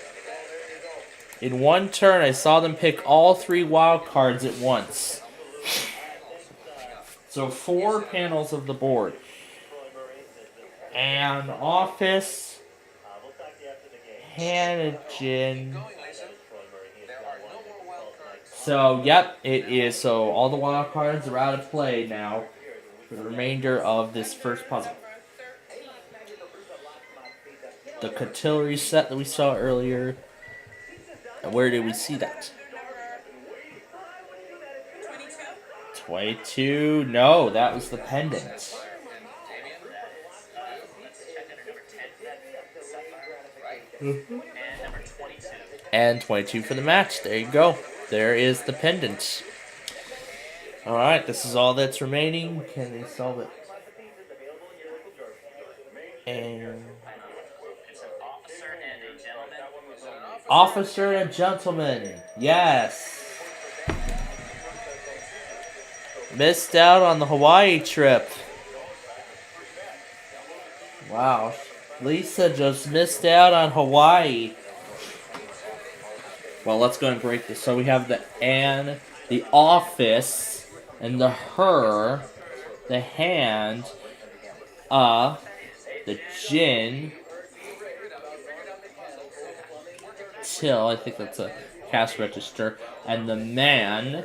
In one turn, I saw them pick all 3 wild cards at once. So 4 panels of the board. And office, Hanagen. So, yep, it is. So all the wild cards are out of play now for the remainder of this first puzzle. The cutlery set that we saw earlier. And where did we see that? 22? No, that was the pendant. And 22 for the match. There you go. there is the pendant. Alright, this is all that's remaining. Can they solve it? And It's an officer and a gentleman. officer and gentleman. Yes. Missed out on the Hawaii trip. Wow. Lisa just missed out on Hawaii. Well, let's go and break this. So we have the Anne, the office, and the her, the hand, the gin, till, I think that's a cash register, and the man.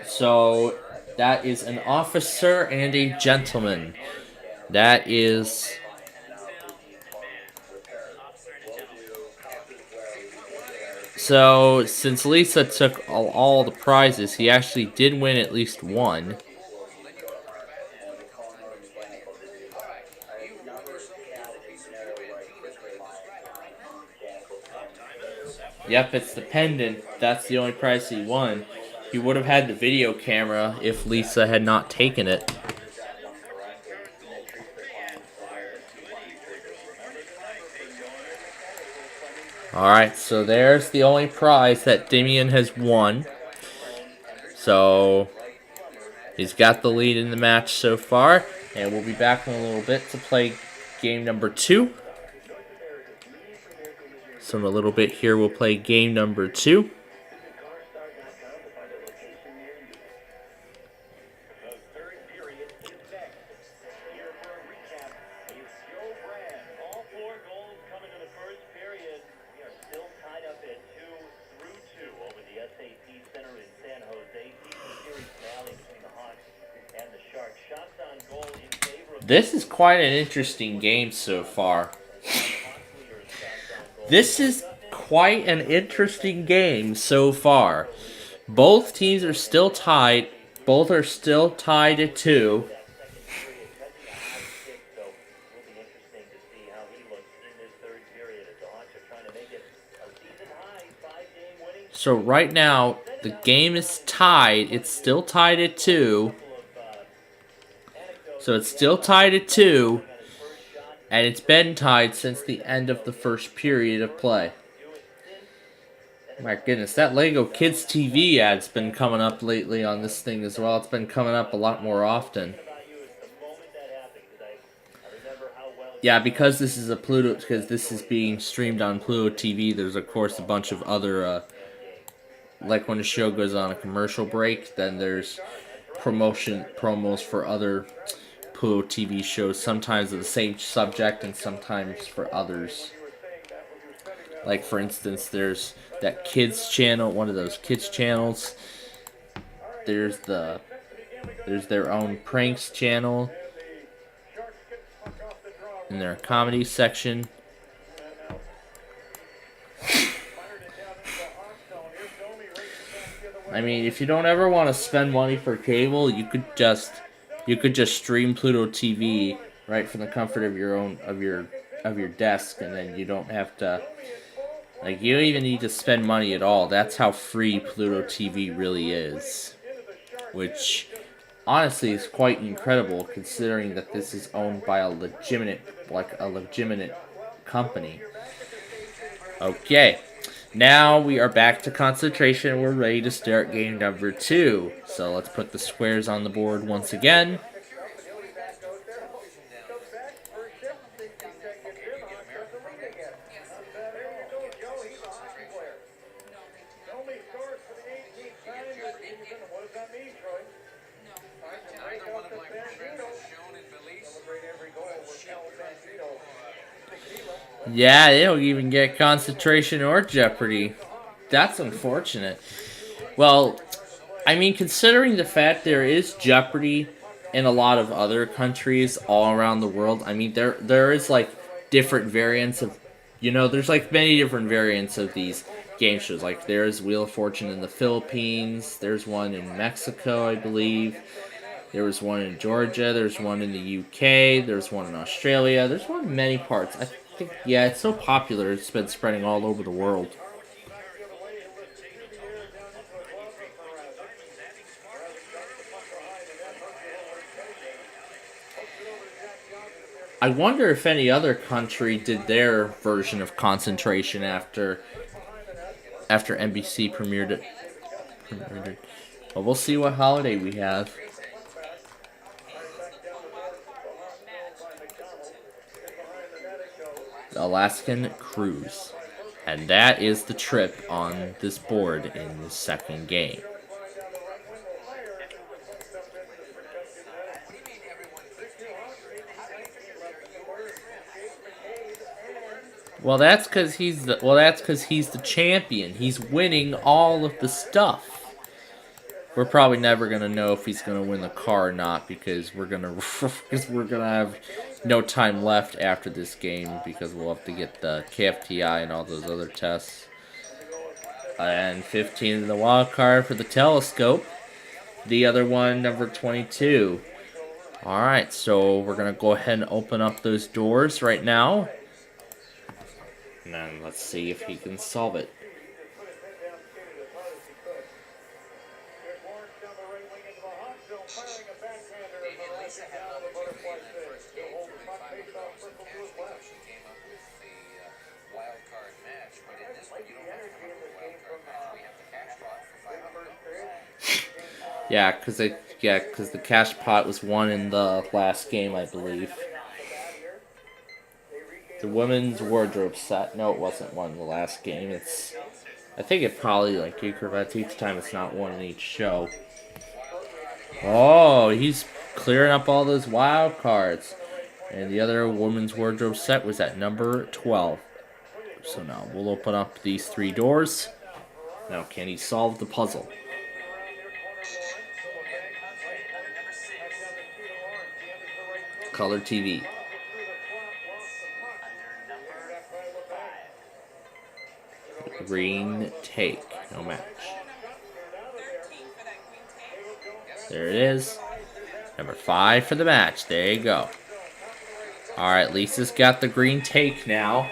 So that is an officer and a gentleman. That is... So, since Lisa took all the prizes, he actually did win at least one. Yep, it's the pendant. That's the only prize he won. He would have had the video camera if Lisa had not taken it. Alright, so there's the only prize that Damian has won. So, he's got the lead in the match so far. And we'll be back in a little bit to play game number 2. So in a little bit here, we'll play game number 2. This is quite an interesting game so far. This is quite an interesting game so far. Both teams are still tied. Both are still tied at 2. So right now, the game is tied. It's still tied at 2. So it's still tied at 2. And it's been tied since the end of the first period of play. My goodness, that Lego Kids TV ad's been coming up lately on this thing as well. It's been coming up a lot more often. Yeah, because this is a Pluto, because this is being streamed on Pluto TV, there's of course a bunch of other, like when the show goes on a commercial break, then there's promos for other Pluto TV shows, sometimes of the same subject and sometimes for others. Like for instance, there's that kids channel, one of those kids channels. There's their own pranks channel in their comedy section. I mean, if you don't ever want to spend money for cable, you could just stream Pluto TV right from the comfort of your own of your desk, and then you don't have to, like, you don't even need to spend money at all. That's how free Pluto TV really is, which honestly is quite incredible considering that this is owned by a legitimate company. Okay. Now we are back to concentration. We're ready to start game number 2. So let's put the squares on the board once again. Yeah, they don't even get concentration or Jeopardy. That's unfortunate. Well, I mean, considering the fact there is Jeopardy in a lot of other countries all around the world, I mean, there is, like, different variants of, there's, like, many different variants of these game shows. Like, there's Wheel of Fortune in the Philippines, there's one in Mexico, I believe. There was one in Georgia, there's one in the UK, there's one in Australia, there's one in many parts. I think, yeah, it's so popular, it's been spreading all over the world. I wonder if any other country did their version of concentration after NBC premiered it. But we'll see what holiday we have. The Alaskan Cruise. And that is the trip on this board in the second game. Well, that's because he's the champion. He's winning all of the stuff. We're probably never gonna know if he's gonna win the car or not because we're gonna have no time left after this game because we'll have to get the KFTI and all those other tests. And 15 in the wild card for the telescope. The other one, number 22. All right, so we're gonna go ahead and open up those doors right now. And then let's see if he can solve it. Yeah, because the cash pot was won in the last game, I believe. The women's wardrobe set. No, it wasn't won in the last game. I think it probably like each time it's not one in each show. Oh, he's clearing up all those wild cards. And the other women's wardrobe set was at number 12. So now we'll open up these 3 doors. Now, can he solve the puzzle? Color TV. Green take. No match. There it is. Number 5 for the match. There you go. Alright, Lisa's got the green take now.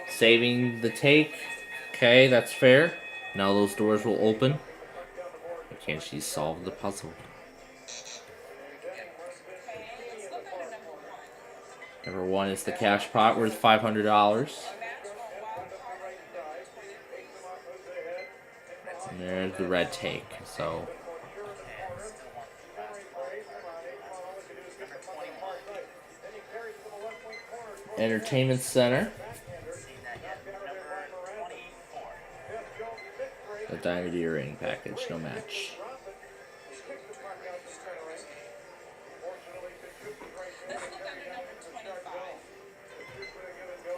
Saving the take. Okay, that's fair. Now those doors will open. Can she solve the puzzle? Number 1 is the cash pot worth $500. And there's the red take. So Entertainment Center. The diamond earring package, no match.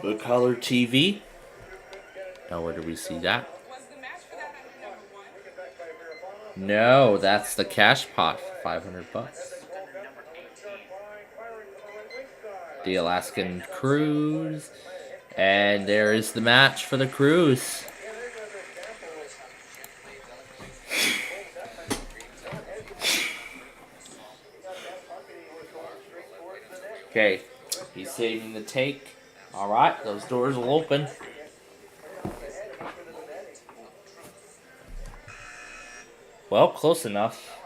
The color TV. Now where do we see that? No, that's the cash pot for $500. The Alaskan Cruise. And there is the match for the cruise. Okay, he's saving the take. Alright, those doors will open. Well, close enough.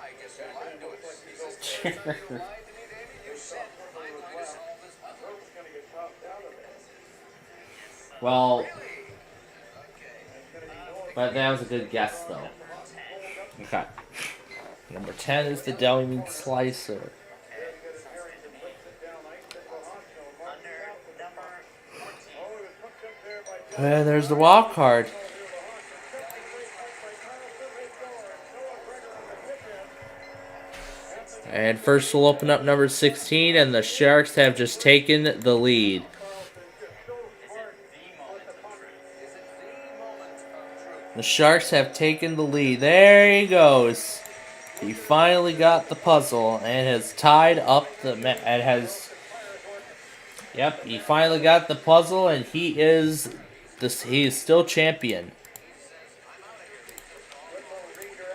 Well, but that was a good guess, though. Okay. Number 10 is the deli meat slicer. And there's the wild card. And first we'll open up number 16, and the Sharks have just taken the lead. The Sharks have taken the lead. There he goes. He finally got the puzzle and has tied up the Yep, he finally got the puzzle, and he is still champion.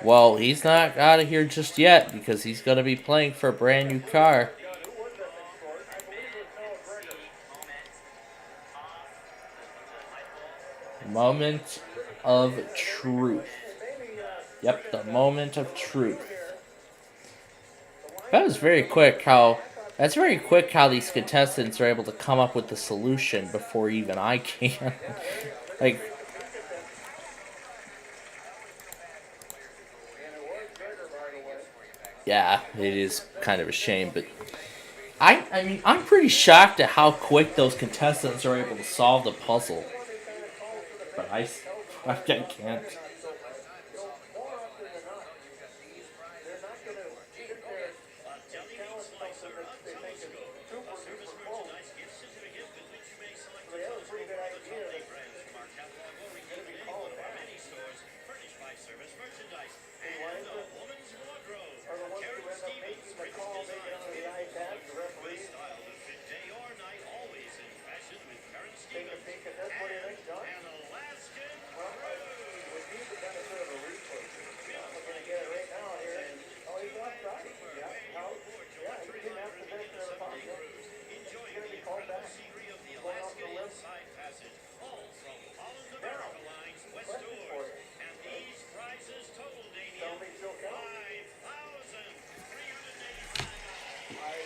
Well, he's not out of here just yet because he's going to be playing for a brand new car. Moment of truth. Yep, the moment of truth. That was very quick how... That's very quick how these contestants are able to come up with the solution before even I can. Like... Yeah, it is kind of a shame, but... I mean, I'm pretty shocked at how quick those contestants are able to solve the puzzle. But I can't.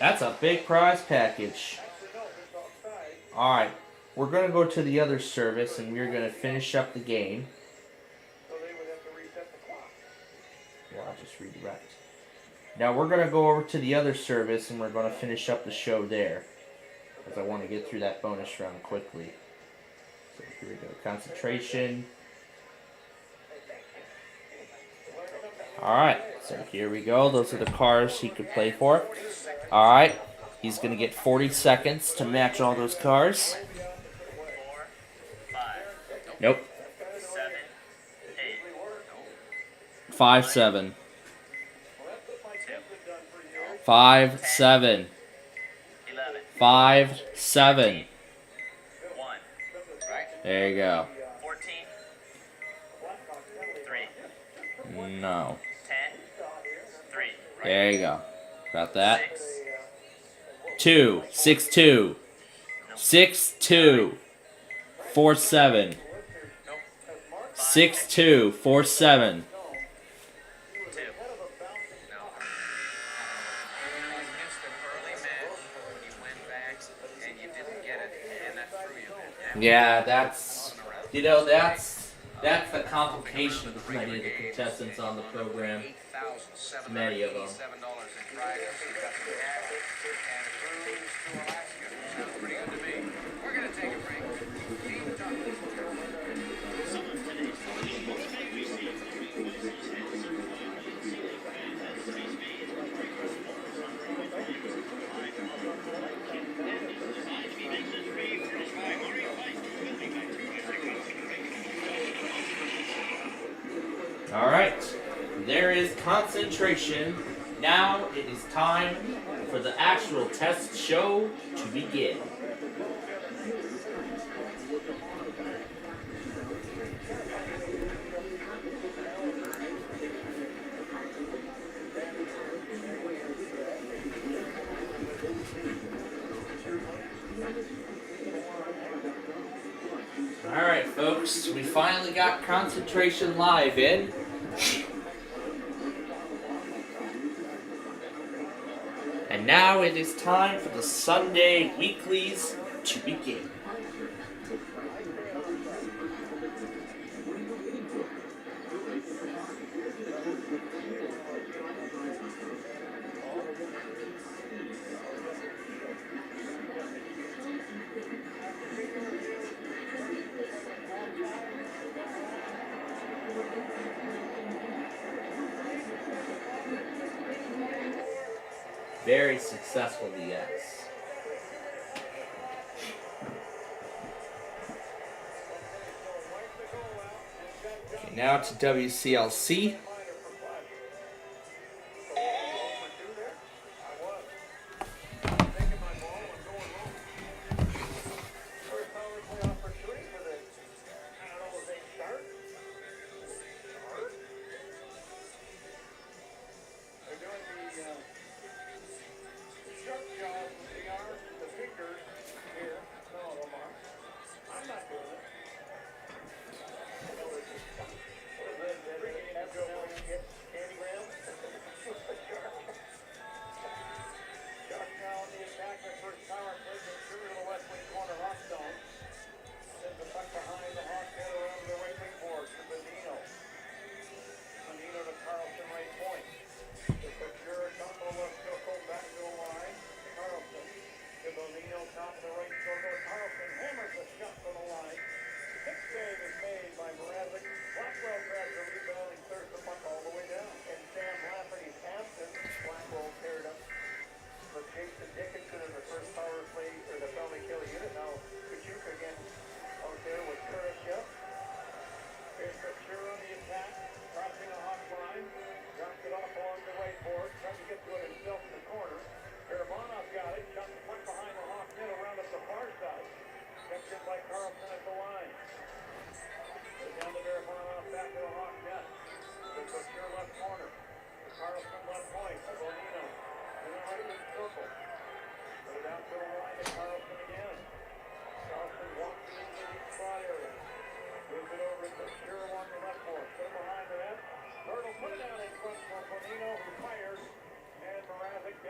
That's a big prize package. Alright, we're going to go to the other service and we're going to finish up the game. Yeah, I'll just redirect. Now we're going to go over to the other service and we're going to finish up the show there. Because I want to get through that bonus round quickly. So here we go. Concentration. Alright, so here we go. Those are the cars he could play for. Alright, he's going to get 40 seconds to match all those cars. 4, 5. Nope. 7, 8. 5, 7. 2. 5, 7. 11. 5, 7. 1. There you go. 14. 3. No. 10. 3. There you go. Got that. 6. 2, 6, 2. 6, 2. 4, 7. 6, 2. 4, 7. 2. Yeah, that's, you know, that's the complication with many of the contestants on the program. Many of them. Alright, there is concentration. Now it is time for the actual test show to begin. Alright folks, we finally got concentration live in. And now it is time for the Sunday weeklies to begin. Very successful EAS. Okay, now to WCLC.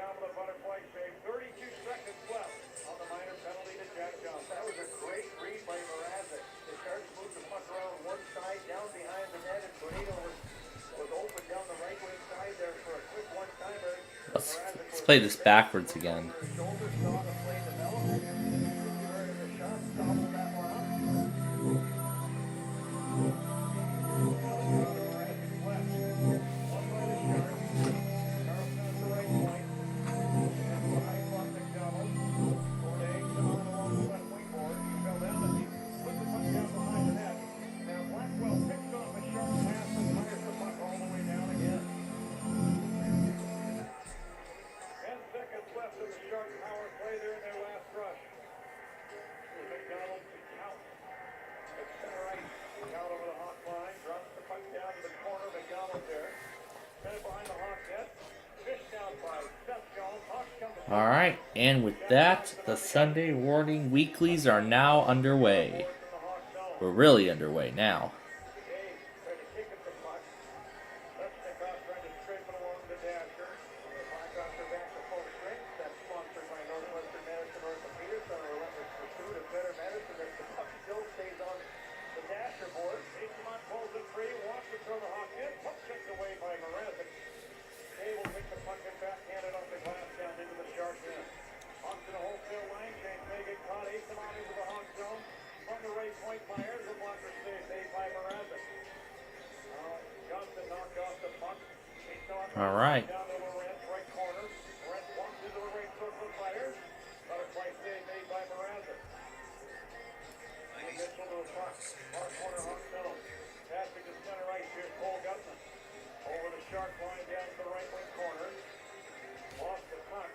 job of the butterfly save. 32 seconds left on the minor penalty to Jack Johnson. That was a great read by Mrazek. The Sharks moved the puck around one side, down behind the net, and Tornado was open down the right wing side there for a quick one-timer. Let's play this backwards again. Shoulder saw the play develop. Converted the shot, gobbled that one up. One by the Sharks. Carlson at the right point. And the high block McDonald. Corday down along the left wing board. He fell down and he put the puck down behind the net. Now Blackwell picks off a sharp pass and fires the puck all the way down again. 10 seconds left of the Shark power play there in their last rush. McDonald to count. At center ice. Count over the Hawk line. Drops the puck down to the corner. McDonald there. Set it behind the Hawk net. Fished out by Seth Jones. Hawks come to All right, and with that, the Sunday Warning Weeklies are now underway. We're really underway now. Dave tried to kick at the puck. Lechnikov trying to scrape it along the dasher. The Blackhawks are back to full strength. That's sponsored by Northwestern Medicine Orthopedics on a relentless pursuit of better medicine. As the puck still stays on the dasher board. Basemont pulls it free. Wants to throw the Hawk in. Puck kicked away by Mrazek. Dave will pick the puck and backhand it off the glass down into the Shark net. Hawks in a wholesale line change. May get caught. Asimov into the Hawk zone. From the right point fires. The blocker stays made by Mrazek. Johnson knocked off the puck. All right. Down to Lorentz, right corner. Lorentz walks into the right circle, fires. Butterfly save made by Mrazek. Mitchell to the puck. Far corner, Hawk zone. Passing to center ice. Here's Cole Gutman. Over the Shark line down to the right wing corner. Lost the puck.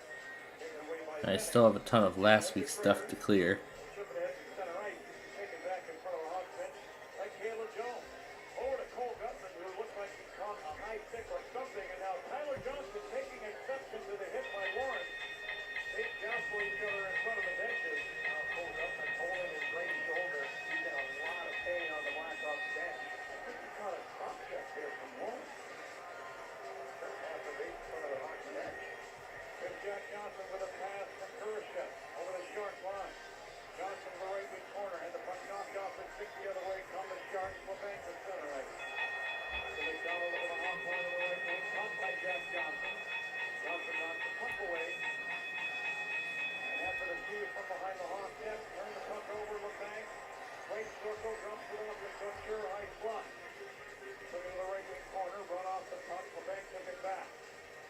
Taken away by I still have a ton of last week's stuff to clear. Chip it ahead to center ice. Taken back in front of the Hawks bench by Caleb Jones. Over to Cole Gutman, who looked like he caught a high stick or something, and now Tyler Johnson taking exception to the hit by Lawrence. They jostle each other in front of the benches. Now Cole Gutman holding his right shoulder. He's in a lot of pain on the Blackhawks bench. I think he caught a drop check there from Lawrence. First half of eight in front of the Hawks bench. Here's Jack Johnson with a pass from Kurashev over the Shark line. Johnson to the right wing corner, had the puck knocked off and kicked the other way. Come the Sharks, LeBanc to center ice. So McDonald over the Hawk line on the right wing, caught by Jack Johnson. Johnson knocks the puck away. And after the cue from behind the Hawk net, turn the puck over LeBanc. Right circle, drops it off to Couture, high slot. Took it to the right wing corner, brought off the puck. LeBanc took it back.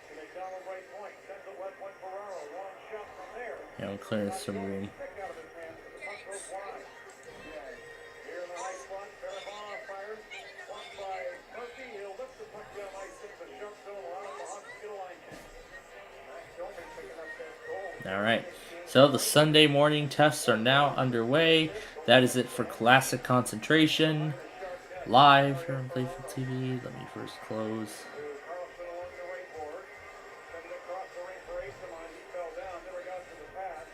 To McDonald right point, sends it left point Ferraro. Long shot from there. Yeah, I'm clearing some room. Stick out of his hands, but the puck goes wide. Here in the high slot, Barabana fires. Blocked by Murphy. He'll lift the puck down ice into the Shark zone, allowing the Hawks to get a line change. Max Doman picking up that goal. All right. So the Sunday morning tests are now underway. That is it for Classic Concentration. Live here on Playfield TV. Let me first close. Carlson along the right board. Sent it across the ring for Asimov. He fell down, never got to the pass.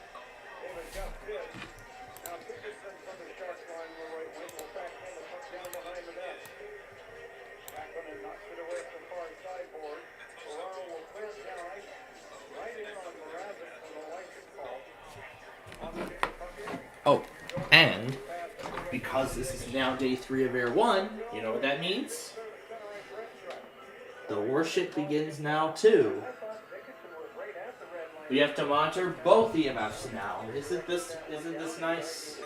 David just did. Now Dickinson from the Shark line on the right wing will backhand the puck down behind the net. Backhand knocks it away from the far sideboard. Ferraro will clear it down ice. Right in on Mrazek from the license call. Oh, and because this is now day 3 of Air 1, you know what that means? The worship begins now too. We have to monitor both EMFs now. Isn't this nice?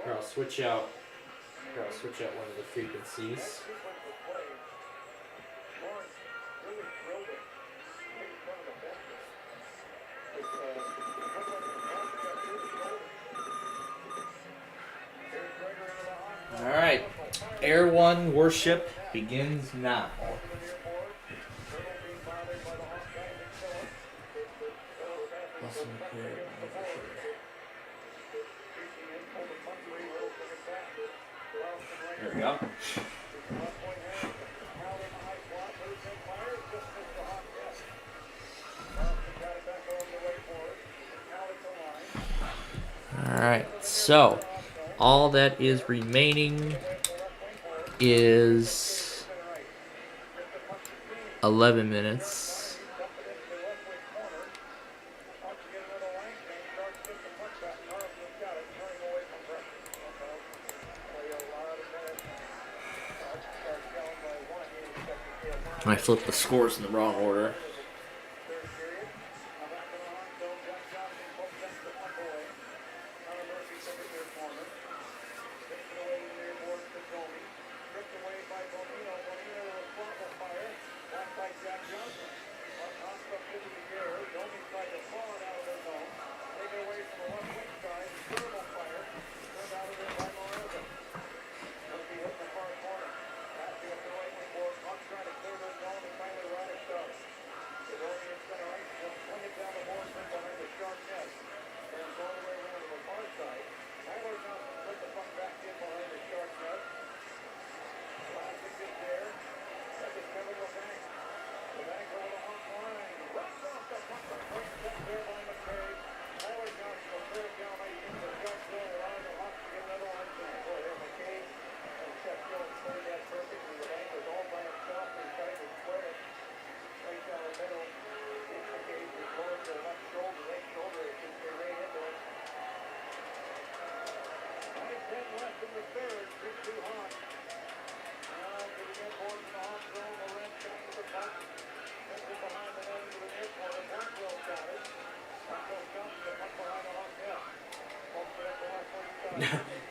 Here, I'll switch out one of the frequencies. All right, Air 1 worship begins now. There we go. Alright, so all that is remaining is 11 minutes. I flipped the scores in the wrong order.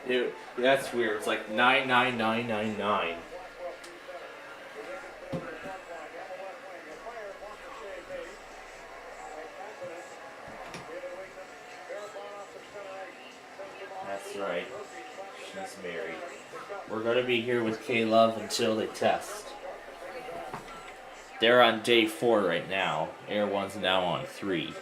Dude, that's weird. It's like 99999. That's right. She's married. We're gonna be here with K-Love until they test. They're on day 4 right now. Air 1's now on 3.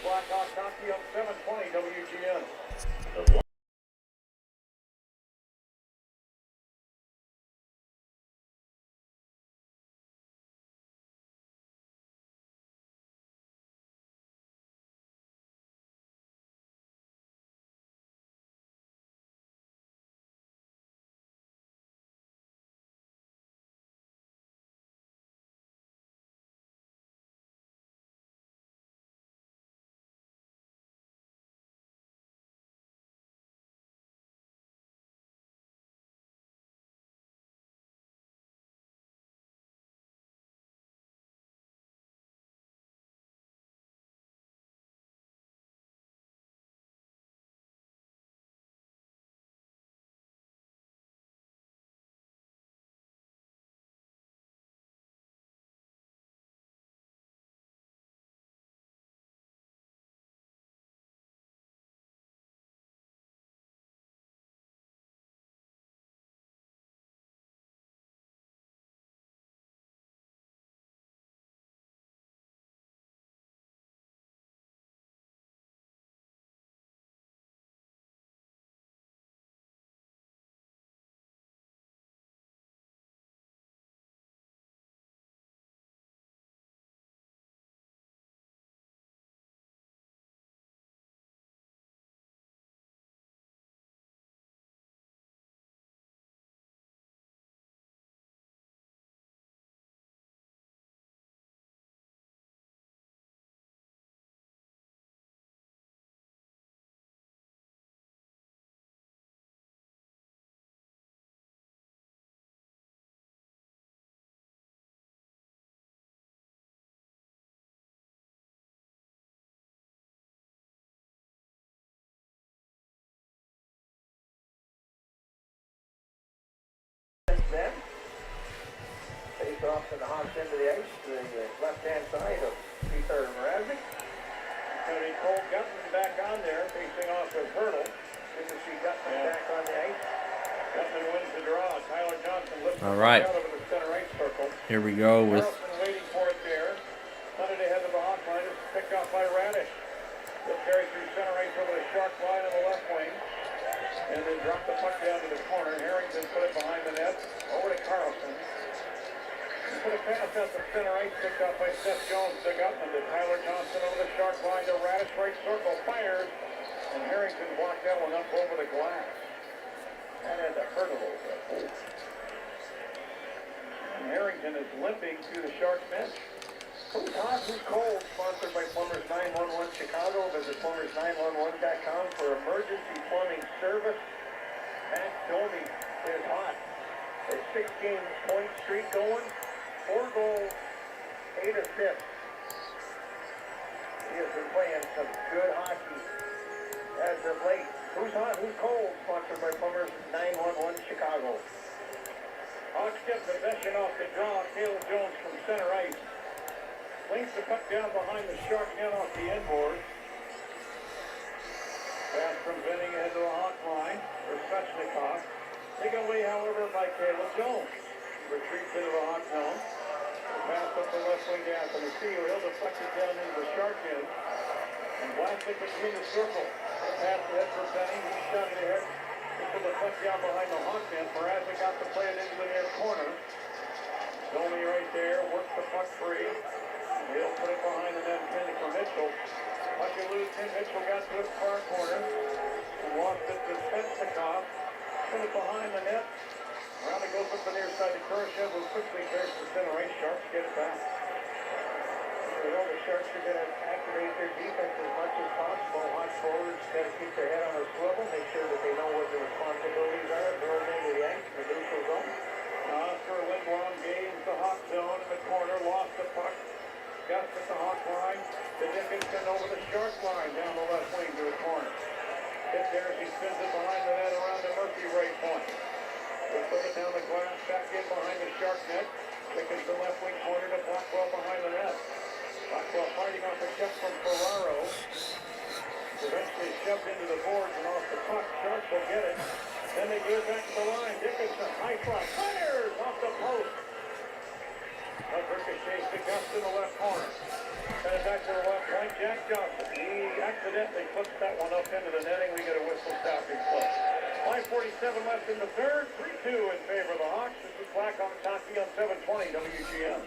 Blackhawks hockey on 720 WGN. face off to the Hawks end of the ice, to the left-hand side of Peter Mrazek. It's going to be Cole Gutman back on there, facing off with Hurdle. Good to see Gutman back on the ice. Gutman wins the draw. Tyler Johnson lifts All right. out over the center ice circle. Here we go with Carlson waiting for it there. Sunday ahead of the Hawk line is picked off by Radish. He'll carry through center ice over the Shark line on the left wing. And then drop the puck down to the corner. Harrington put it behind the net. Over to Carlson. Put a pass out the center ice, picked up by Seth Jones to Gutman to Tyler Johnson over the Shark line to Radish, right circle, fires, and Harrington blocked that one up over the glass. That had to hurt a little bit. And Harrington is limping through the Shark bench. Who's hot, who's cold? Sponsored by Plumbers 911 Chicago. Visit plumbers911.com for emergency plumbing service. Matt Domi is hot. A 6-game point streak going. 4 goals, 8 assists. He has been playing some good hockey as of late. Who's hot, who's cold? Sponsored by Plumbers 911 Chicago. Hawks get possession off the draw. Caleb Jones from center ice. Links the puck down behind the Shark net off the inboard. Pass from Benning ahead to the Hawk line for Svechnikov. Taken away, however, by Caleb Jones. Retreats into the Hawk zone. Pass up the left wing to Anthony Steele. He'll deflect it down into the Shark end. And blast it between the circle. Pass ahead for Benning. He shot it ahead. Into the puck down behind the Hawk net. Mrazek got to play it into the near corner. Domi right there. Works the puck free. He'll put it behind the net, intended for Mitchell. Puck you lose, Tim Mitchell got to the far corner and lost it to Svechnikov. Put it behind the net. Around it goes up the near side to Khrushchev, who quickly clears the center ice. Sharks get it back. The Sharks are going to activate their defense as much as possible. Hot forwards got to keep their head on a swivel, make sure that they know what their responsibilities are, build into the ice, the neutral zone. Oscar Lindblom gains the Hawk zone in the corner, lost the puck. Gus at the Hawk line, to Dickinson over the Shark line, down the left wing to the corner. Hit there as he spins it behind the net around the Murphy right point. He'll put it down the glass, back in behind the Shark net. Dickinson left wing corner to Blackwell behind the net. Blackwell fighting off a shot from Ferraro. Eventually shoved into the boards and off the puck. Sharks will get it. Then they give it back to the line. Dickinson, high fly, fires off the post. That ricochets to Gus in the left corner. Send it back to the left point. Jack Johnson. He accidentally flips that one up into the netting. We get a whistle stopping play. 5:47 left in the third. 3-2 in favor of the Hawks. This is Black Hawks Hockey on 720 WGN.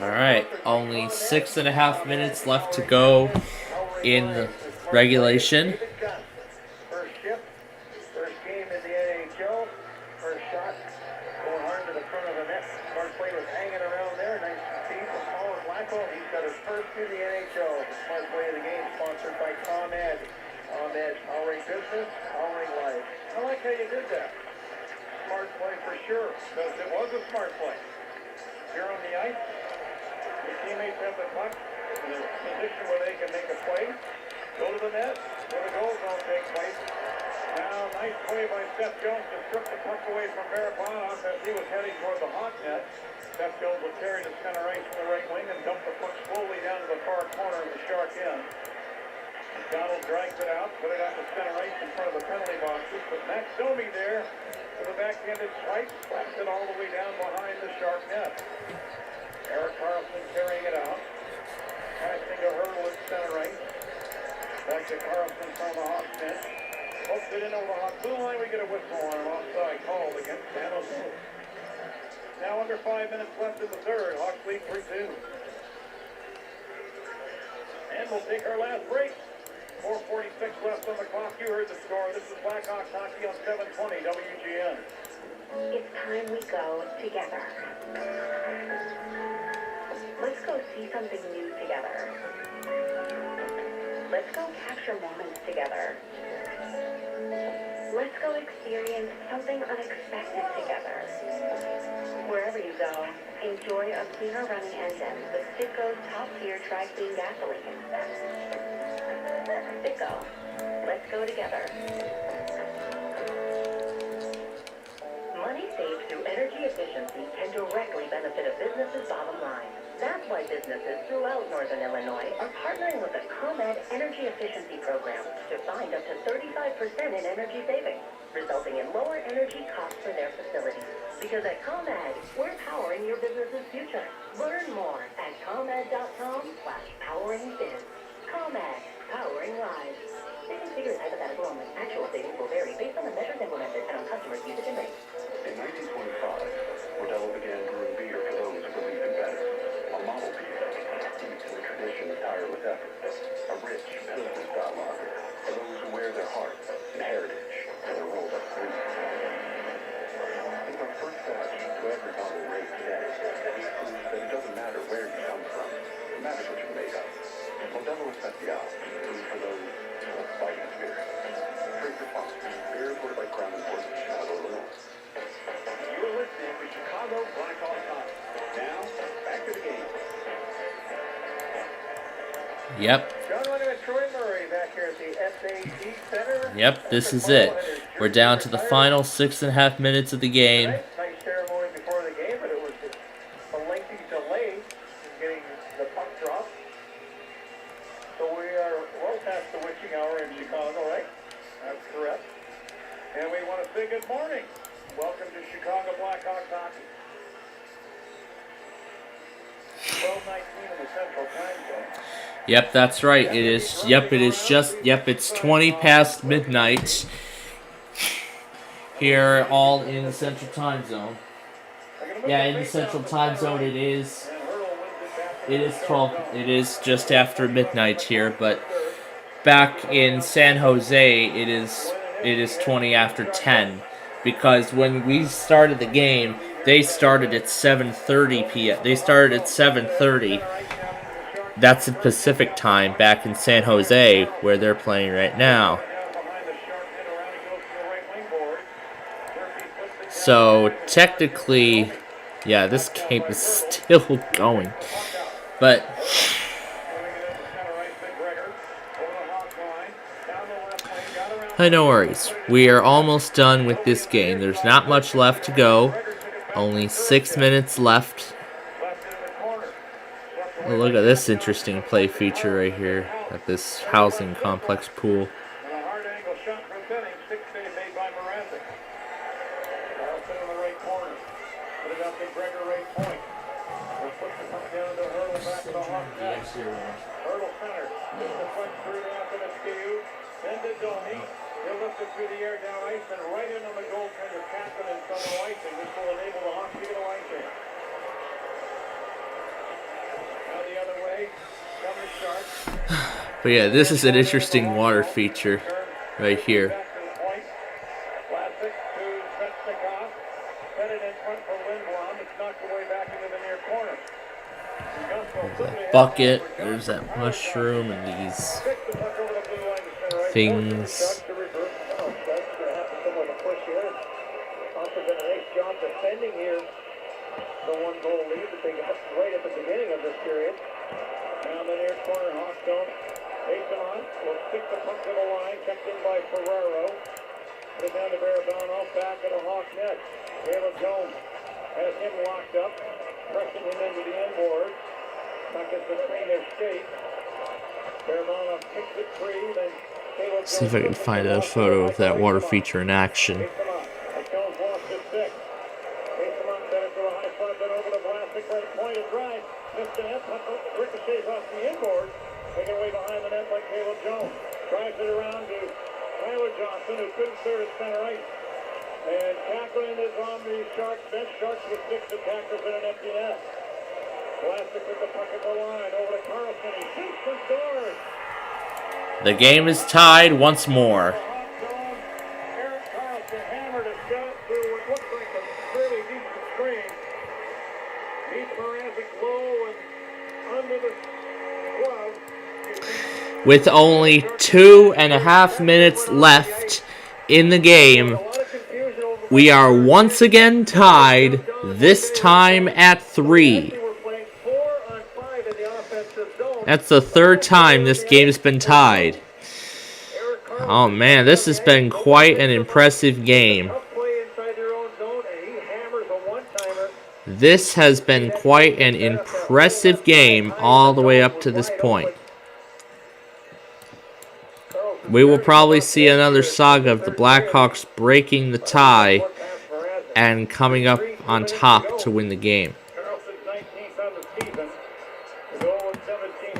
All right, only 6.5 minutes left to go in regulation. sponsored by ComEd. ComEd, powering business, powering life. I like how you did that. Smart play for sure, because it was a smart play. Here on the ice, your teammates have the puck in a position where they can make a play, go to the net, where the goals don't take place. Now, nice play by Seth Jones to strip the puck away from Barabanoff as he was heading toward the hot net. Seth Jones will carry to center ice from the right wing and dump the puck slowly down to the far corner of the Shark end. Donald drags it out, put it out to center ice in front of the penalty boxes, but Max Domi there with a backhanded swipe, slaps it all the way down behind the Shark net. Eric Carlson carrying it out, passing to Hurdle at center ice. Back to Carlson from the Hawks net. Hooks it in over the Hawks blue line. We get a whistle on an offside called against San Jose. Now under 5 minutes left in the third. Hawks lead 3-2. And we'll take our last break. 4:46 left on the clock. You heard the score. This is Blackhawks hockey on 720 WGN. It's time we go together. Let's go see something new together. Let's go capture moments together. Let's go experience something unexpected together. Wherever you go, enjoy a cleaner running engine with Citgo's top-tier tri-clean gasoline. Citgo, let's go together. Money saved through energy efficiency can directly benefit a business's bottom line. That's why businesses throughout Northern Illinois are partnering with the ComEd Energy Efficiency Program to find up to 35% in energy savings, resulting in lower energy costs for their facilities. Because at ComEd, we're powering your business's future. Learn more at ComEd.com/poweringbiz. ComEd, powering lives. Savings figures hypothetical only. Actual savings will vary based on the measures implemented and on customers' usage and rates. In 1925, Modelo began brewing beer for those who believe in better. A model beer, steeped in the tradition of tireless effort. A rich, pilsner-style lager for those who wear their heart and heritage to their rolled-up sleeves. It's our first batch to every bottle raised today. We prove that it doesn't matter where you come from. It matters what you're made of. Modelo Especial, brewed for those with fighting spirit. Drink your fun. Beer imported by Crown Imports in Chicago, Illinois. You're listening to Chicago Blackhawks hockey. Now, back to the game. Yep. John Wayne and Troy Murray back here at the SAT Center. Yep, this is it. We're down to the final 6.5 minutes of the game. Nice ceremony before the game, but it was a lengthy delay in getting the puck dropped. So we are well past the witching hour in Chicago, right? That's correct. And we want to say good morning. Welcome to Chicago Blackhawks hockey. 12:19 in the Central Time Zone. Yep, that's right. It is. Yep, it is just. Yep, it's 20 past midnight. Here, all in the Central Time Zone. Yeah, in the Central Time Zone, it is. It is 12. It is just after midnight here, but back in San Jose, it is 20 after 10, because when we started the game, they started at 7:30 p.m. They started at 7:30. That's the Pacific time back in San Jose, where they're playing right now. So technically, yeah, this game is still going, but. No worries. We are almost done with this game. There's not much left to go. Only 6 minutes left. Oh, look at this interesting play feature right here at this housing complex pool. Through the air down ice and right in on the goaltender Captain and Summer Icing. This will enable the Hawks to get a line change. Now the other way, Summer Sharp. But yeah, this is an interesting water feature right here. Classic to Svechnikov. Set it in front for Lindblom. It's knocked away back into the near corner. There's that bucket, there's that mushroom, and these things. Did a nice job defending here. The one-goal lead that they got right at the beginning of this period. Down the near corner, Hawkstone. Asamon will stick the puck to the line, kept in by Ferraro. Put it down to Barabano, back at the Hawk net. Caleb Jones has him locked up, pressing him into the end board. Puck is between their skate. Barabano kicks it free, then Caleb Jones. See if I can find a photo of that water feature in action. Jones lost his stick. Asamon sent it to a high front, then over to Vlasic, right point of drive. Missed the net, puck ricochets off the inboard. Taken away behind the net by Caleb Jones. Drives it around to Tyler Johnson, who couldn't clear at center ice. And tackling is on the Sharks bench. Sharks with 6 attackers in an empty net. Vlasic with the puck at the line, over to Carlson. He shoots and scores. The game is tied once more. With only 2.5 minutes left in the game, we are once again tied, this time at 3. That's the third time this game has been tied. Oh man, this has been quite an impressive game. This has been quite an impressive game all the way up to this point. We will probably see another saga of the Blackhawks breaking the tie and coming up on top to win the game.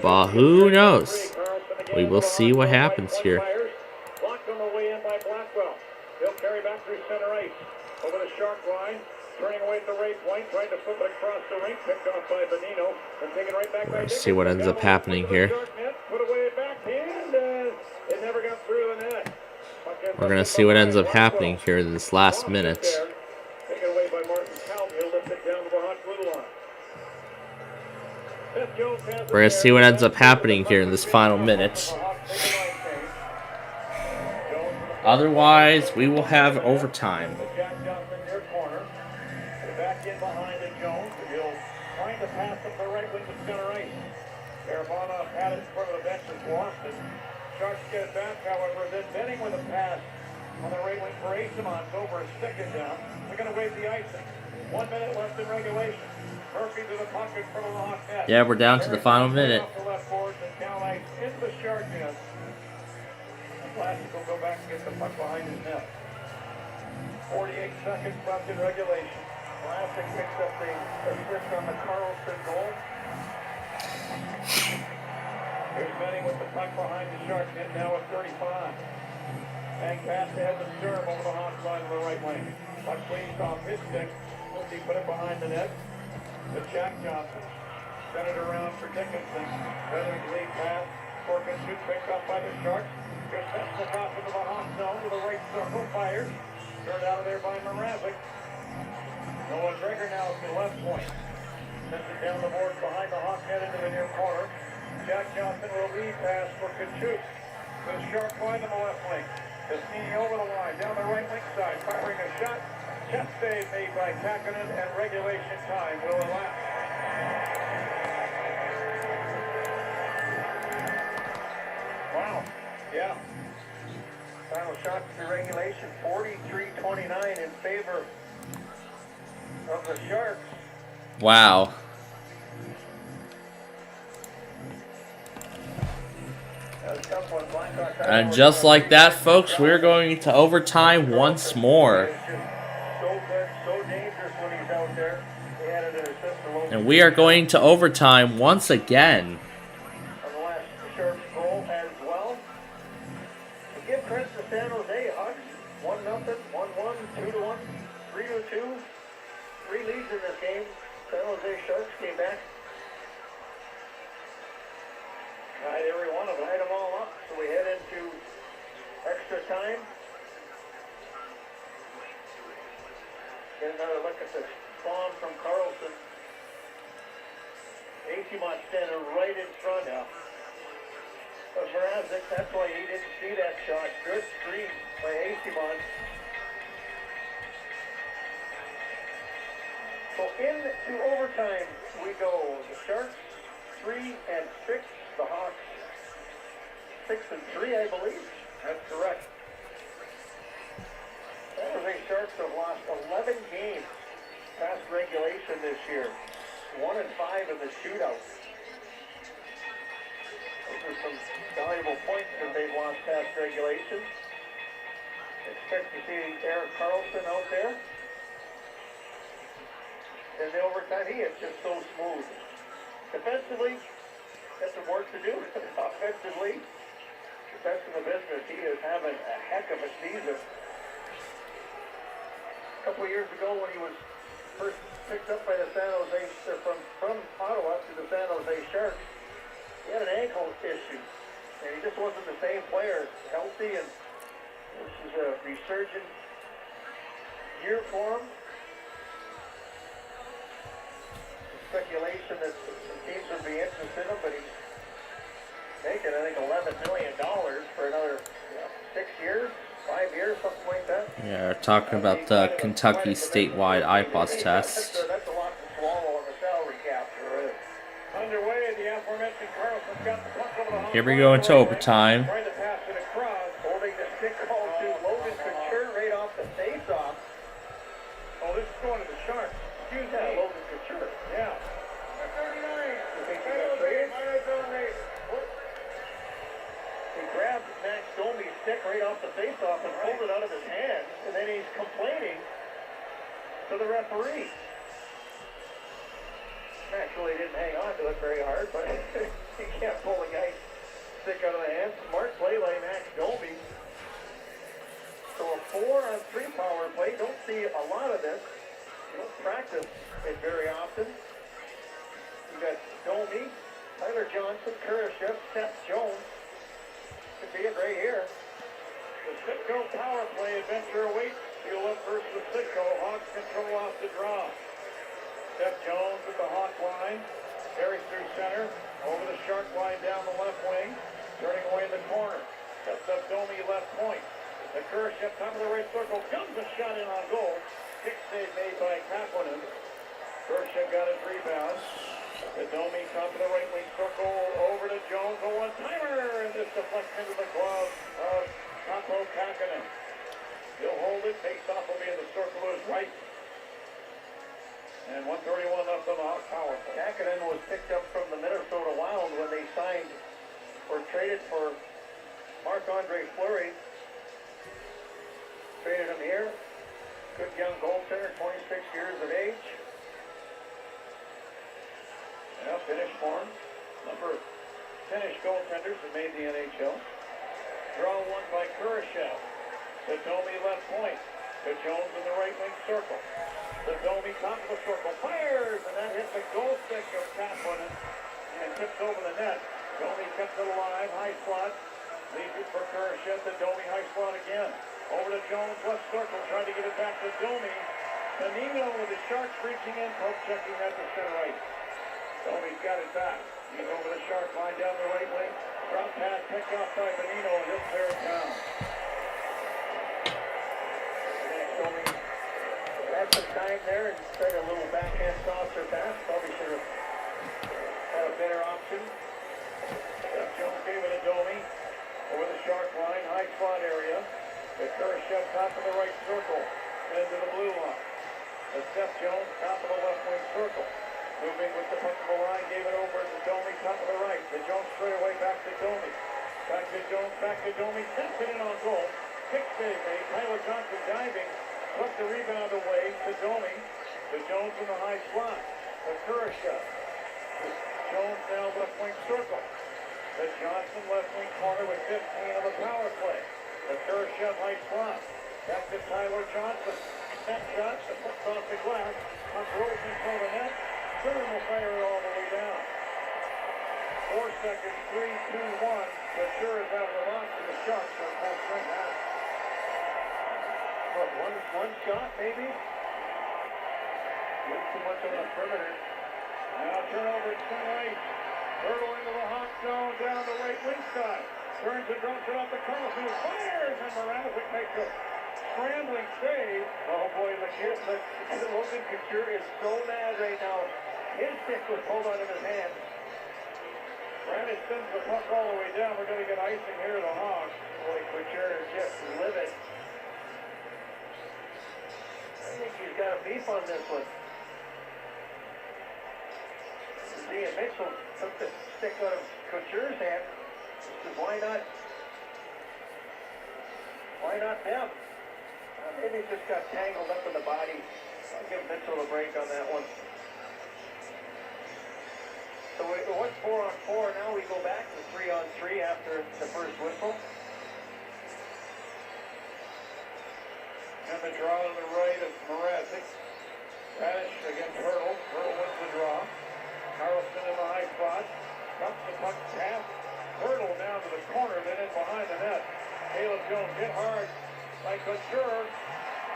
But who knows? We will see what happens here. Blocked on the way in by Blackwell. He'll carry back through center ice. Over the shark line. Turning away at the right point. Trying to flip it across the rink. Picked off by Benino. And taken right back by Let's see what ends up happening here. Put away backhand. It never got through the net. We're going to see what ends up happening here in this last minute. Taken away by Martin Calm. He'll lift it down to the hot blue line. We're going to see what ends up happening here in this final minute. Otherwise, we will have overtime. Back in behind the Jones. He'll try to pass up the right wing to center ice. Barabano had it in front of the bench and lost it. Sharks get it back, however, then Benning with a pass on the right wing for Asamon. It's over a second down. They're going to wait the icing. 1 minute left in regulation. Murphy to the puck in front of the Hawk net. Yeah, we're down to the final minute. Off the left boards and down ice into the Shark net. Vlasic will go back and get the puck behind his net. 48 seconds left in regulation. Vlasic picks up the assist on the Carlson goal. Here's Benning with the puck behind the Shark net now at 35. Bang pass ahead to Cerri over the Hawks line to the right wing. Puck cleans off his stick. He put it behind the net. To Jack Johnson. Sent it around for Dickinson. Feathering lead pass. Corkin shoot picked up by the Sharks. Here's Mesnikov into the Hawk zone to the right circle. Fires. Turned out of there by Mrazek. Noah Dreger now at the left point. Sends it down the boards behind the Hawk net into the near corner. Jack Johnson will lead pass for Kachuk. To the Shark line on the left wing. Cassini over the line. Down the right wing side. Firing a shot. Chest save made by Kakkonen and regulation time will elapse. Wow. Yeah. Final shot to regulation, 43-29 in favor of the Sharks. Wow. And just like that, folks, we're going to overtime once more. And we are going to overtime once again. On the last Sharks goal as well. To give credit to San Jose, Hawks 1-0, 1-1, 2-1, 3-2. 3 leads in this game. San Jose Sharks came back. Tied every one of them, light them all up. So we head into extra time. Get another look at the spawn from Carlson. Asamon standing right in front now. of Mrazek. That's why he didn't see that shot. Good screen by Acimon. So into overtime we go. The Sharks 3-6. The Hawks 6-3, I believe. That's correct. San Jose Sharks have lost 11 games past regulation this year. 1-5 in the shootout. Those are some valuable points that they've lost past regulation. Expect to see Eric Carlson out there. And the overtime, he is just so smooth. Defensively, got some work to do. Offensively, the best in the business. He is having a heck of a season. A couple of years ago when he was first picked up by the San Jose, from Ottawa to the San Jose Sharks, he had an ankle issue. And he just wasn't the same player, healthy, and this is a resurgent year for him. Speculation that some teams would be interested in him, but he's making, I think, $11 million for another 6 years, 5 years, something like that. Yeah, we're talking about the Kentucky statewide IPOS test. That's a lot to swallow on the salary cap. Underway, the aforementioned Carlson's got the puck over the hot Here we go into overtime. Trying to pass it across. Holding the stick call to Logan Couture right off the face-off. Oh, this is going to the Sharks. Excuse me. Yeah, Logan Couture. Yeah. He grabbed Max Domi's stick right off the face-off and pulled it out of his hand, and then he's complaining to the referee. Max really didn't hang on to it very hard, but he can't pull the guy's stick out of the hand. Smart play by Max Domi. So a 4-on-3 power play. Don't see a lot of this. You don't practice it very often. You got Domi, Tyler Johnson, Kurashev, Seth Jones. Could be it right here. The Sitco power play adventure awaits. Fuel up first with Sitco. Hawks control off the draw. Seth Jones at the Hawk line. Carries through center. Over the Shark line down the left wing. Turning away in the corner. Sets up Domi left point. The Kurashev top of the right circle. Comes a shot in on goal. Kick save made by Kaplanen. Kurashev got his rebound. The Domi top of the right wing circle. Over to Jones. A one-timer. And this deflects into the glove of Capo Kakinen. He'll hold it. Takes off. Will be in the circle to his right. And 1:31 left on the Hawk power play. Kakinen was picked up from the Minnesota Wild when they signed or traded for Marc-Andre Fleury. Traded him here. Good young goaltender, 26 years of age. Yeah, Finnish form. Number Finnish goaltenders that made the NHL. Draw one by Kurashev. The Domi left point. To Jones in the right wing circle. The Domi top of the circle. Fires! And that hits the goal stick of Kaplanen and tips over the net. Domi kept it alive. High slot. Leaves it for Kurashev. The Domi high slot again. Over to Jones, left circle, trying to get it back to Domi. Benino with the Sharks reaching in, poke checking that to center right. Domi's got it back. He's over the Shark line down the right wing. Drop pass picked off by Benino, and he'll clear it down. Domi had some time there and tried a little backhand saucer pass. Probably should have had a better option. Jones gave it to Domi. Over the Shark line, high slot area. The Kurashev top of the right circle, into the blue line. The Seth Jones top of the left wing circle. Moving with the puck to the line, gave it over to Domi, top of the right. The Jones straight away back to Domi. Back to Jones, back to Domi. Sends it in on goal. Kick save made. Tyler Johnson diving. Took the rebound away to Domi. To Jones in the high slot. The Kurashev. Jones now left wing circle. The Johnson left wing corner with 15 on the power play. The Kurashev high slot. Back to Tyler Johnson. That shot, the puck's off the glass. Puck rolls in front of the net. Cerri will fire it all the way down. 4 seconds, 3, 2, 1. The Cerri is out of the box to the Sharks for a full strength out. What, one shot maybe? A little too much on the perimeter. Now turnover at center ice. Hurdle into the hot zone, down the right wing side. Turns and drops it off the Carlson. Fires, and Mrazek makes a scrambling save. Oh boy, Logan Couture is so mad right now. His stick was pulled out of his hand. Randy sends the puck all the way down. We're going to get icing here at the Hawks. Boy, Couture is just livid. I think he's got a beef on this one. See, Mitchell took the stick out of Couture's hand. Why not? Why not them? Maybe he just got tangled up in the body. I'll give Mitchell a break on that one. So it was 4-on-4. Now we go back to 3-on-3 after the first whistle. And the draw on the right of Mrazek. Radish against Hurdle. Hurdle wins the draw. Carlson in the high spot. Comes the puck pass. Hurdle down to the corner, then in behind the net. Caleb Jones hit hard by Couture.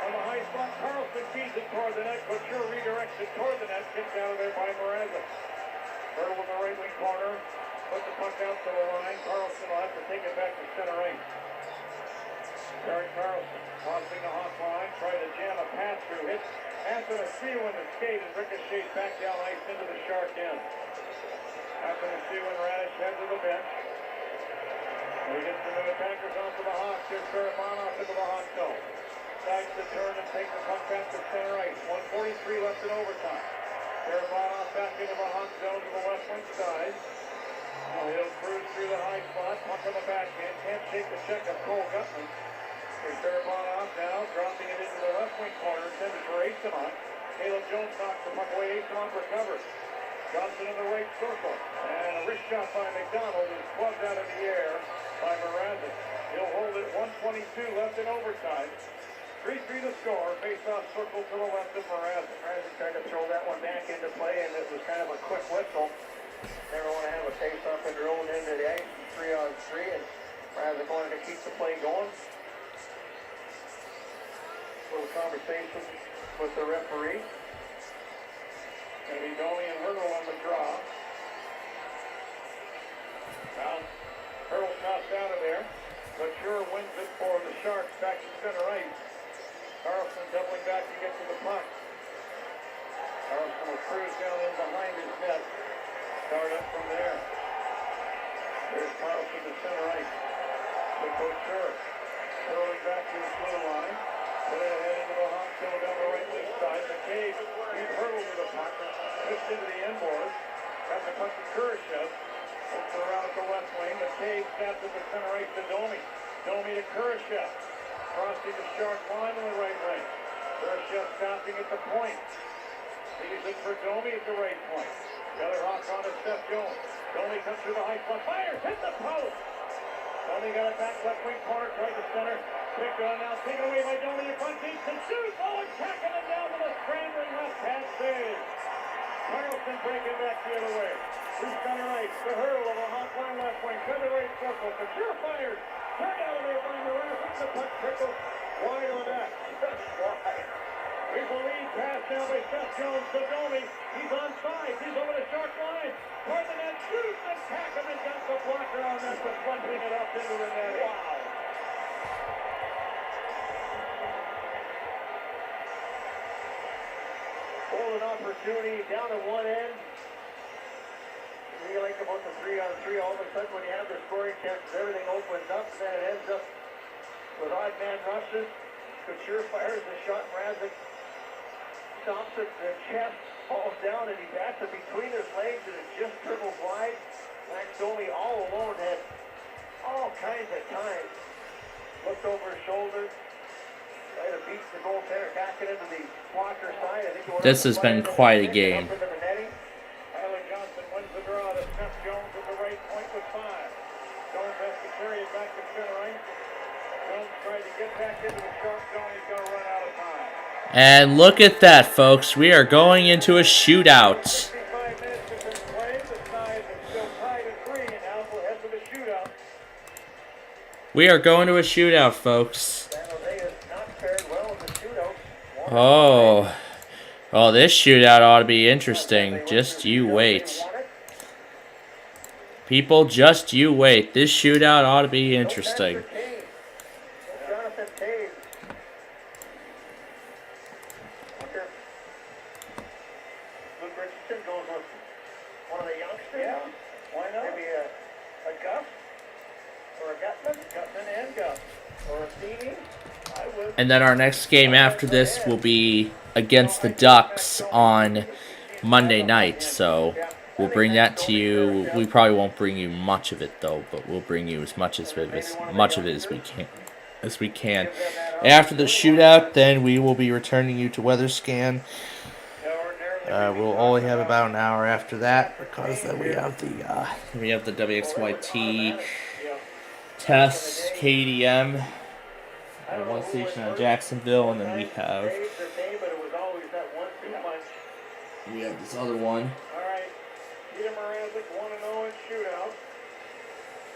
On the high spot, Carlson feeds it toward the net. Couture redirects it toward the net. Kicked out of there by Mrazek. Hurdle in the right wing corner. Put the puck out to the line. Carlson will have to take it back to center ice. Terry Carlson crossing the hot line. Tried to jam a pass through. Hit Anthony Seawan the skate and ricocheted back down ice into the Shark end. Anthony Seawan, Radish head to the bench. We get the new attackers onto the Hawks. Here's Cerri into the hot zone. Decides to turn and take the puck back to center ice. 1:43 left in overtime. Cerri back into the hot zone to the left wing side. He'll cruise through the high spot. Puck on the backhand. Can't shake the check of Cole Gutman. Here's Cerri now, dropping it into the left wing corner. Sends it for Asamont. Caleb Jones knocks the puck away. Asamont recovers. Johnson in the right circle. And a wrist shot by McDonald is plugged out of the air by Mrazek. He'll hold it. 1:22 left in overtime. 3-3 to score. Face-off circle to the left of Mrazek. Mrazek tried to throw that one back into play, and it was kind of a quick whistle. Never want to have a face-off and roll into the ice. 3-on-3, and Mrazek wanted to keep the play going. Little conversation with the referee. And he's only in Hurdle on the draw. Now, Hurdle tossed out of there. Couture wins it for the Sharks back to center ice. Carlson doubling back to get to the puck. Carlson will cruise down in behind his net. Start up from there. There's Carlson to center ice. To Couture. Hurling back to the blue line. Put it ahead into the hot zone down the right wing side. McCabe, he's hurdled to the puck. Pushed into the inboard. Got the puck to Kurashev. Looks around at the left wing. McCabe stabs at the center ice to Domi. Domi to Kurashev. Crossing the Shark line on the right wing. Kurashev stopping at the point. Leaves it for Domi at the right point. The other Hawk on to Steph Jones. Domi comes through the high spot. Fires! Hit the post! Domi got it back left wing corner. Tried to center. Picked on now. Taken away by Domi in front. Deep to shoot. Oh, and tacking it down with a scrambling left hand save. Carlson breaking back the other way. Through center ice. The hurdle of a hot line left wing. To the right circle. Couture fires. Turned out of there by Mrazek. The puck trickles wide on that. Just wide. Here's a lead pass now by Seth Jones to Domi. He's on side. He's over the Shark line. Toward the net. Shoots and tack him and got the blocker on that. But punching it up into the net. Wow. Golden opportunity down at one end. You like about the 3-on-3, all of a sudden when you have the scoring chances, everything opens up, and then it ends up with odd man rushes. Couture fires the shot. Mrazek stops it, the chest falls down, and he bats it between his legs, and it just dribbles wide. Max Domi all alone had all kinds of time. Looked over his shoulder. Tried to beat the goaltender back into the blocker side. I think This has been quite a game. Tyler Johnson wins the draw to Seth Jones at the right point with 5. Jones has to carry it back to center ice. Jones tried to get back into the Shark zone. He's going to run out of time. And look at that, folks. We are going into a shootout. 55 minutes have been played. The ties are still tied at 3, and now we'll head to the shootout. We are going to a shootout, folks. San Jose has not fared well in the shootout. Oh, this shootout ought to be interesting. Just you wait. People, just you wait. This shootout ought to be interesting. Jonathan Taves. Luke Richardson goes with one of the youngsters. Yeah, why not? Maybe a Gus or a Gutman and Gus or a Stevie. I would. And then our next game after this will be against the Ducks on Monday night. So we'll bring that to you. We probably won't bring you much of it though, but we'll bring you as much of it as we can. After the shootout, then we will be returning you to Weather Scan. We'll only have about an hour after that because then we have the WXYT test KDM at one station on Jacksonville, and then we have this other one.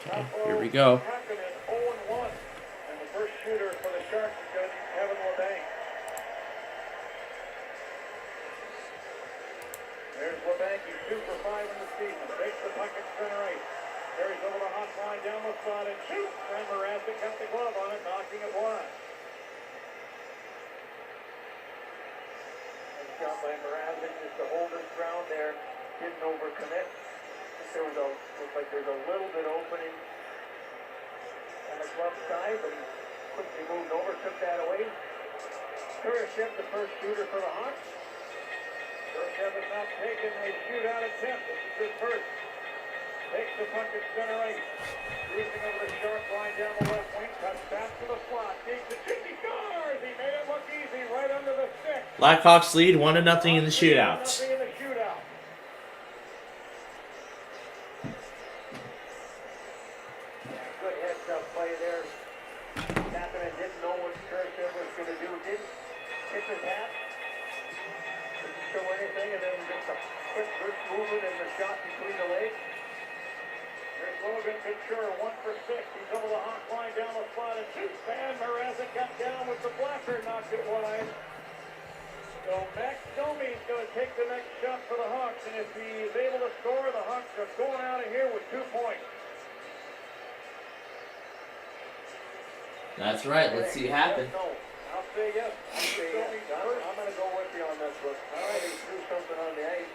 Okay, here we go. There's LeBanky, 2 for 5 in the season. Takes the bucket center right. Carries over the hot line down the spot and shoots. And Mrazek got the glove on it, knocking it wide. Nice shot by Mrazek just to hold his ground there. Didn't overcommit. Looked like there's a little bit opening on the glove side, but he quickly moved over, took that away. Kurashev, the first shooter for the Hawks. Kurashev is not taken. They shoot out attempt. This is his first. Takes the puck at center ice. Cruising over the sharp line down the left wing. Cuts back to the slot. Takes the chip. He scores! He made it look easy right under the stick. Blackhawks lead 1-0 in the shootout. Good heads-up play there. Kapanen didn't know what Kurashev was going to do. Didn't hit his hat. Didn't show anything, and then just a quick burst movement and the shot between the legs. There's Logan Couture, 1 for 6. He's over the hot line down the slot and shoots. And Mrazek got down with the blocker, knocked it wide. So Max Domi's going to take the next shot for the Hawks, and if he is able to score, the Hawks are going out of here with 2 points. That's right. Let's see it happen. No, I'll say yes. I'm going to go with you on this one. All right, he threw something on the ice.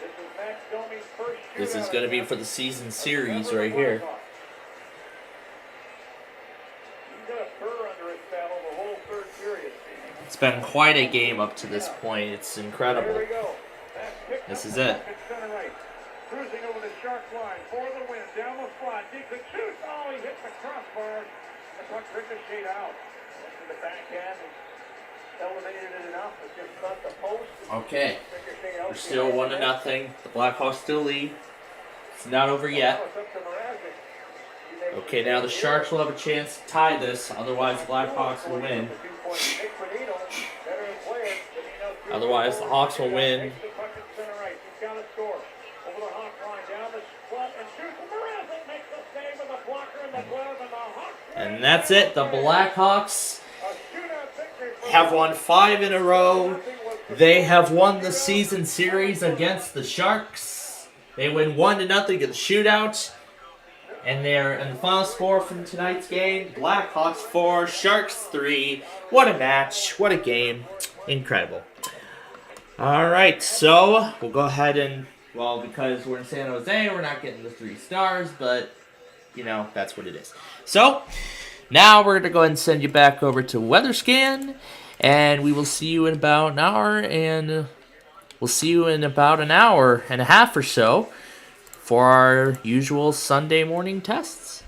This is Max Domi's first shootout. This is going to be for the season series right here. He's got a fur under his saddle the whole third period. It's been quite a game up to this point. It's incredible. There we go. This is it. Cruising over the sharp line for the win. Down the slot. He could shoot. Oh, he hit the crossbar. The puck ricocheted out. Went to the backhand and elevated it enough. It just cut the post. Okay. We're still 1-0. The Blackhawks still lead. It's not over yet. Okay, now the Sharks will have a chance to tie this. Otherwise, the Blackhawks will win. Otherwise, the Hawks will win. And that's it. The Blackhawks have won 5 in a row. They have won the season series against the Sharks. They win 1-0 in the shootout. And they're in the final score from tonight's game. Blackhawks 4, Sharks 3. What a match. What a game. Incredible. Alright, so we'll go ahead and, well, because we're in San Jose, we're not getting the 3 stars, but, you know, that's what it is. So, now we're going to go ahead and send you back over to WeatherScan, and we will see you in about an hour, and we'll see you in about an hour and a half or so for our usual Sunday morning tests.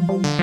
Bye.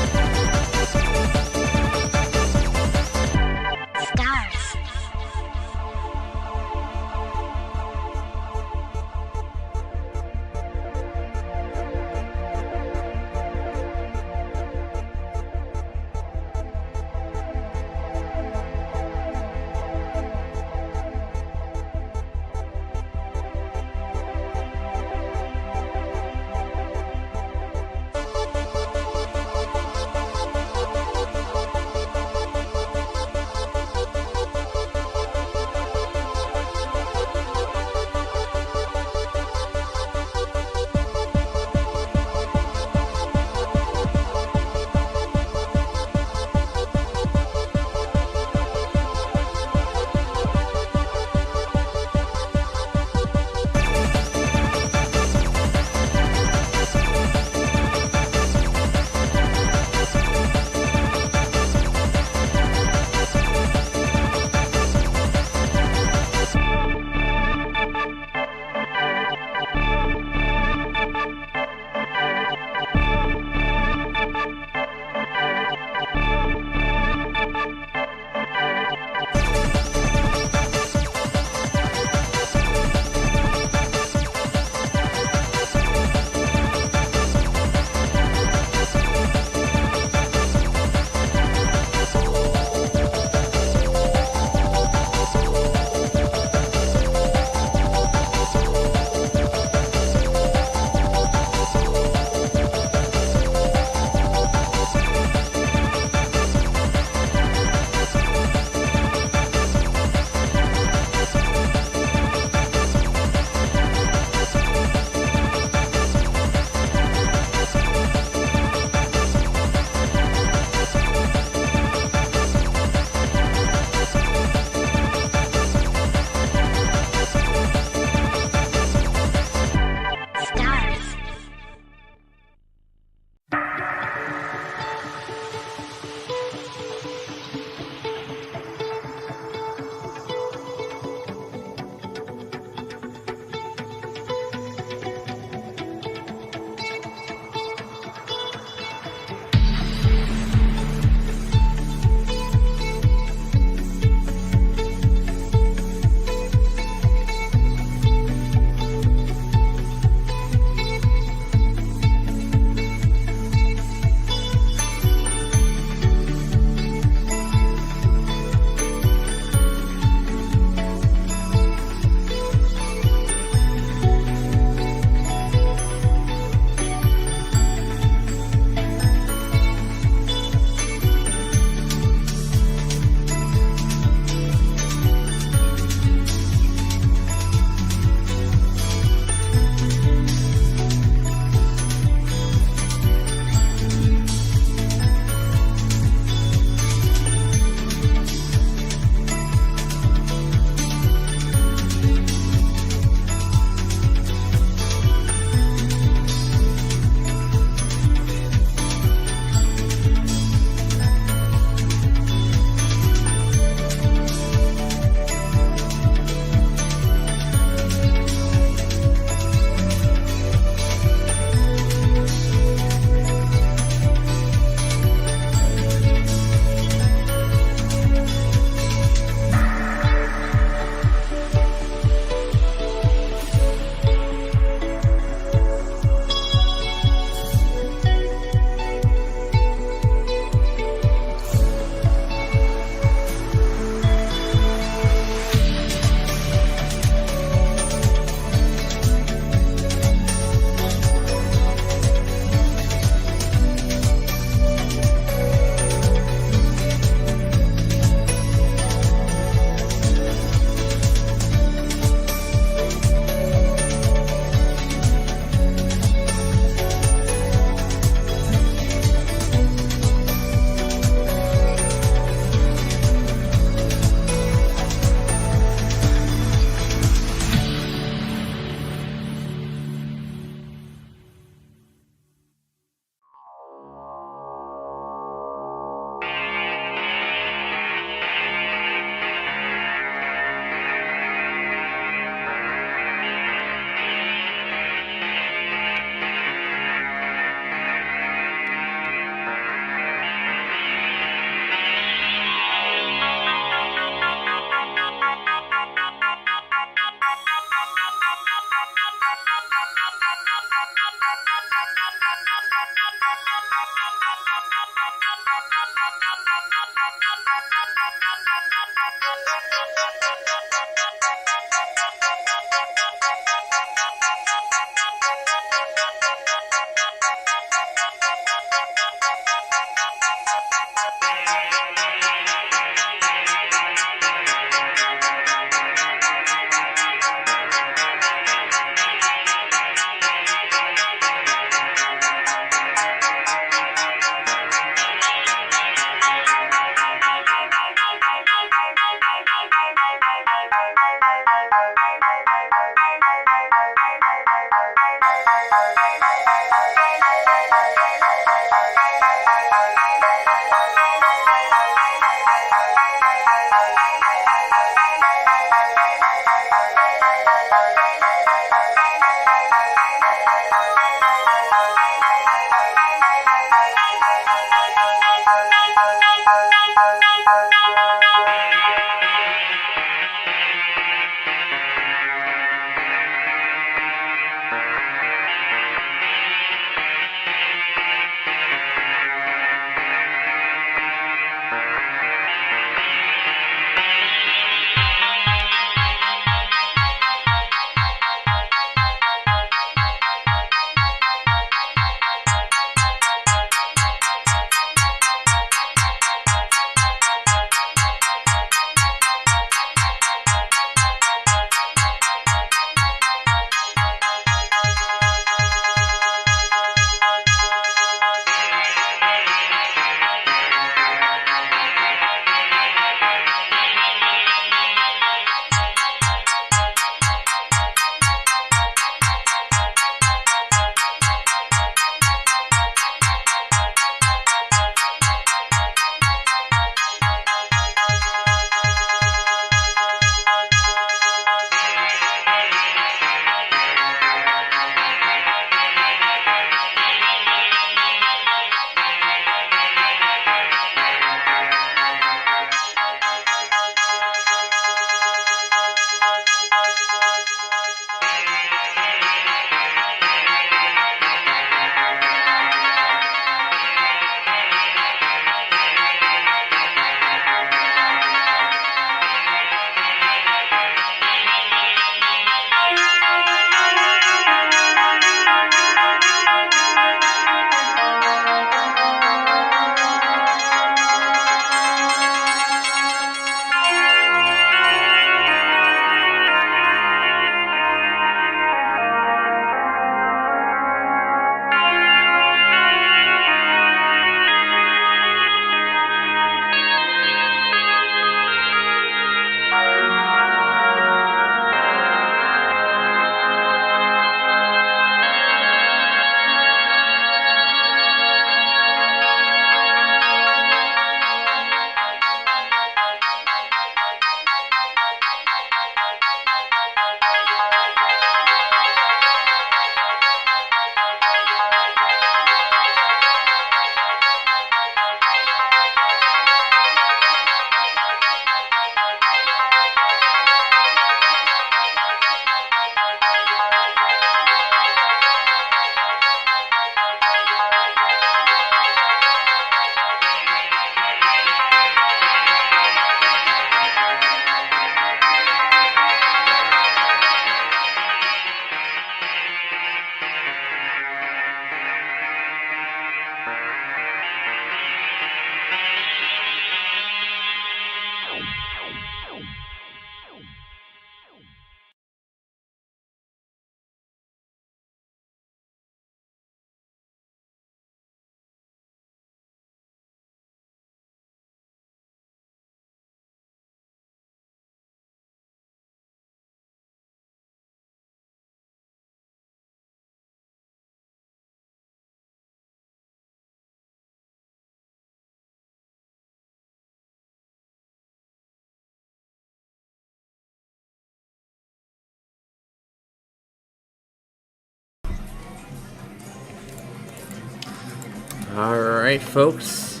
Alright, folks.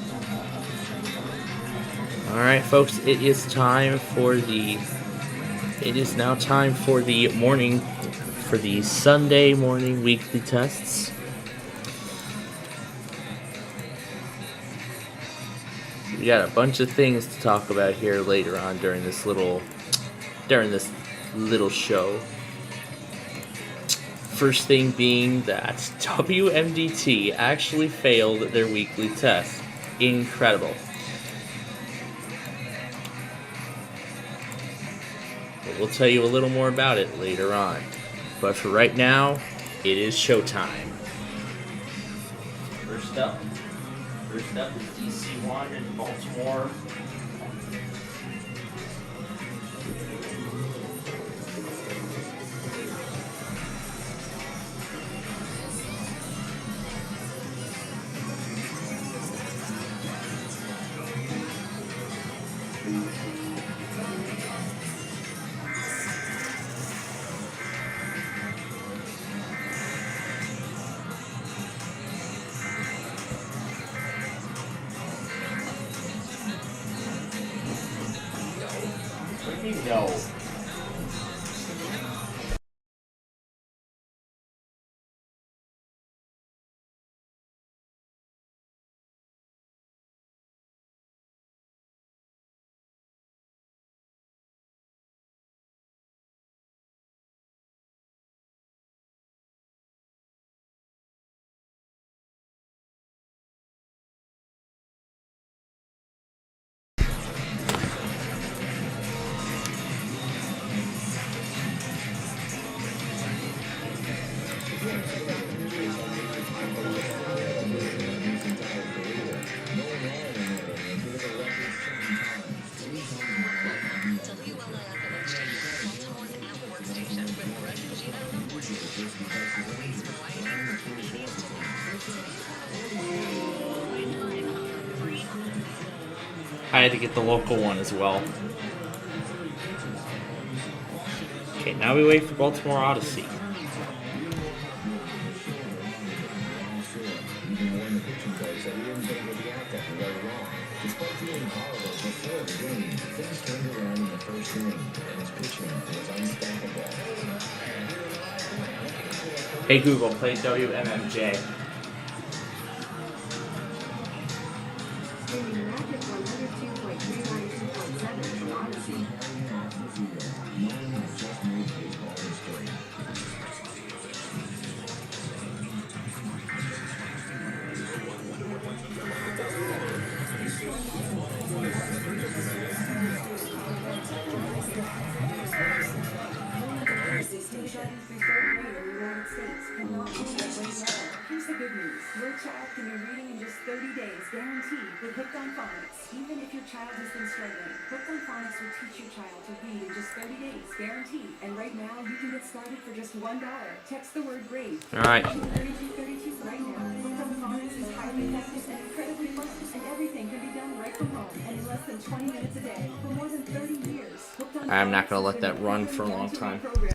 Alright, folks, it is time for the... It is now time for the morning... For the Sunday morning weekly tests. We got a bunch of things to talk about here later on during this little show. First thing being that WMDT actually failed their weekly test. Incredible. But we'll tell you a little more about it later on. But for right now, it is showtime. First up is DC1 in Baltimore. What do you mean, no? I had to get the local one as well. Okay, now we wait for Baltimore Odyssey. Hey Google, play WMMJ. Here's the good news. Your child can be reading in just 30 days, guaranteed, with Hooked on Phonics. Even if your child has been struggling, Hooked on Phonics will teach your child to read in just 30 days, guaranteed. And right now, you can get started for just $1. Text the word RAVE. All right. 3232 right now. Hooked on Phonics is highly effective and incredibly fun. And everything can be done right from home and in less than 20 minutes a day. For more than 30 years, Hooked on I'm not Phonics gonna has let been that run the for a long time. program.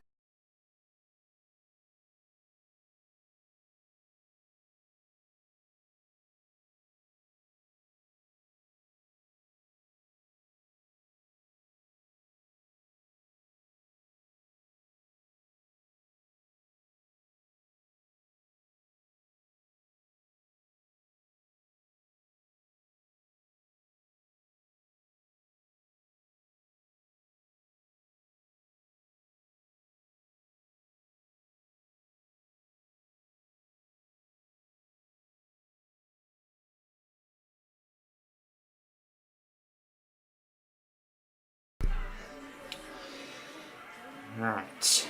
Alright.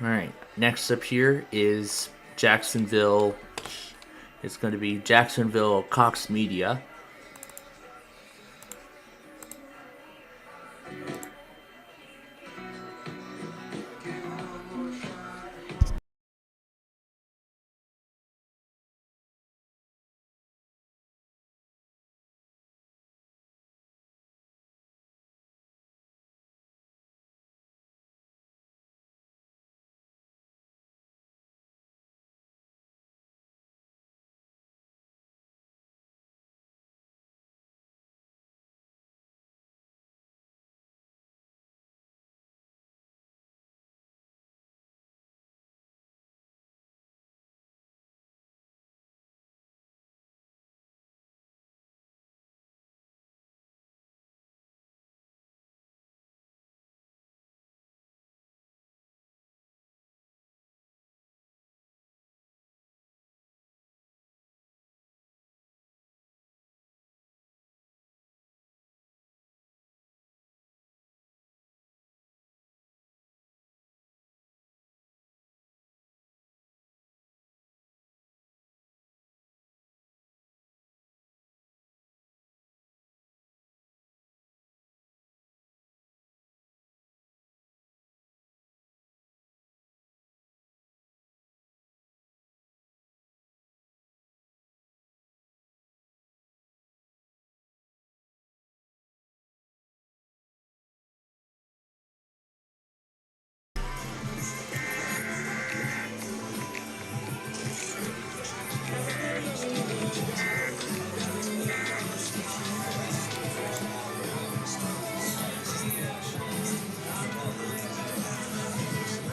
Alright, next up here is Jacksonville. It's going to be Jacksonville Cox Media.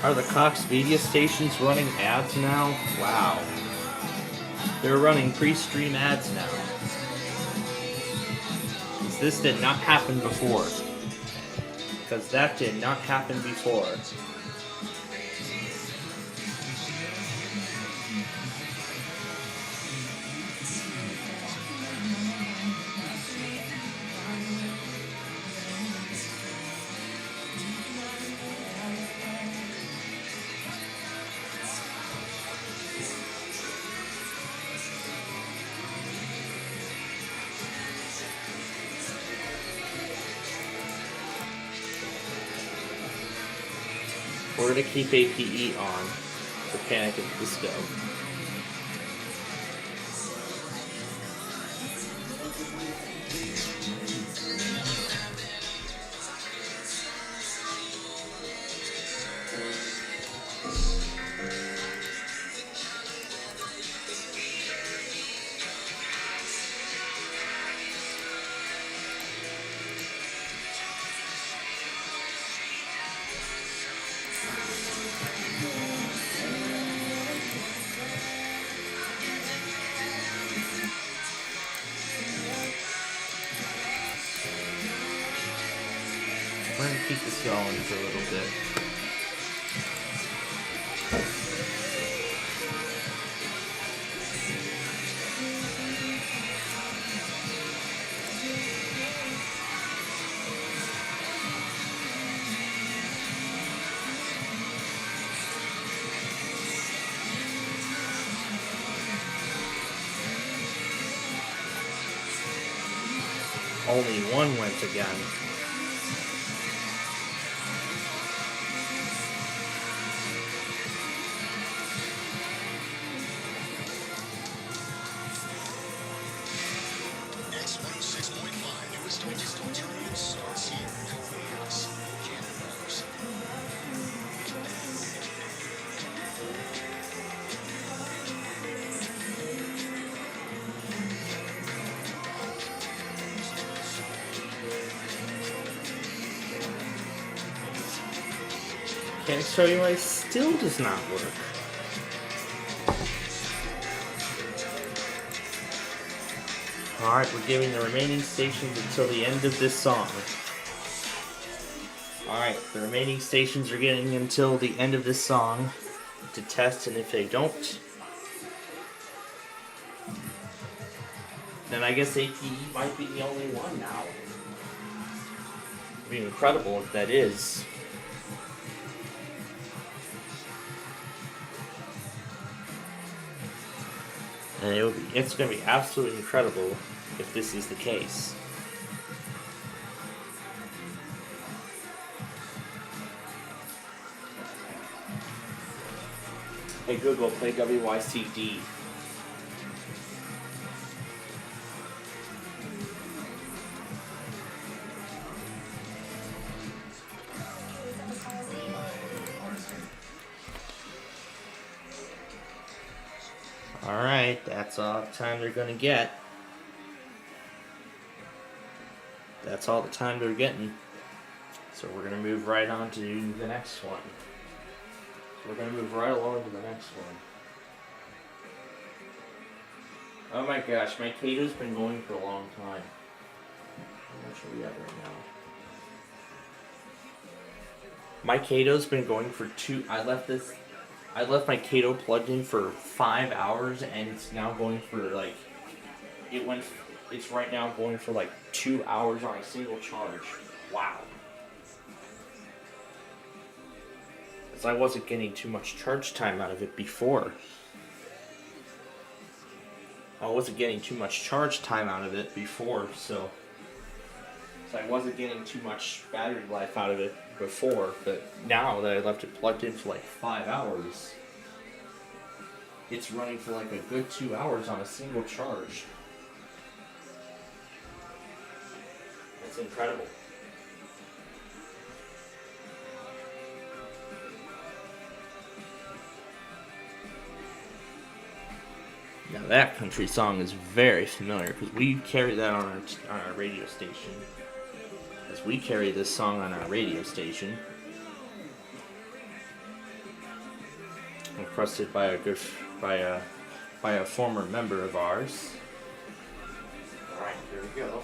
Are the Cox media stations running ads now? Wow. They're running pre-stream ads now. This did not happen before. Because that did not happen before. We're going to keep APE on for Panic at the Disco. We're going to keep this going for a little bit. Only one went again. Can't show you why it still does not work. Alright, we're giving the remaining stations until the end of this song. Alright, the remaining stations are getting until the end of this song to test, and if they don't, then I guess APE might be the only one now. It'd be incredible if that is. And it's going to be absolutely incredible if this is the case. Hey Google, play WYCD. Alright, that's all the time they're going to get. That's all the time they're getting. So we're going to move right on to the next one. So we're going to move right along to the next one. Oh my gosh, my Cato's been going for a long time. How much are we at right now? My Cato's been going for I left my Cato plugged in for 5 hours, and it's now going for like, it's right now going for like 2 hours on a single charge. Wow. Because I wasn't getting too much charge time out of it before. So I wasn't getting too much battery life out of it before, but now that I left it plugged in for like 5 hours, it's running for like a good 2 hours on a single charge. It's incredible. Now that country song is very familiar because we carry that on our radio station. As we carry this song on our radio station. requested by a former member of ours. All right, here we go.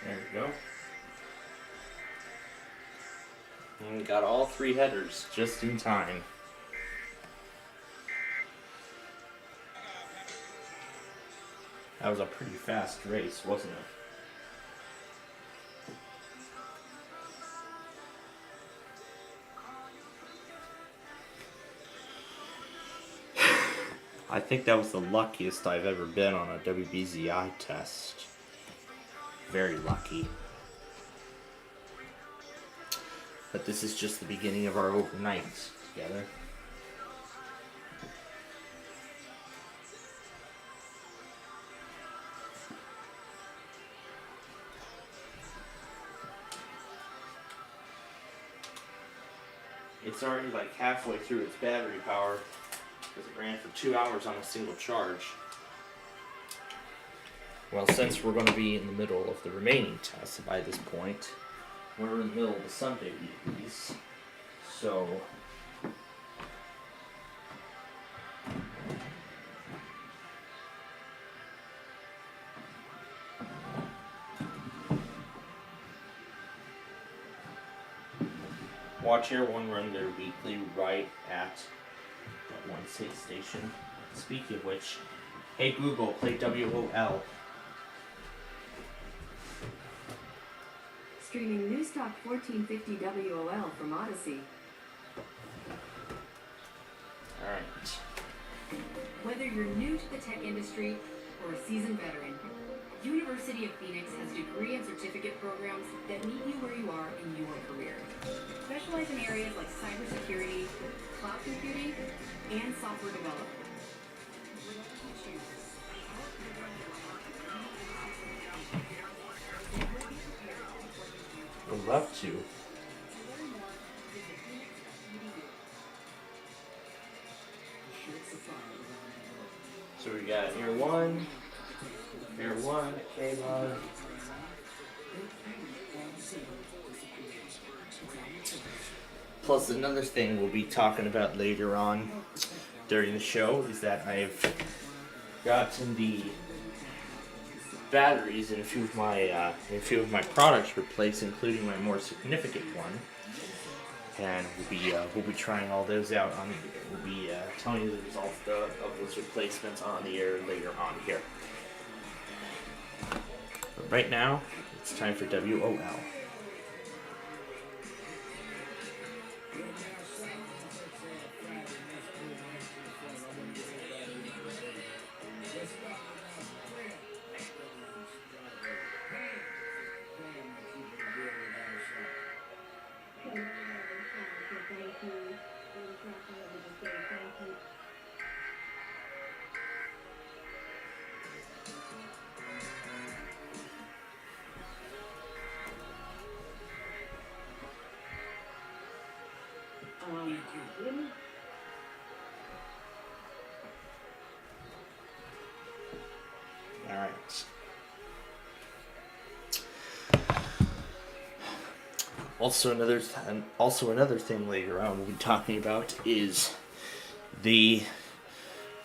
There we go. And we got all 3 headers just in time. That was a pretty fast race, wasn't it? I think that was the luckiest I've ever been on a WBZI test. Very lucky. But this is just the beginning of our overnight together. It's already like halfway through its battery power because it ran for 2 hours on a single charge. Well, since we're going to be in the middle of the remaining tests by this point, we're in the middle of the Sunday weeklies, so Watch Everyone run their weekly right at that one safe station. Speaking of which, hey Google, play WOL. Streaming Newstalk 1450 WOL from Odyssey. Alright. Whether you're new to the tech industry or a seasoned veteran, University of Phoenix has degree and certificate programs that meet you where you are in your career. Specialize in areas like cybersecurity, cloud computing, and software development. Would love to. So we got year one, K-Log. Plus another thing we'll be talking about later on during the show is that I've gotten the batteries in a few of my products replaced, including my more significant one. And we'll be trying all those out on the air. We'll be telling you the results of those replacements on the air later on here. But right now, it's time for WOL. Alright. Also another thing later on we'll be talking about is the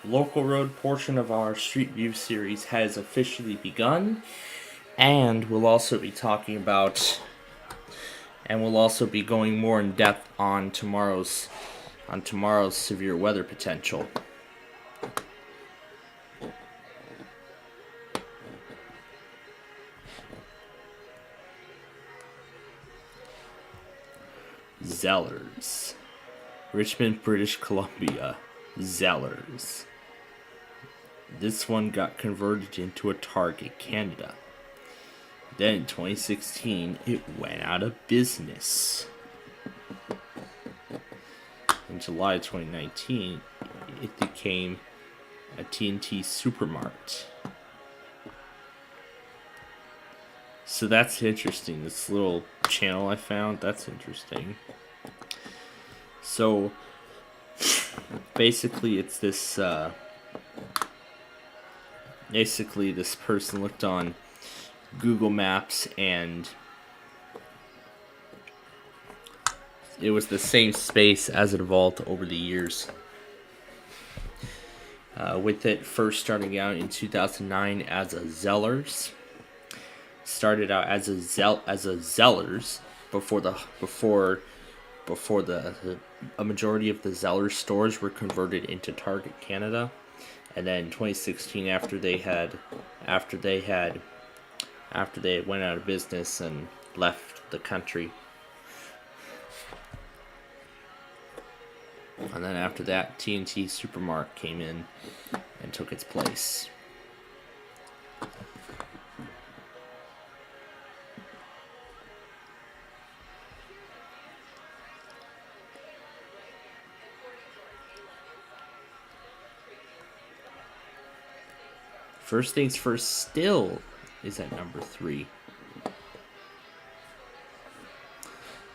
local road portion of our Street View series has officially begun, and we'll also be talking about, and we'll also be going more in depth on tomorrow's severe weather potential. Zellers, Richmond, British Columbia. Zellers. This one got converted into a Target Canada. Then in 2016, it went out of business. In July 2019, it became a T&T Supermart. So that's interesting. This little channel I found, that's interesting. So basically it's this this person looked on Google Maps, and it was the same space as it evolved over the years. With it first starting out in 2009 as a Zellers. Started out as a Zellers before a majority of the Zellers stores were converted into Target Canada, and then in 2016 after they went out of business and left the country, and then after that T&T Supermart came in and took its place. First Things First still is at number 3.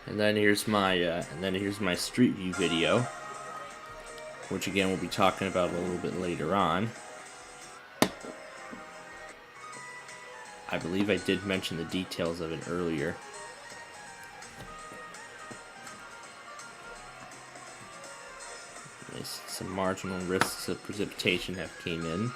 And then here's my Street View video, which again we'll be talking about a little bit later on. I believe I did mention the details of it earlier. Some marginal risks of precipitation have came in.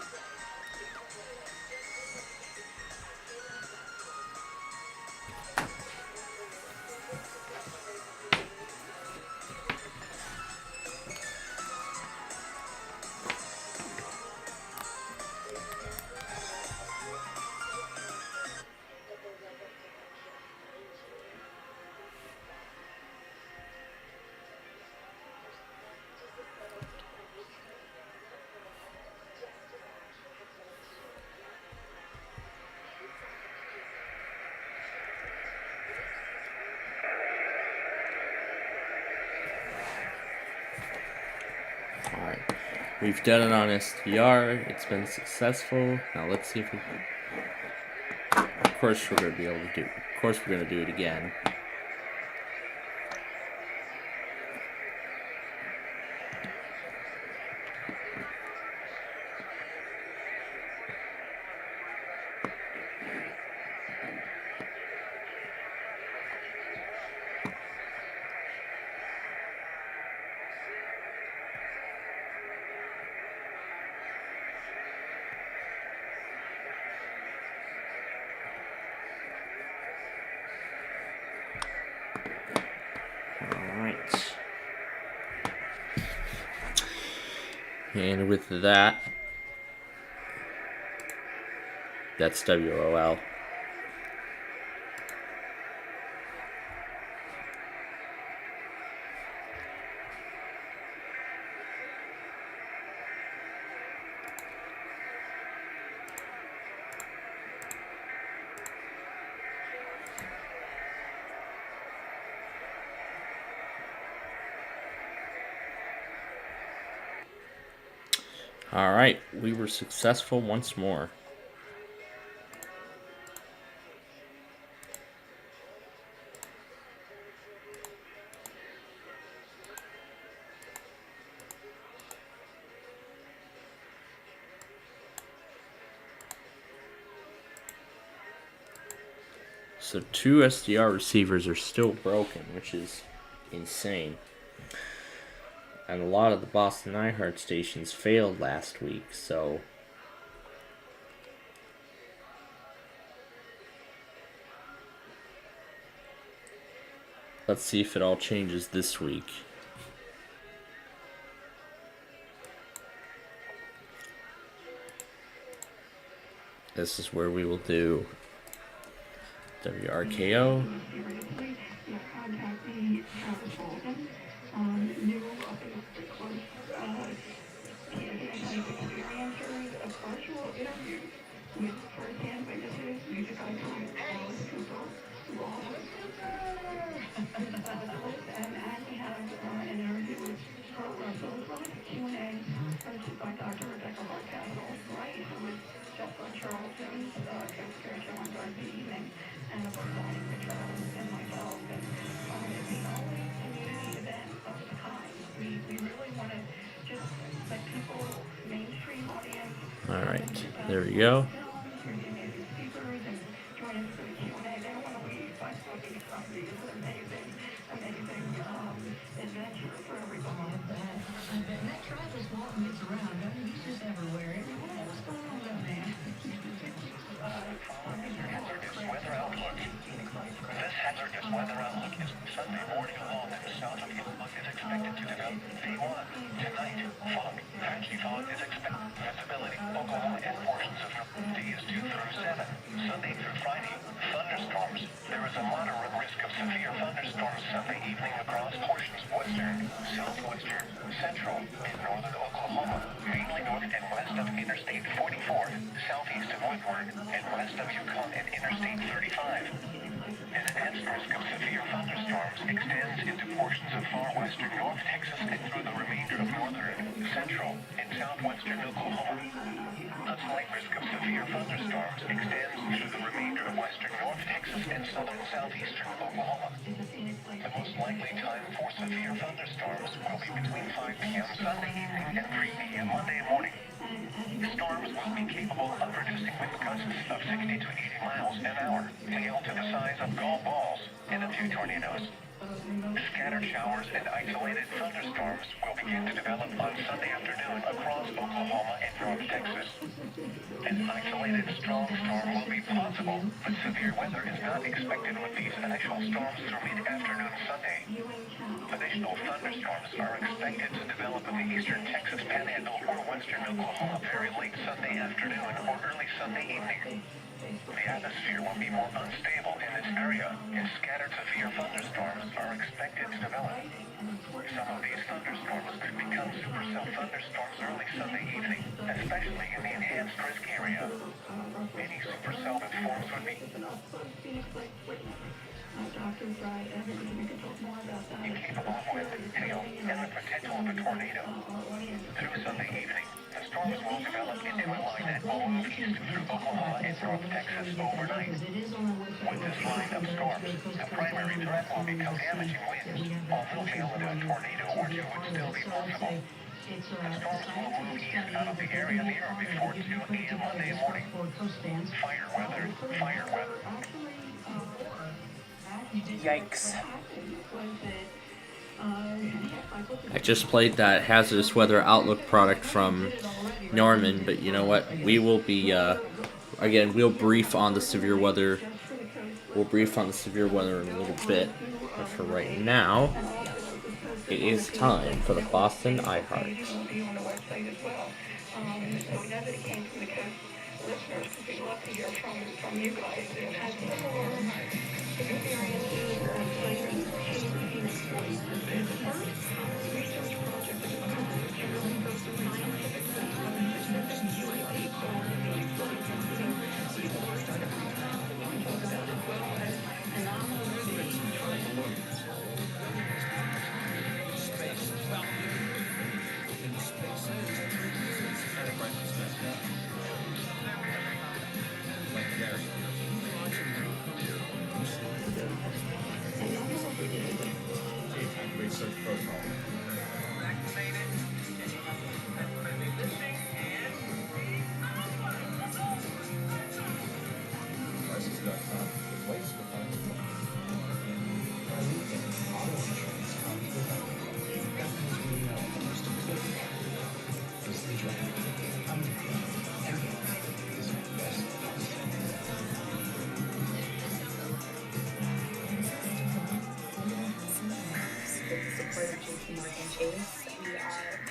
Alright, we've done it on STR, it's been successful. Now let's see if we can... Of course we're going to be able to do it. Of course we're going to do it again. And with that, that's WOL. Alright, we were successful once more. So 2 SDR receivers are still broken, which is insane. And a lot of the Boston iHeart stations failed last week, so let's see if it all changes this week. This is where we will do WRKO. All right, there we go. Hazardous weather outlook is Sunday morning along in the south of Illinois is expected to develop. Day 1, tonight, fog. Patchy fog is expected. Visibility, Oklahoma and portions of days 2 through 7. Sunday through Friday, thunderstorms. There is a moderate risk of severe thunderstorms Sunday evening across portions of western, southwestern, central, and northern Oklahoma, mainly north and west of Interstate 44, southeast of Woodward, and west of Yukon and Interstate 35. An enhanced risk of severe thunderstorms extends into portions of far western North Texas and through the remainder of northern, central, and southwestern Oklahoma. A slight risk of severe thunderstorms extends through the remainder of western North Texas and southern southeastern Oklahoma. The most likely time for severe thunderstorms will be between 5 p.m. Sunday evening and 3 p.m. Monday morning. Storms will be capable of producing wind gusts of 60 to 80 miles an hour, hail to the size of golf balls, and a few tornadoes. Scattered showers and isolated thunderstorms will begin to develop on Sunday afternoon across Oklahoma and North Texas. An isolated strong storm will be possible, but severe weather is not expected with these initial storms through mid-afternoon Sunday. Additional thunderstorms are expected to develop in the eastern Texas Panhandle or western Oklahoma very late Sunday afternoon or early Sunday evening. The atmosphere will be more unstable in this area, and scattered severe thunderstorms are expected to develop. Some of these thunderstorms could become supercell thunderstorms early Sunday evening, especially in the enhanced risk area. Any supercell that forms would be incapable of wind, hail, and the potential of a tornado. Through Sunday evening, the storms will develop into a line that will move east through Oklahoma and North Texas overnight. With this line of storms, the primary threat will become damaging winds, although hail and a tornado or two would still be possible. The storms will move east out of the area near before 2 a.m. Monday morning. Fire weather. Yikes. I just played that hazardous weather outlook product from Norman, but you know what? We will be, again, we'll brief on the severe weather. We'll brief on the severe weather in a little bit. But for right now, it is time for the Boston iHeart. Research protocol.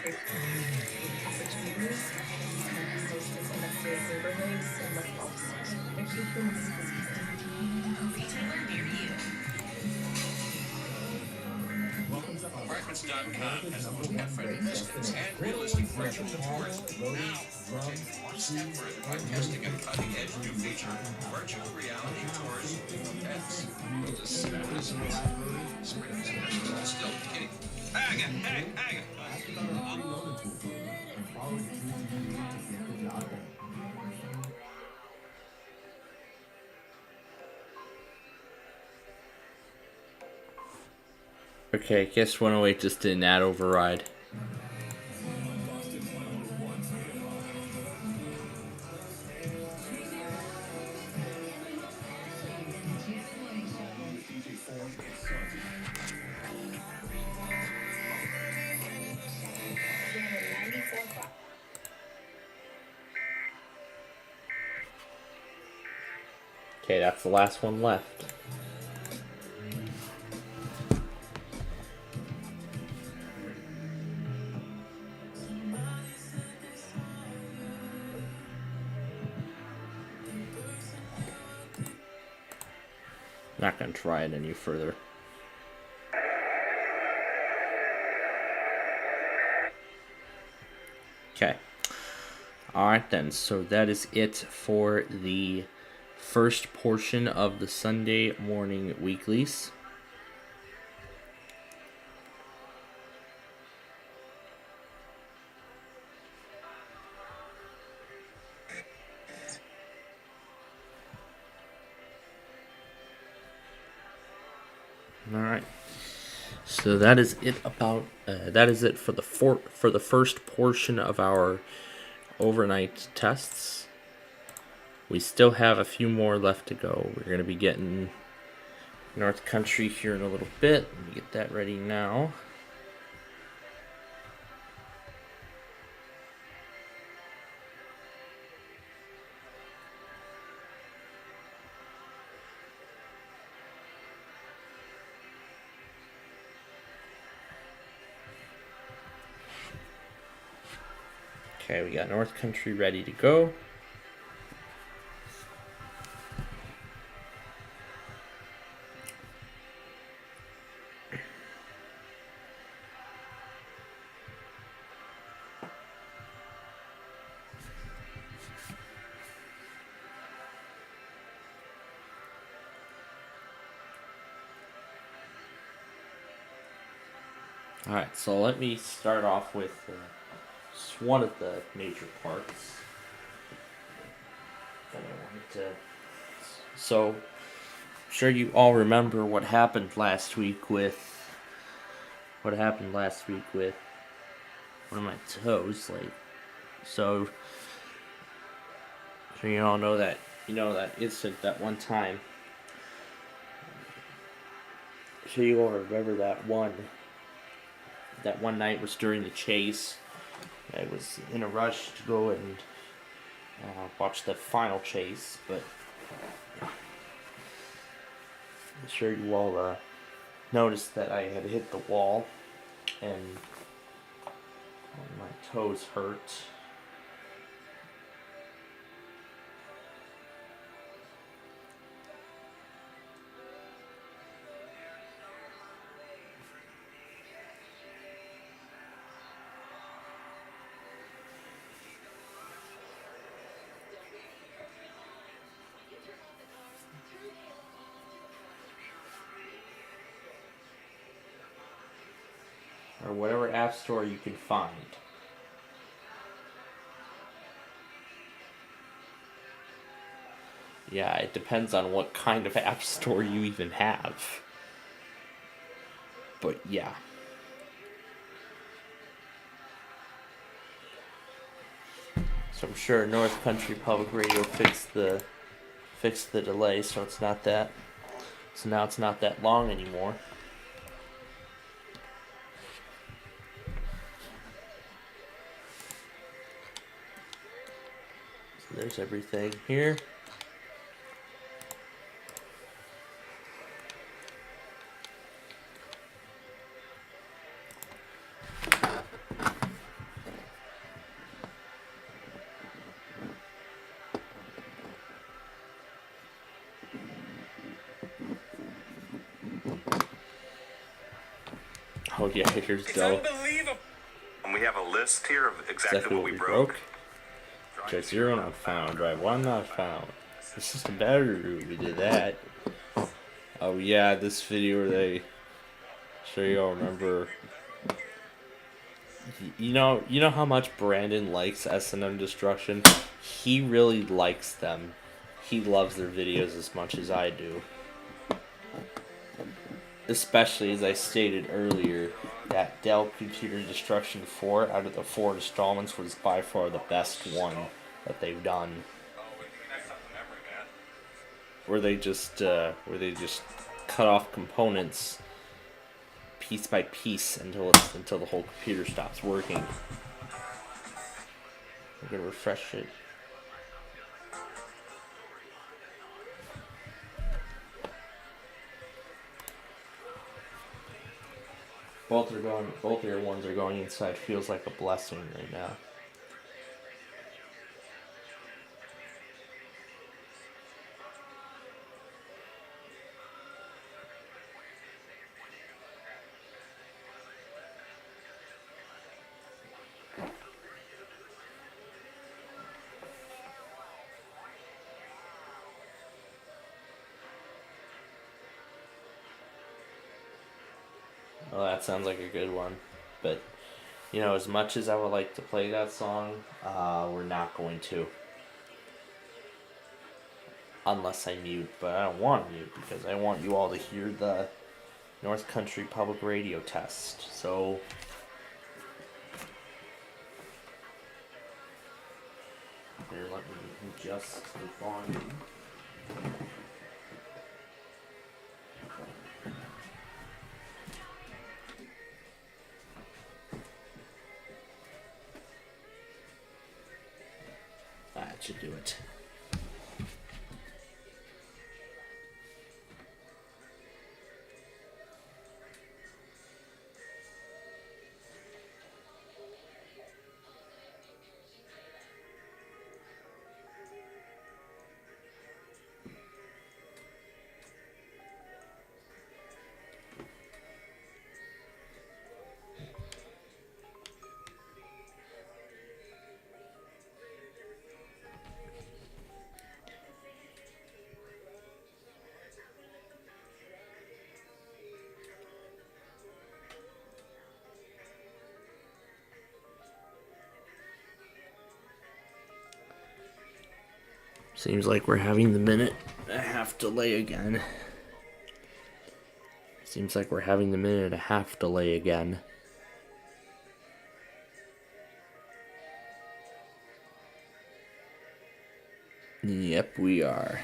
opportunities and most industrious neighborhoods in West Boston. It keeps them a retailer near you. Apartments.com has the most pet-friendly listings and realistic virtual tours. Now, we're taking one step further by testing a cutting-edge new feature, virtual reality tours for pets. Still kidding. Hang it. Okay, guess 108 just did an ad override. Okay, that's the last one left. Not gonna try it any further. Okay. Alright then, so that is it for the first portion of the Sunday morning weeklies. Alright. So that is it about that is it for the first portion of our overnight tests. We still have a few more left to go. We're going to be getting North Country here in a little bit. Let me get that ready now. Okay, we got North Country ready to go. Alright, so let me start off with just one of the major parts that I wanted to. So, I'm sure you all remember what happened last week with one of my toes. So you all know that incident that one time. I'm sure you all remember that one night was during the chase. I was in a rush to go and watch the final chase, but I'm sure you all noticed that I had hit the wall and my toes hurt. Or whatever app store you can find. Yeah, it depends on what kind of app store you even have. But yeah. So I'm sure North Country Public Radio fixed the delay, so now it's not that long anymore. So there's everything here. Oh yeah, here's It's Dell. unbelievable. And we have a list here of exactly what we broke. Check 0 not found. Drive 1 not found. The system battery, we did that. Oh yeah, this video where they sure y'all remember. You know how much Brandon likes S&M Destruction? He really likes them. He loves their videos as much as I do. Especially, as I stated earlier, that Dell Computer Destruction 4 out of the 4 installments was by far the best one that they've done. Where they just cut off components piece by piece until the whole computer stops working. I'm gonna refresh it. Both your ones are going inside. Feels like a blessing right now. Well, that sounds like a good one, but you know, as much as I would like to play that song, we're not going to. Unless I mute, but I don't want to mute because I want you all to hear the North Country Public Radio test. So, here, let me adjust the volume. That should do it. Seems like we're having the minute and a half delay again. Seems like we're having the minute and a half delay again. Yep, we are.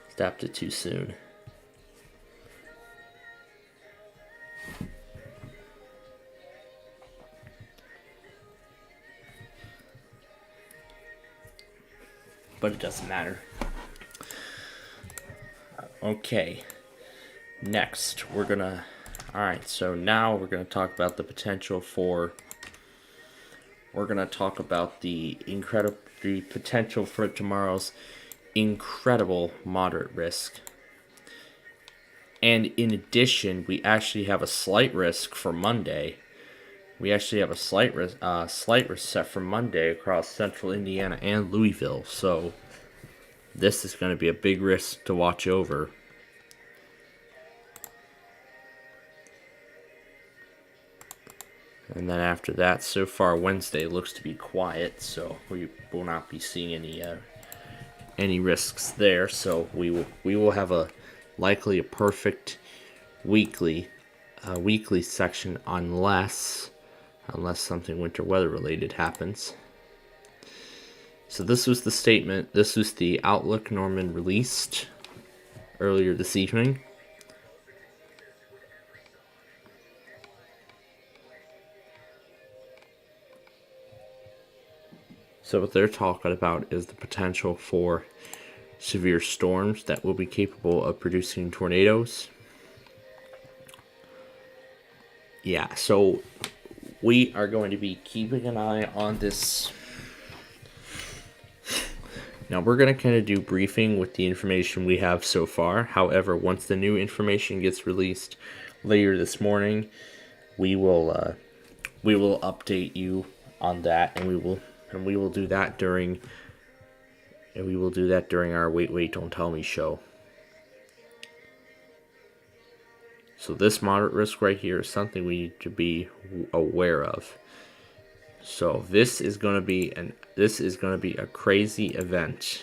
Stopped it too soon. But it doesn't matter. Okay. Next, we're gonna... Alright, so now we're gonna talk about the potential for... We're gonna talk about the potential for tomorrow's incredible moderate risk. And in addition, we actually have a slight risk for Monday. We actually have a slight risk set for Monday across central Indiana and Louisville. So this is going to be a big risk to watch over. And then after that, so far Wednesday looks to be quiet, so we will not be seeing any risks there. So we will have likely a perfect weekly section unless something winter weather related happens. So this was the statement. This was the Outlook Norman released earlier this evening. So what they're talking about is the potential for severe storms that will be capable of producing tornadoes. yeah, so we are going to be keeping an eye on this. Now, we're going to kind of do briefing with the information we have so far. However, once the new information gets released later this morning, we will update you on that, and we will do that during our Wait, Don't Tell Me show. So this moderate risk right here is something we need to be aware of. So this is going to be a crazy event.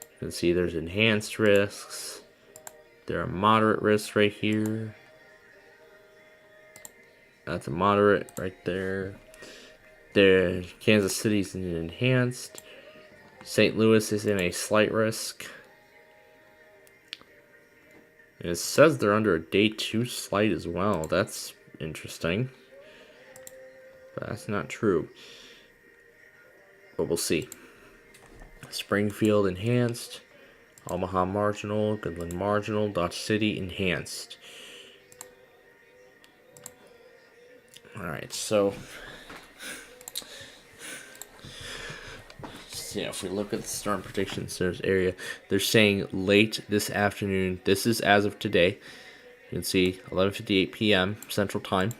You can see there's enhanced risks. There are moderate risks right here. That's a moderate right there. There, Kansas City's in an enhanced. St. Louis is in a slight risk. And it says they're under a day 2 slight as well. That's interesting. But that's not true. But we'll see. Springfield enhanced. Omaha marginal. Goodland marginal. Dodge City enhanced. Alright, so if we look at the storm predictions, there's area. They're saying late this afternoon. This is as of today. You can see 11:58 p.m. Central Time.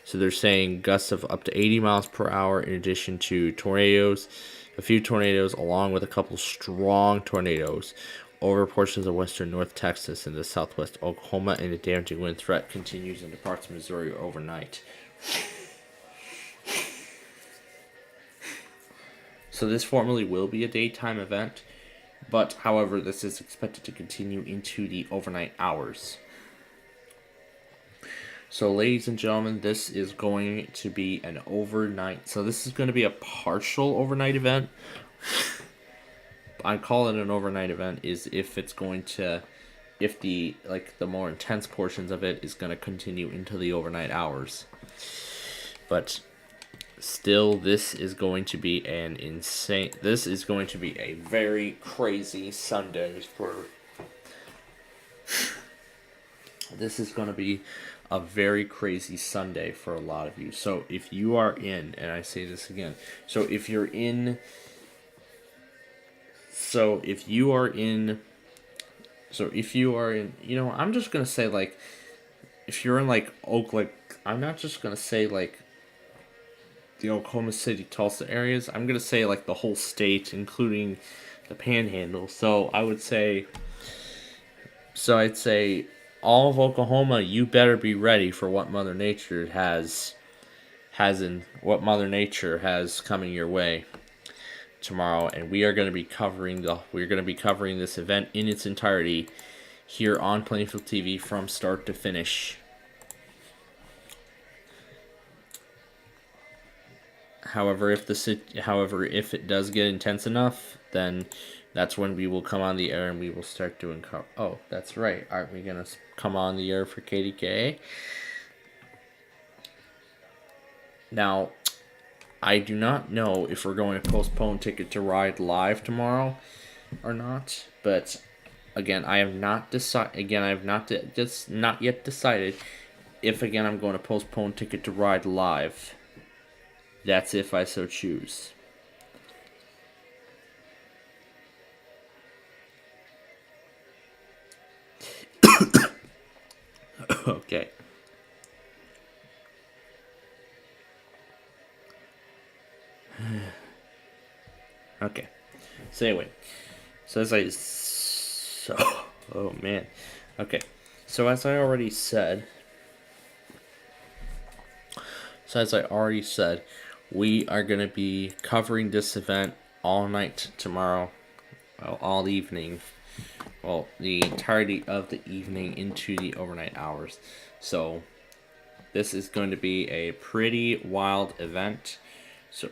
So they're saying gusts of up to 80 miles per hour in addition to tornadoes, a few tornadoes along with a couple strong tornadoes over portions of western North Texas and the southwest Oklahoma, and the damaging wind threat continues into parts of Missouri overnight. So this formally will be a daytime event, but however, this is expected to continue into the overnight hours. So ladies and gentlemen, this is going to be an overnight. So this is going to be a partial overnight event. I call it an overnight event is if the more intense portions of it is going to continue into the overnight hours. But still, this is going to be a very crazy Sunday this is going to be a very crazy Sunday for a lot of you. So if you are in, and I say this again, if you are in, I'm just going to say, like, if you're in, like, I'm not just going to say, like, the Oklahoma City, Tulsa areas. I'm going to say, like, the whole state, including the Panhandle. So I'd say all of Oklahoma, you better be ready for what Mother Nature has coming your way tomorrow, and we are going to be covering this event in its entirety here on Plainfield TV from start to finish. However, if it does get intense enough, then that's when we will come on the air and we will start doing oh, that's right. Aren't we going to come on the air for KDKA? Now, I do not know if we're going to postpone Ticket to Ride live tomorrow or not, but again, I have not yet decided if again I'm going to postpone Ticket to Ride live. That's if I so choose. Okay. Okay. So anyway, oh man. Okay. So as I already said, we are going to be covering this event all night tomorrow, all evening, the entirety of the evening into the overnight hours. So this is going to be a pretty wild event. So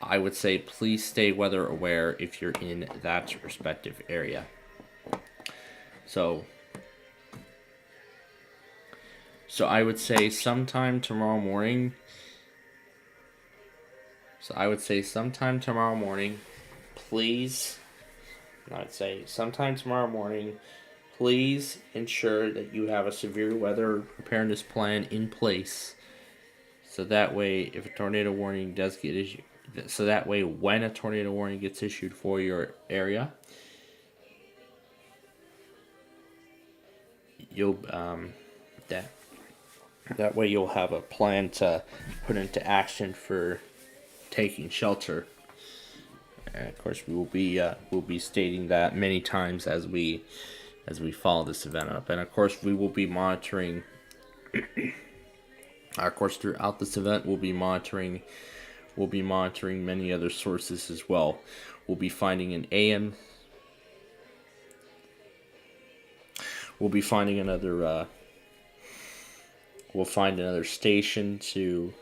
I would say please stay weather aware if you're in that respective area. So I would say sometime tomorrow morning. please ensure that you have a severe weather preparedness plan in place. So that way, if a tornado warning does get issued, so that way when a tornado warning gets issued for your area, you'll that way you'll have a plan to put into action for taking shelter. And of course, we will be stating that many times as we follow this event up. And of course, we will be monitoring. Of course, throughout this event, we'll be monitoring many other sources as well. We'll be finding an AM. We'll be finding another. We'll find another station to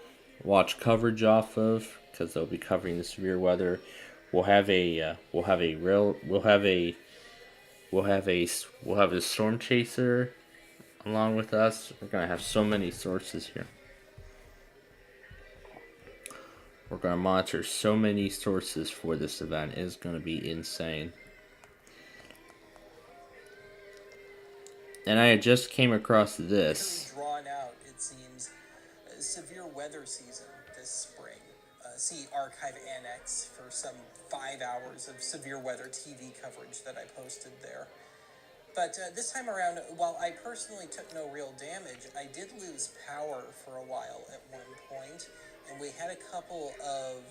watch coverage off of, because they'll be covering the severe weather. We'll have a storm chaser along with us. We're gonna have so many sources here. We're gonna monitor so many sources for this event. It's gonna be insane. And I just came across this. Drawn out, it seems, severe weather season this spring. See Archive Annex for some 5 hours of severe weather TV coverage that I posted there. But this time around, while I personally took no real damage, I did lose power for a while at one point, and we had a couple of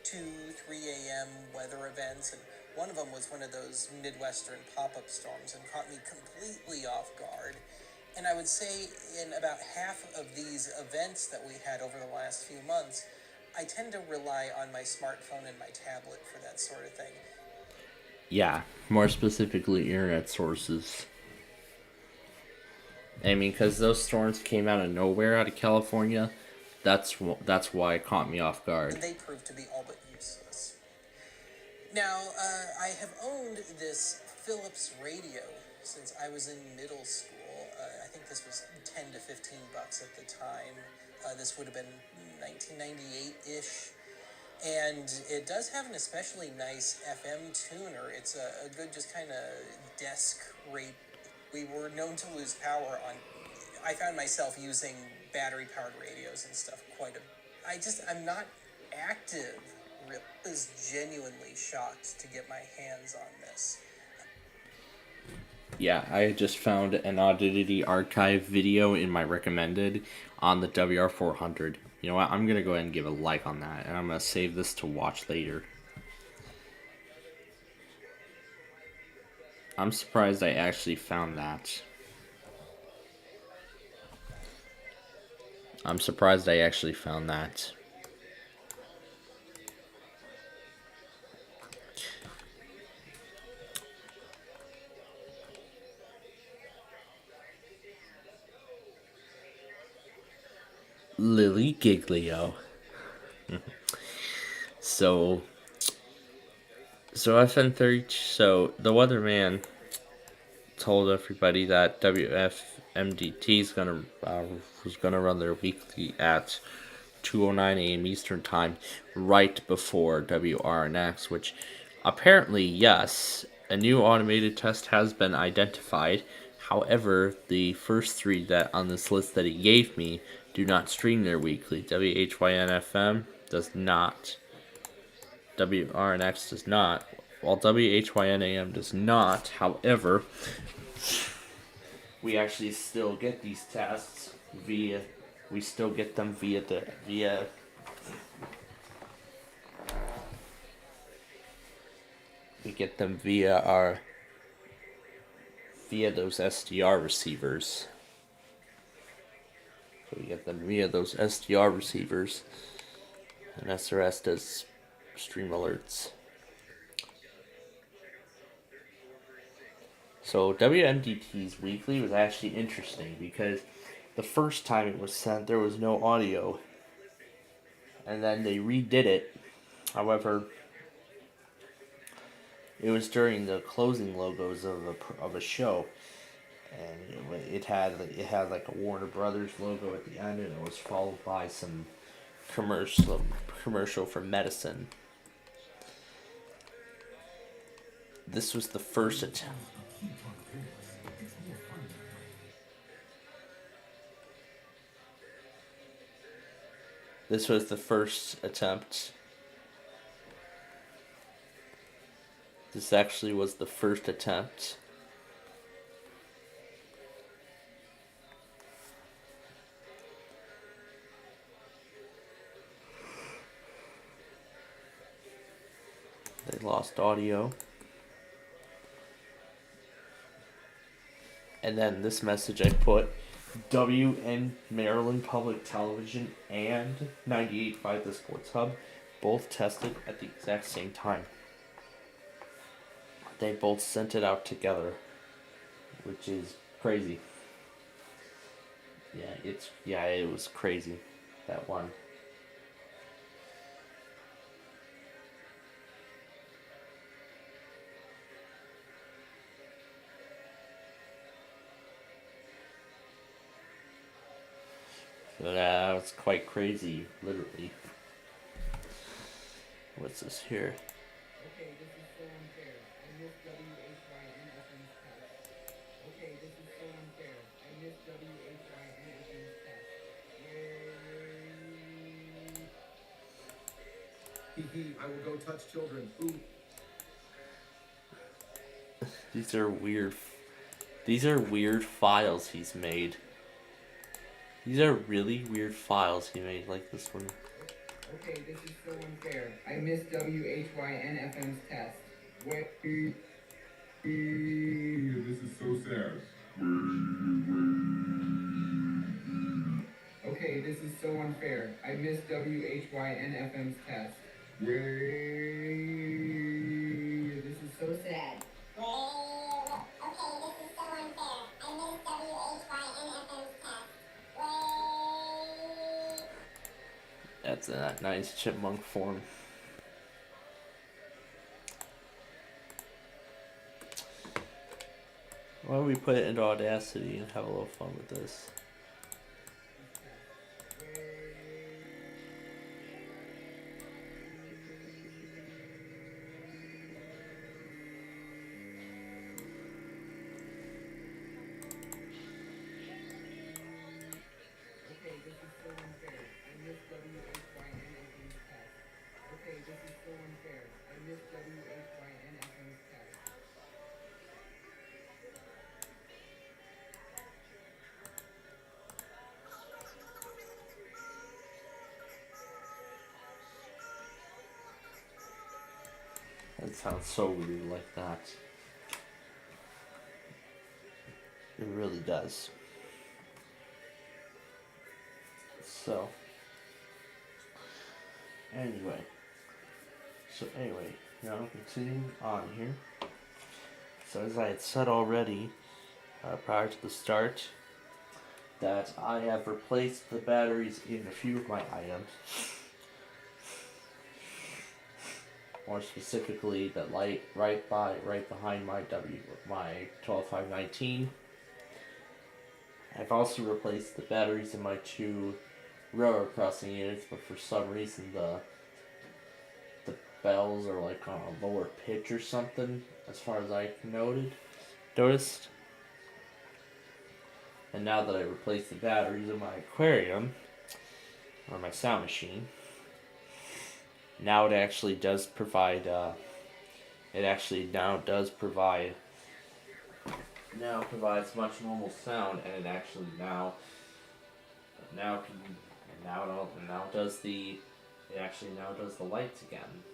2, 3 a.m. weather events, and one of them was one of those Midwestern pop-up storms and caught me completely off guard. And I would say in about half of these events that we had over the last few months, I tend to rely on my smartphone and my tablet for that sort of thing. Yeah, more specifically internet sources. I mean, because those storms came out of nowhere out of California, that's why it caught me off guard. And they proved to be all but useless. Now, I have owned this Philips radio since I was in middle school. I think this was $10 to $15 at the time. This would have been 1998-ish. And it does have an especially nice FM tuner. It's a good just kind of desk rate. We were known to lose power on... I found myself using battery-powered radios and stuff quite a... I'm not active. I was genuinely shocked to get my hands on this. Yeah, I just found an Oddity Archive video in my recommended on the WR400. You know what? I'm going to go ahead and give a like on that, and I'm going to save this to watch later. I'm surprised I actually found that. I'm surprised I actually found that. Lily Giglio. So FN30. So the weatherman told everybody that WFMDT is was gonna run their weekly at 2:09 a.m. Eastern time, right before WRNX. Which apparently, yes, a new automated test has been identified. However, the first 3 that on this list that he gave me do not stream their weekly. WHYN-FM does not. WRNX does not. While WHYN-AM does not. However, we actually still get these tests via. We still get them via We get them via those SDR receivers. So we get them via those SDR receivers, and SRS does stream alerts. So WMDT's weekly was actually interesting because the first time it was sent, there was no audio, and then they redid it. However, it was during the closing logos of a show. And it had like a Warner Brothers logo at the end, and it was followed by some commercial for medicine. This was the first attempt. This was the first attempt. This actually was the first attempt. They lost audio. And then this message I put, WN Maryland Public Television and 98.5 The Sports Hub both tested at the exact same time. They both sent it out together, which is crazy. Yeah, it was crazy, that one. So that was quite crazy, literally. What's this here? Okay, this is so unfair. I missed WHYNFM's test. Okay, this is so unfair. I missed WHYNFM's test. Yay! I will go touch children. Ooh. These are weird. These are weird files he's made. These are really weird files he made, like this one. Okay, this is so unfair. I missed WHYNFM's test. Where? This is so sad. Okay, this is so unfair. I missed WHYNFM's test. This is so sad. That's a nice chipmunk form. Why don't we put it into Audacity and have a little fun with this? That sounds so weird like that. It really does. So, anyway, now continuing on here. So as I had said already, prior to the start, that I have replaced the batteries in a few of my items. More specifically, that light right behind my 12519. I've also replaced the batteries in my 2 railroad crossing units, but for some reason the bells are like on a lower pitch or something, as far as I noticed. And now that I replaced the batteries in my aquarium, or my sound machine, now it actually does provide, now provides much normal sound, and it actually now does the lights again.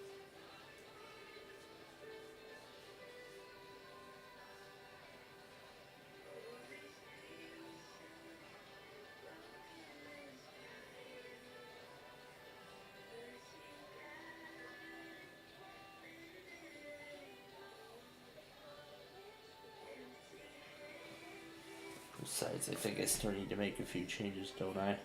Besides, I think I still need to make a few changes, don't I?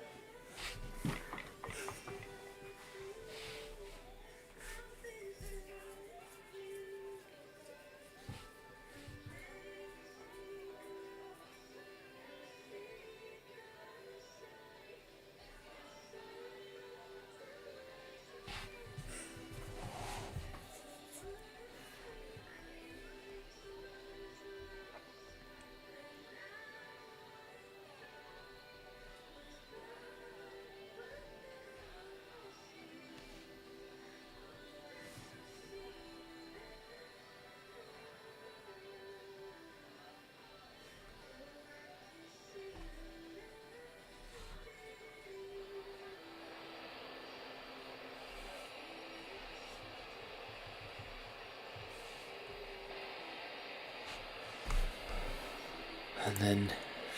And then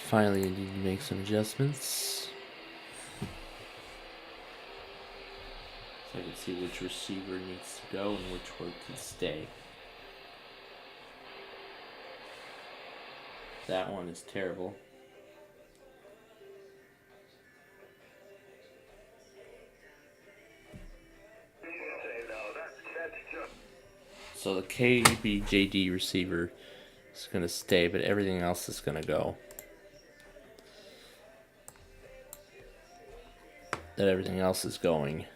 finally I need to make some adjustments. So I can see which receiver needs to go and which one can stay. That one is terrible. So the KBJD receiver is going to stay, but everything else is going to go. That everything else is going.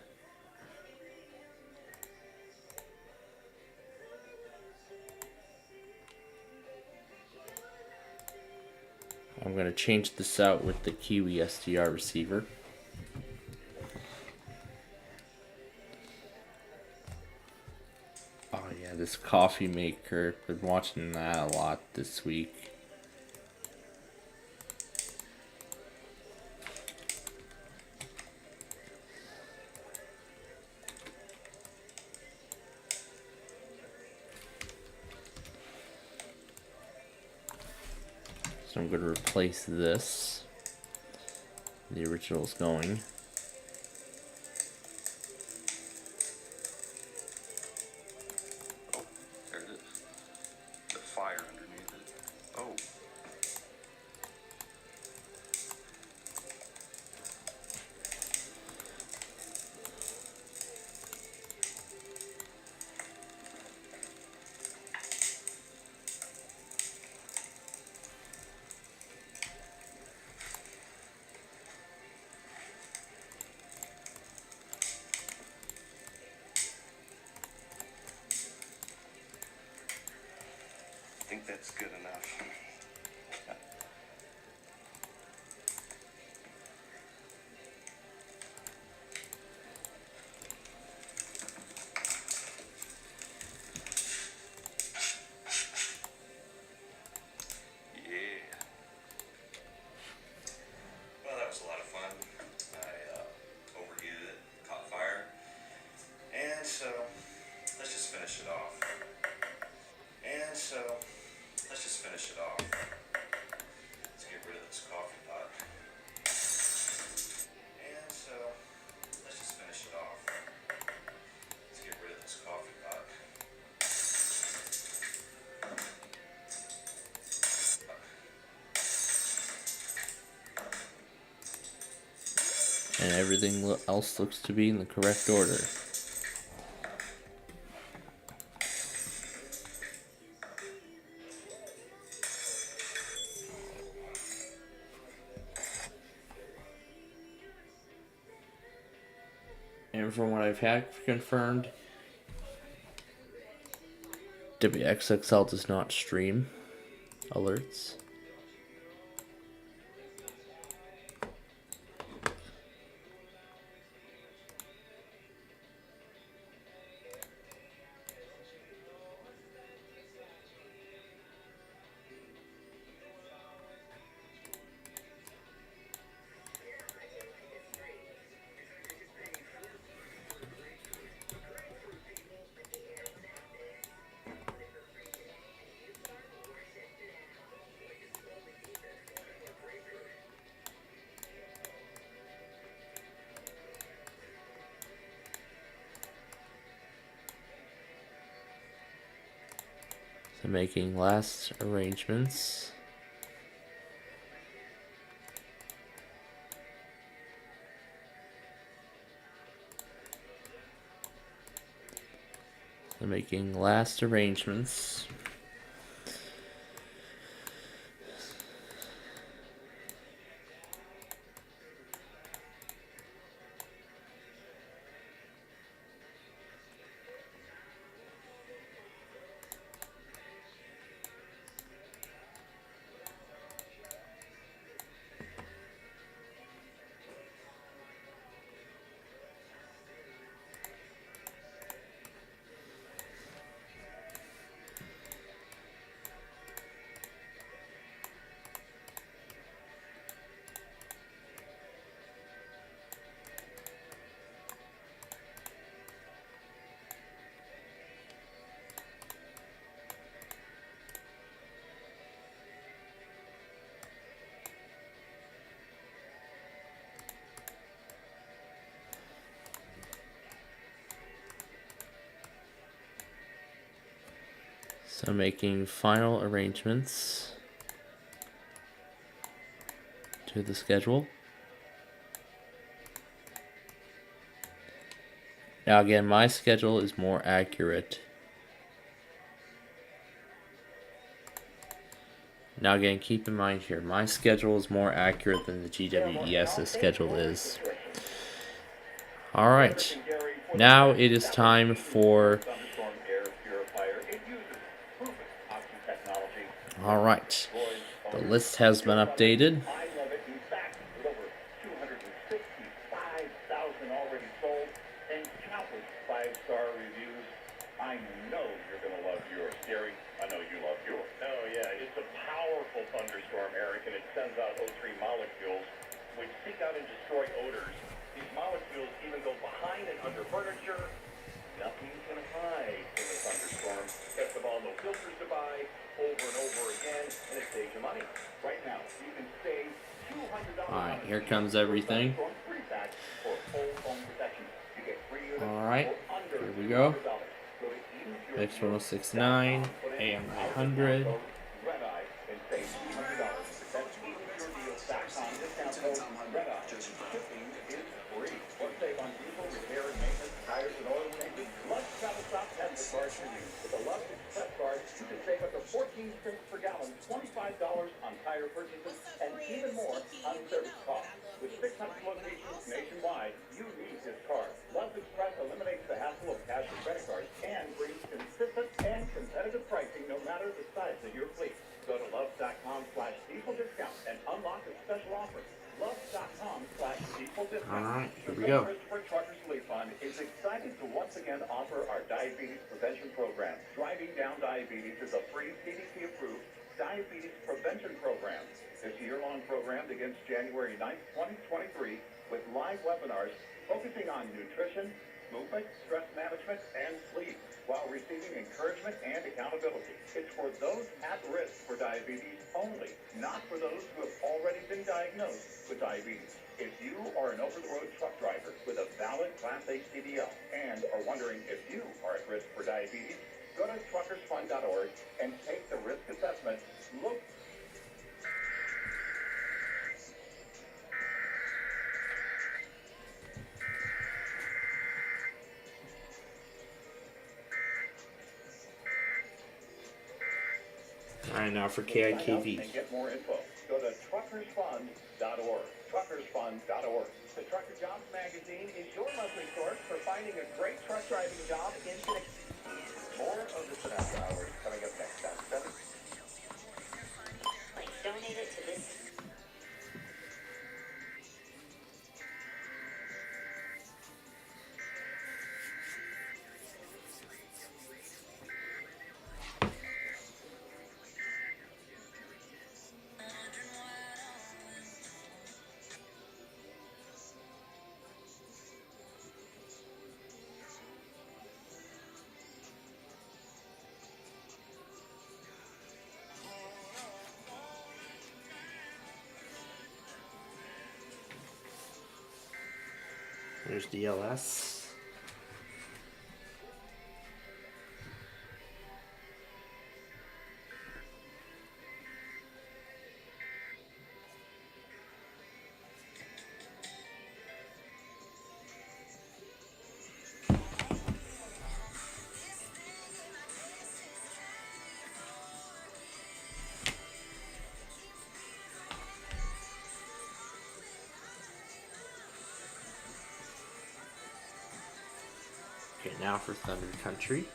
I'm going to change this out with the Kiwi SDR receiver. Oh yeah, this coffee maker. Been watching that a lot this week. So I'm going to replace this. The original's going. There it is. The fire underneath it. Oh. I think that's good enough. Yeah. Well, that was a lot of fun. I overheated it, caught fire, and so let's just finish it off. Let's get rid of this coffee pot. And so let's just finish it off. Let's get rid of this coffee pot. And everything else looks to be in the correct order. And from what I've had confirmed, WXXL does not stream alerts. So making last arrangements. So making last arrangements. So making final arrangements to the schedule. Now again, my schedule is more accurate. Now again, keep in mind here, my schedule is more accurate than the GWES's schedule is. Alright, now it is time for... Alright, the list has been updated. I know you're going to love yours, Cerri. I know you love yours. Oh, yeah. It's a powerful thunderstorm, Eric, and it sends out O3 molecules, which seek out and destroy odors. These molecules even go behind and under furniture. Nothing's going to hide in the thunderstorm. Best of all, no filters to buy over and over again, and it saves you money. Right now, you can save $200. Alright, here comes everything. Alright, here we go. X1069, AM900. With a Love Express card, you can save up to 14 cents per gallon, $25 on tire purchases, and even more on service costs. With 600 locations nationwide, you need this card. Love Express eliminates the hassle of cash or credit cards and brings consistent and competitive pricing no matter the size of your fleet. Go to love.com/diesel discount and unlock a special offer. Love.com/diesel discount. Alright, here we go. Christopher Truckers Relief Fund is excited to once again offer our diabetes prevention program. Driving Down Diabetes is a free CDC-approved diabetes prevention program. This year-long program begins January 9th, 2023, with live webinars focusing on nutrition, movement, stress management, and sleep, while receiving encouragement and accountability. It's for those at risk for diabetes only, not for those who have already been diagnosed with diabetes. If you are an over-the-road truck driver with a valid Class A CDL and are wondering if you are at risk for diabetes, go to truckersfund.org and take the risk assessment. Look. Alright, now for And KIKV. get more info. Go to truckersfund.org. Truckersfund.org. The Trucker Jobs Magazine is your monthly source for finding a great truck driving job in Gwinnett. More of the Sonata Hours coming up next on 7. Like, donate it to this. There's DLS. Okay, now for Thunder Country.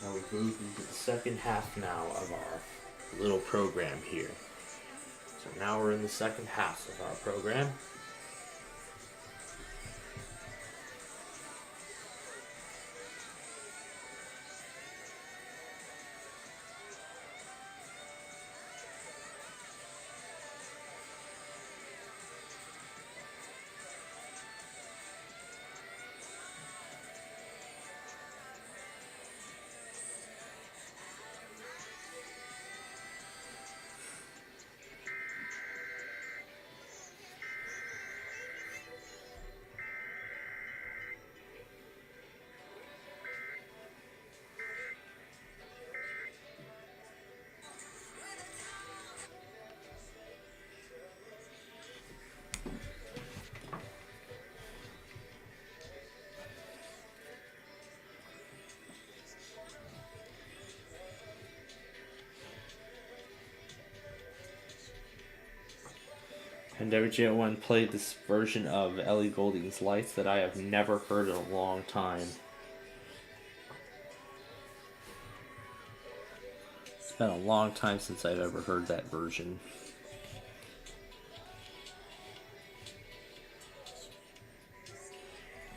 Now we've moved into the second half now of our little program here. So now we're in the second half of our program. And WJ1 played this version of Ellie Goulding's Lights that I have never heard in a long time. It's been a long time since I've ever heard that version.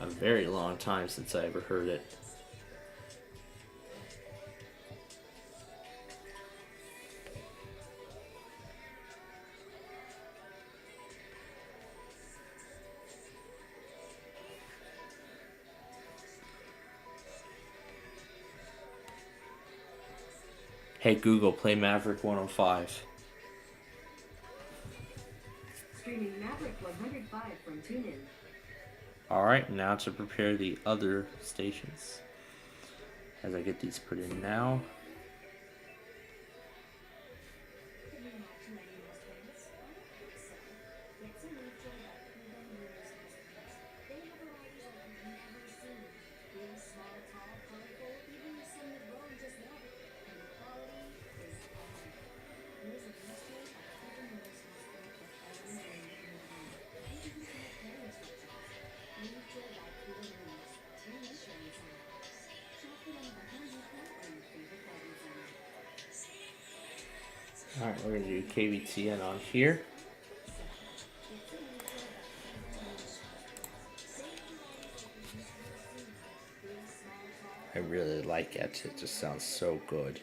A very long time since I ever heard it. Hey Google, play Maverick 105. Streaming Maverick 105 from TuneIn. Alright, now to prepare the other stations. As I get these put in now. Alright, we're going to do KBTN on here. I really like it. It just sounds so good.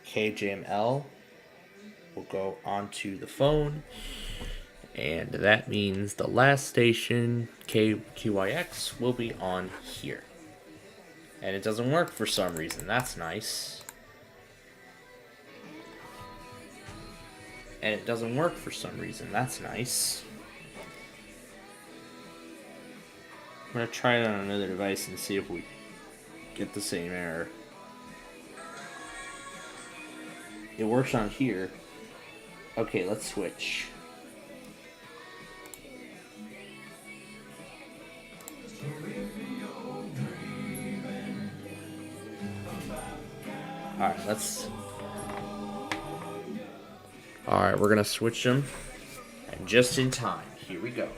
KJML will go onto the phone. And that means the last station, KQYX, will be on here. And it doesn't work for some reason. That's nice. And it doesn't work for some reason. That's nice. I'm going to try it on another device and see if we get the same error. It works on here. Okay, let's switch. Alright, Alright, we're gonna switch them. And just in time. Here we go.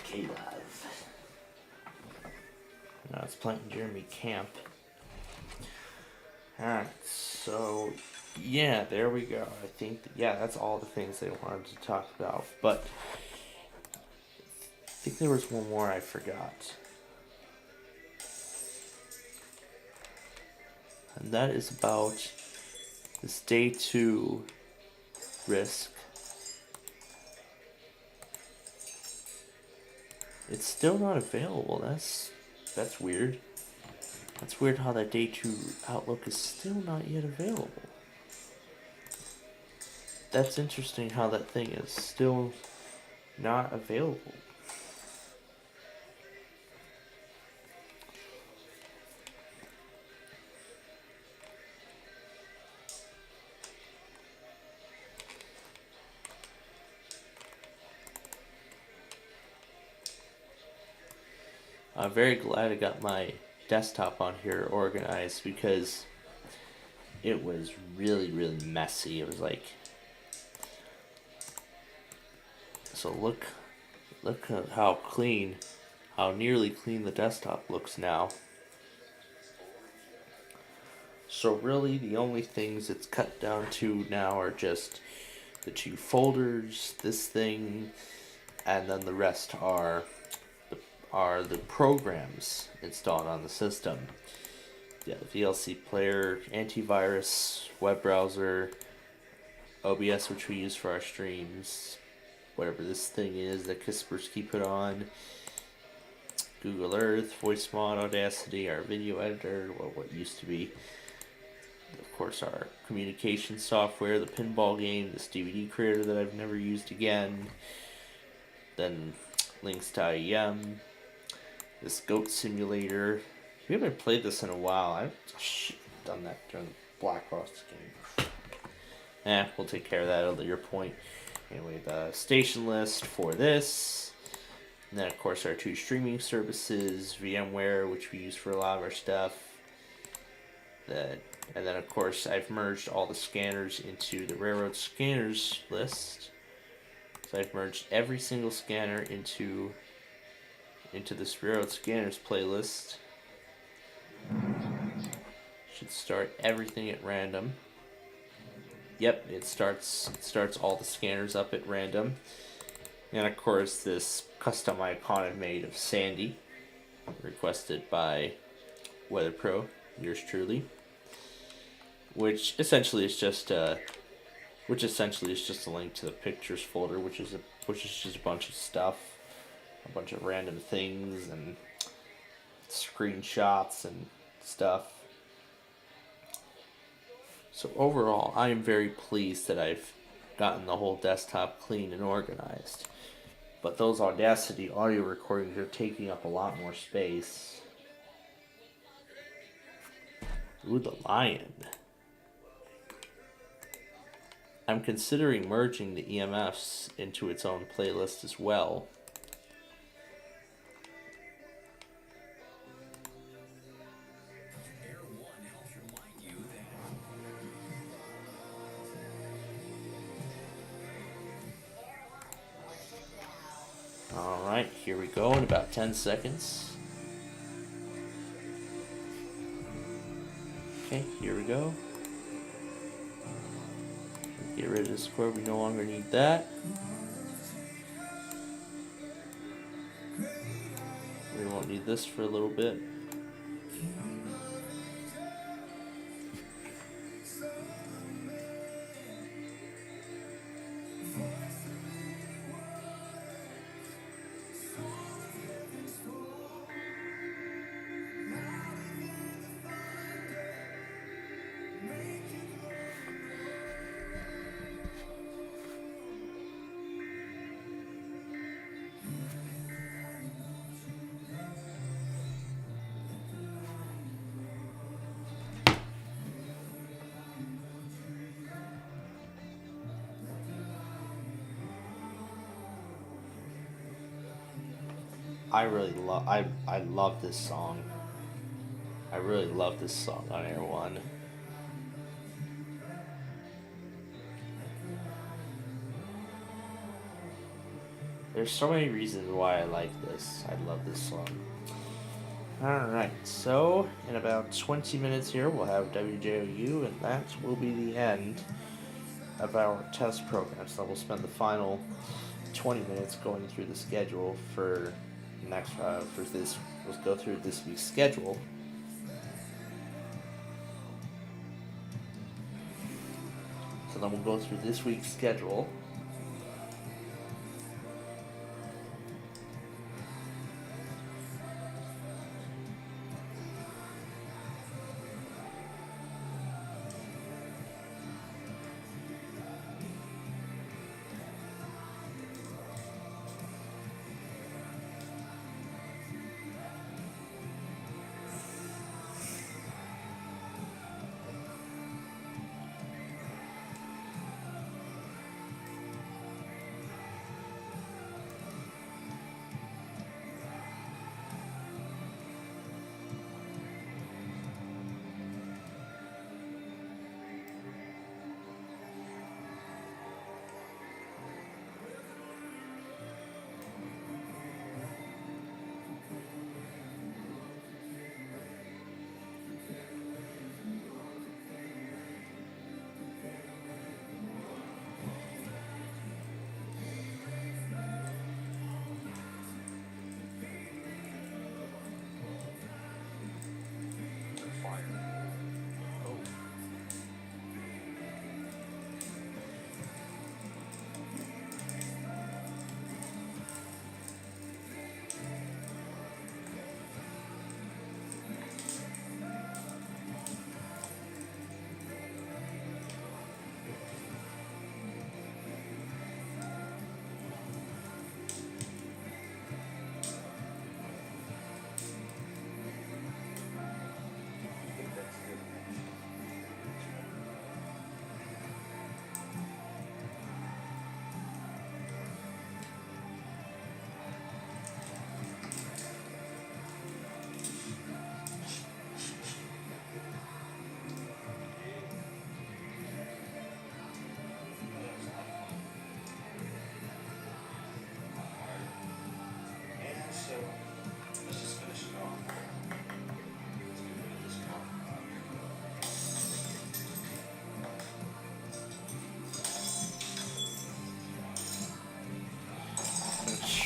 K-Live. Now it's playing Jeremy Camp. Alright, so yeah, there we go. I think, that's all the things they wanted to talk about. But I think there was one more I forgot. And that is about this day 2 risk. It's still not available. That's weird. That's weird how that day 2 outlook is still not yet available. That's interesting how that thing is still not available. I'm very glad I got my desktop on here organized because it was really, really messy. It was like, so look at how nearly clean the desktop looks now. So really the only things it's cut down to now are just the 2 folders, this thing, and then the rest are the programs installed on the system. Yeah, the VLC player, antivirus, web browser, OBS, which we use for our streams, whatever this thing is that Kaspersky put on, Google Earth, Voice Mod, Audacity, our video editor, well, what used to be, of course, our communication software, the pinball game, this DVD creator that I've never used again, then links to IEM, this goat simulator. We haven't played this in a while. I've done that during the Black Ross game. We'll take care of that at a later point. Anyway, the station list for this. And then, of course, our 2 streaming services, VMware, which we use for a lot of our stuff. And then, of course, I've merged all the scanners into the railroad scanners list. So I've merged every single scanner into this railroad scanners playlist. Should start everything at random. Yep, it starts all the scanners up at random. And of course this custom icon I've made of Sandy, requested by WeatherPro, yours truly. Which essentially is just a link to the pictures folder, which is just a bunch of stuff, a bunch of random things and screenshots and stuff. So overall, I am very pleased that I've gotten the whole desktop clean and organized. But those Audacity audio recordings are taking up a lot more space. Ooh, the lion. I'm considering merging the EMFs into its own playlist as well. Alright, here we go in about 10 seconds. Okay, here we go. Get rid of this cord, we no longer need that. We won't need this for a little bit. I love this song. I really love this song on Air One. There's so many reasons why I like this. I love this song. Alright, so in about 20 minutes here we'll have WJOU, and that will be the end of our test program. So we'll spend the final 20 minutes going through the schedule for this. We'll go through this week's schedule. So then we'll go through this week's schedule.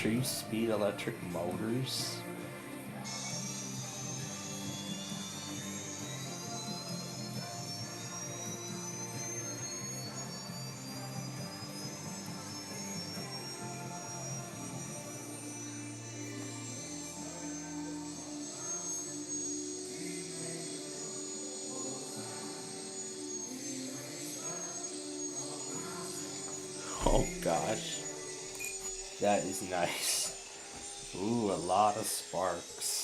3-speed electric motors. Oh gosh, that is nice. Ooh, a lot of sparks.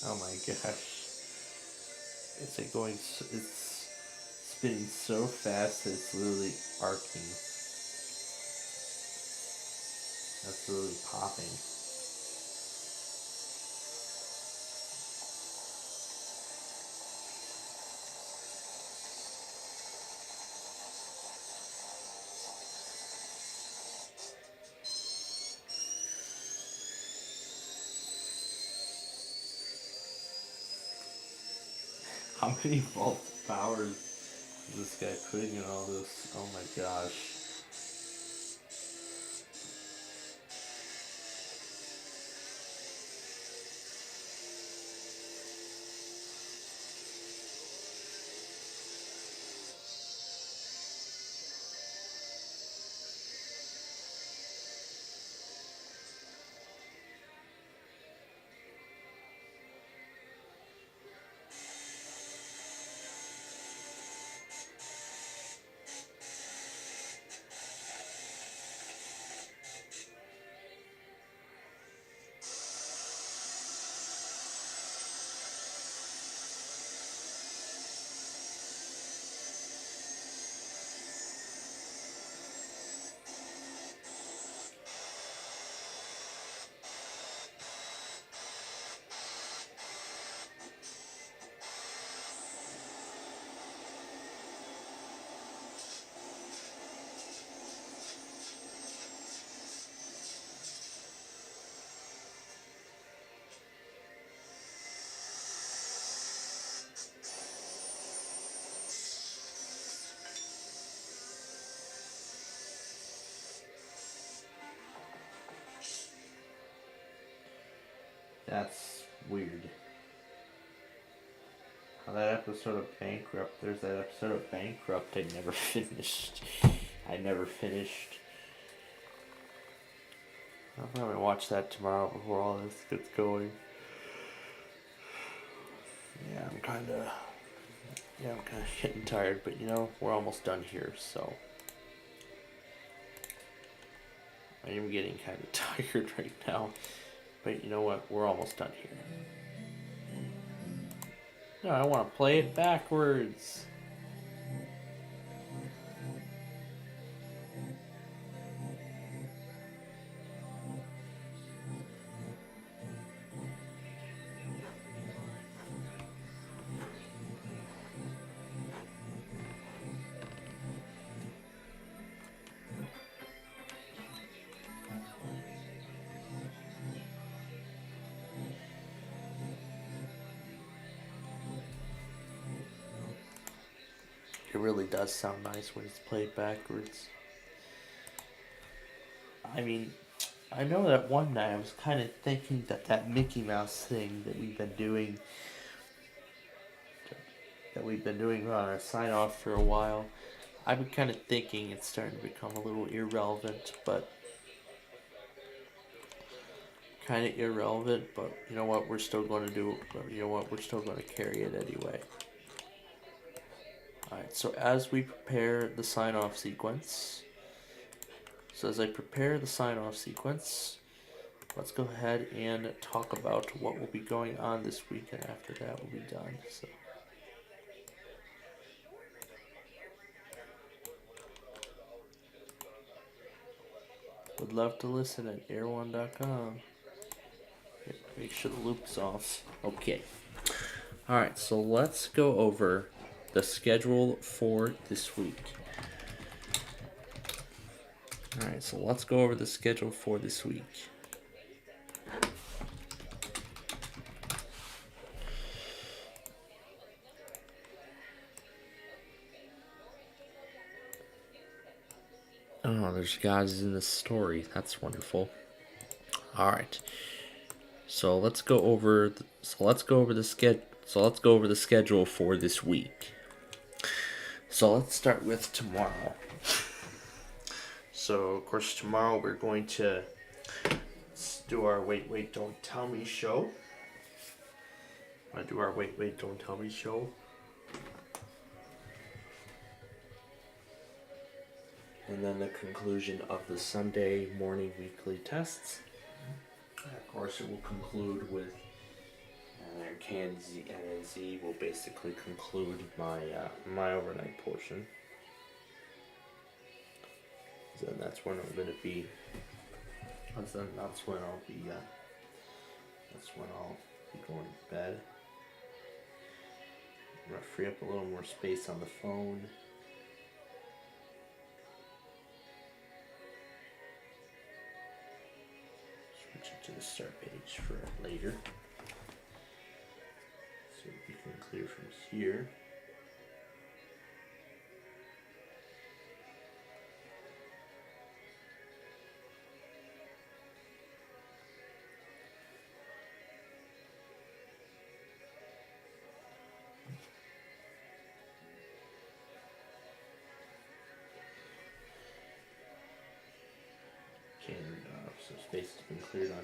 Oh my gosh. It's like going, it's spinning so fast that it's literally arcing. That's literally popping. How many volt power is this guy putting in all this? Oh my gosh. That's weird. How that episode of Bankrupt, there's that episode of Bankrupt I never finished. I never finished. I'll probably watch that tomorrow before all this gets going. Yeah, I'm kinda getting tired, but you know, we're almost done here, so. I am getting kind of tired right now, but you know what, we're almost done here. No, I want to play it backwards. It really does sound nice when it's played backwards. I mean, I know that one night I was kind of thinking that Mickey Mouse thing that we've been doing on our sign off for a while, I've been kind of thinking it's starting to become a little irrelevant, but you know what, we're still going to do, you know what, we're still going to carry it anyway. Alright, so as we prepare the sign off sequence, let's go ahead and talk about what will be going on this week, and after that we'll be done. So. Would love to listen at air1.com. Make sure the loop's off. Okay. Alright, so let's go over the schedule for this week. Alright, so let's go over the schedule for this week. Oh, there's guys in this story. That's wonderful. All right. So let's go over the schedule for this week. So let's start with tomorrow. So of course tomorrow we're going to do our Wait Don't Tell Me show. I'm gonna do our Wait Don't Tell Me show. And then the conclusion of the Sunday morning weekly tests. Of course, it will conclude with K and Z will basically conclude my overnight portion. So that's when I'm gonna be. That's when I'll be. That's when I'll be going to bed. I'm gonna free up a little more space on the phone. Switch it to the start page for later. So we can clear from here. Okay, so space has been cleared on.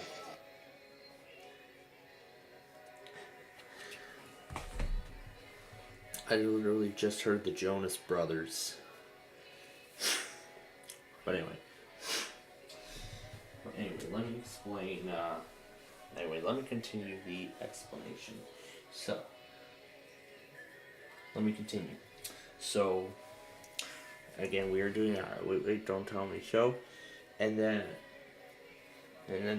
I literally just heard the Jonas Brothers. But anyway, let me explain. Let me continue the explanation. So, let me continue. So, again, we are doing our Wait Don't Tell Me show, and then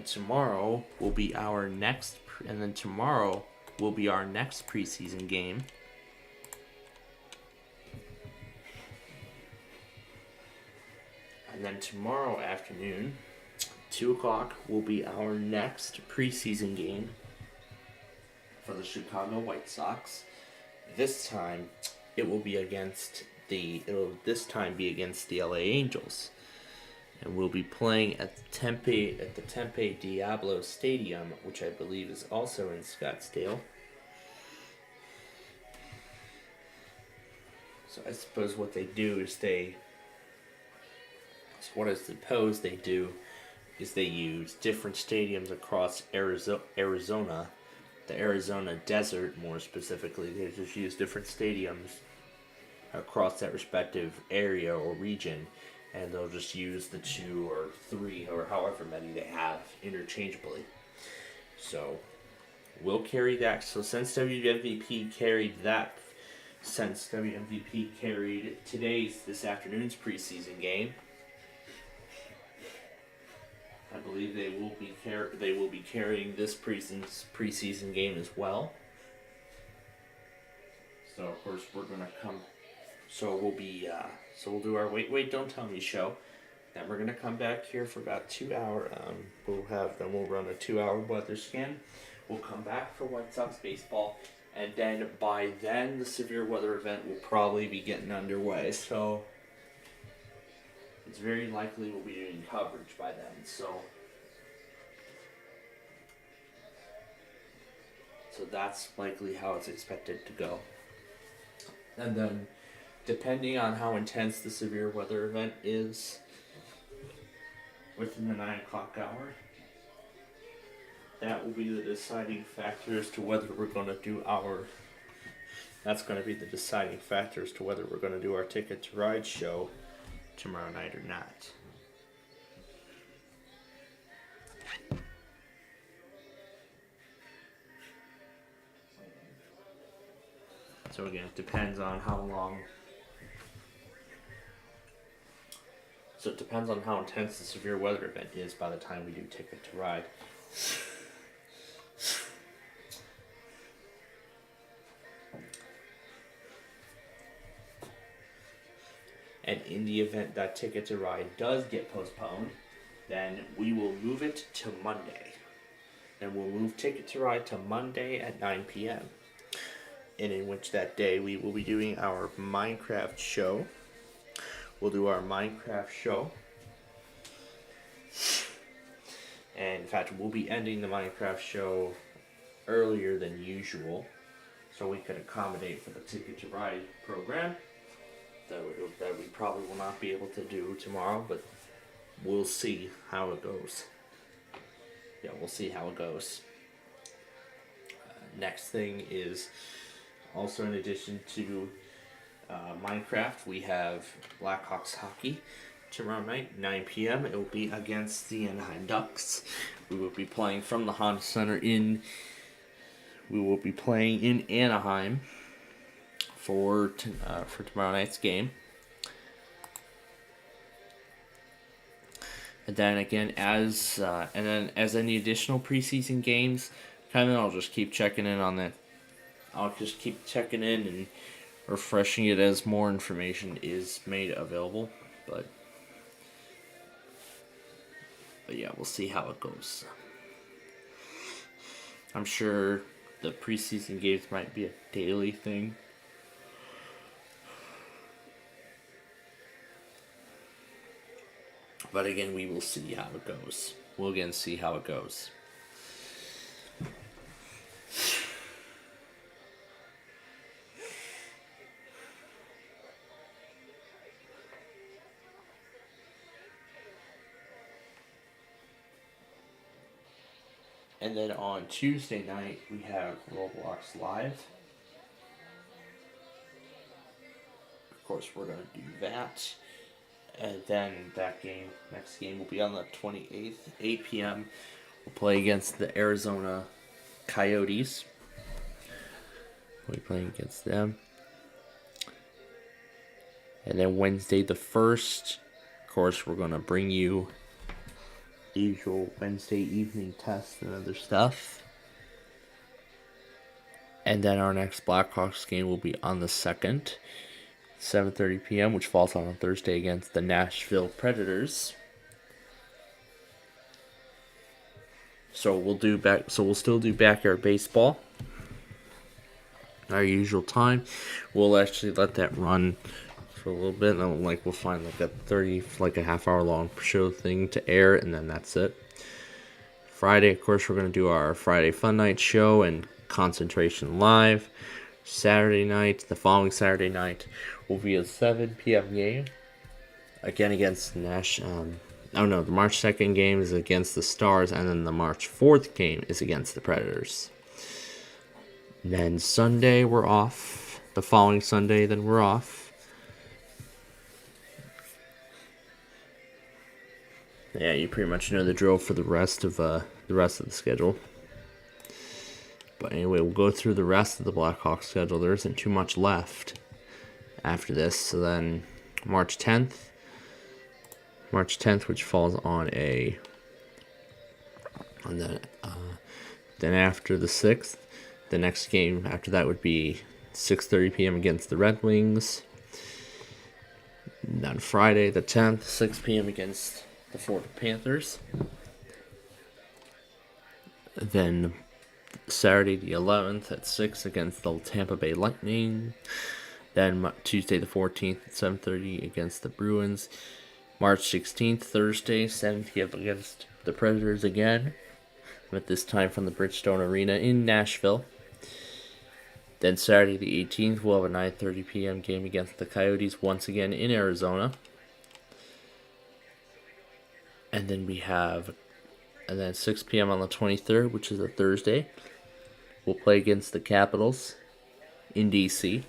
tomorrow will be our next. Tomorrow will be our next preseason game. And then tomorrow afternoon, 2 o'clock, will be our next preseason game for the Chicago White Sox. This time, it will be against the LA Angels, and we'll be playing at the Tempe Diablo Stadium, which I believe is also in Scottsdale. So I suppose what they do is they use different stadiums across Arizona, the Arizona desert more specifically. They just use different stadiums across that respective area or region, and they'll just use the 2 or 3 or however many they have interchangeably. So we'll carry that. So since WMVP carried this afternoon's preseason game, I believe they will be carrying this preseason game as well. So of course we're gonna come. So we'll do our Wait Don't Tell Me show. Then we're gonna come back here for about 2 hours. We'll run a 2-hour weather scan. We'll come back for White Sox baseball, and then by then the severe weather event will probably be getting underway. So it's very likely we'll be doing coverage by then. So that's likely how it's expected to go. And then, depending on how intense the severe weather event is within the 9 o'clock hour, that will be the deciding factor as to whether we're going to do our. That's going to be the deciding factor as to whether we're going to do our Ticket to Ride show tomorrow night or not. So again, it depends on how long. So it depends on how intense the severe weather event is by the time we do Ticket to Ride. And in the event that Ticket to Ride does get postponed, then we will move it to Monday. And we'll move Ticket to Ride to Monday at 9 p.m. And in which that day we will be doing our Minecraft show. We'll do our Minecraft show. And in fact, we'll be ending the Minecraft show earlier than usual, so we could accommodate for the Ticket to Ride program that we probably will not be able to do tomorrow, but we'll see how it goes. Yeah, we'll see how it goes. Next thing is also, in addition to Minecraft, we have Blackhawks hockey tomorrow night, 9 p.m. It will be against the Anaheim Ducks. We will be playing from the Honda Center We will be playing in Anaheim for tomorrow night's game. And then again, as any additional preseason games, I'll just keep checking in on that. I'll just keep checking in and refreshing it as more information is made available. But yeah, we'll see how it goes. I'm sure the preseason games might be a daily thing. But again, we will see how it goes. We'll again see how it goes. And then on Tuesday night, we have Roblox Live. Of course, we're going to do that. And then next game will be on the 28th, 8 p.m. We'll play against the Arizona Coyotes. We'll be playing against them. And then Wednesday the 1st, of course, we're going to bring you the usual Wednesday evening tests and other stuff. And then our next Blackhawks game will be on the 2nd, 7:30 p.m., which falls on a Thursday against the Nashville Predators. So we'll still do backyard baseball. Our usual time. We'll actually let that run for a little bit, and then we'll find a half-hour long show thing to air, and then that's it. Friday, of course, we're going to do our Friday Fun Night show and Concentration Live. Saturday night, the following Saturday night, will be a 7 p.m. game. Again against the March 2nd game is against the Stars, and then the March 4th game is against the Predators. And then Sunday, we're off. The following Sunday, then we're off. Yeah, you pretty much know the drill for the rest of the schedule. But anyway, we'll go through the rest of the Blackhawks schedule. There isn't too much left after this. So then March 10th, which falls on then after the 6th, the next game after that would be 6:30 p.m. against the Red Wings. And then Friday the 10th, 6 p.m. against the Florida Panthers. Then Saturday the 11th at 6 against the Tampa Bay Lightning. Then Tuesday the 14th at 7:30 against the Bruins. March 16th, Thursday, 7 p.m. against the Predators again, but this time from the Bridgestone Arena in Nashville. Then Saturday the 18th, we'll have a 9:30 p.m. game against the Coyotes once again in Arizona. And then 6 p.m. on the 23rd, which is a Thursday, we'll play against the Capitals in D.C.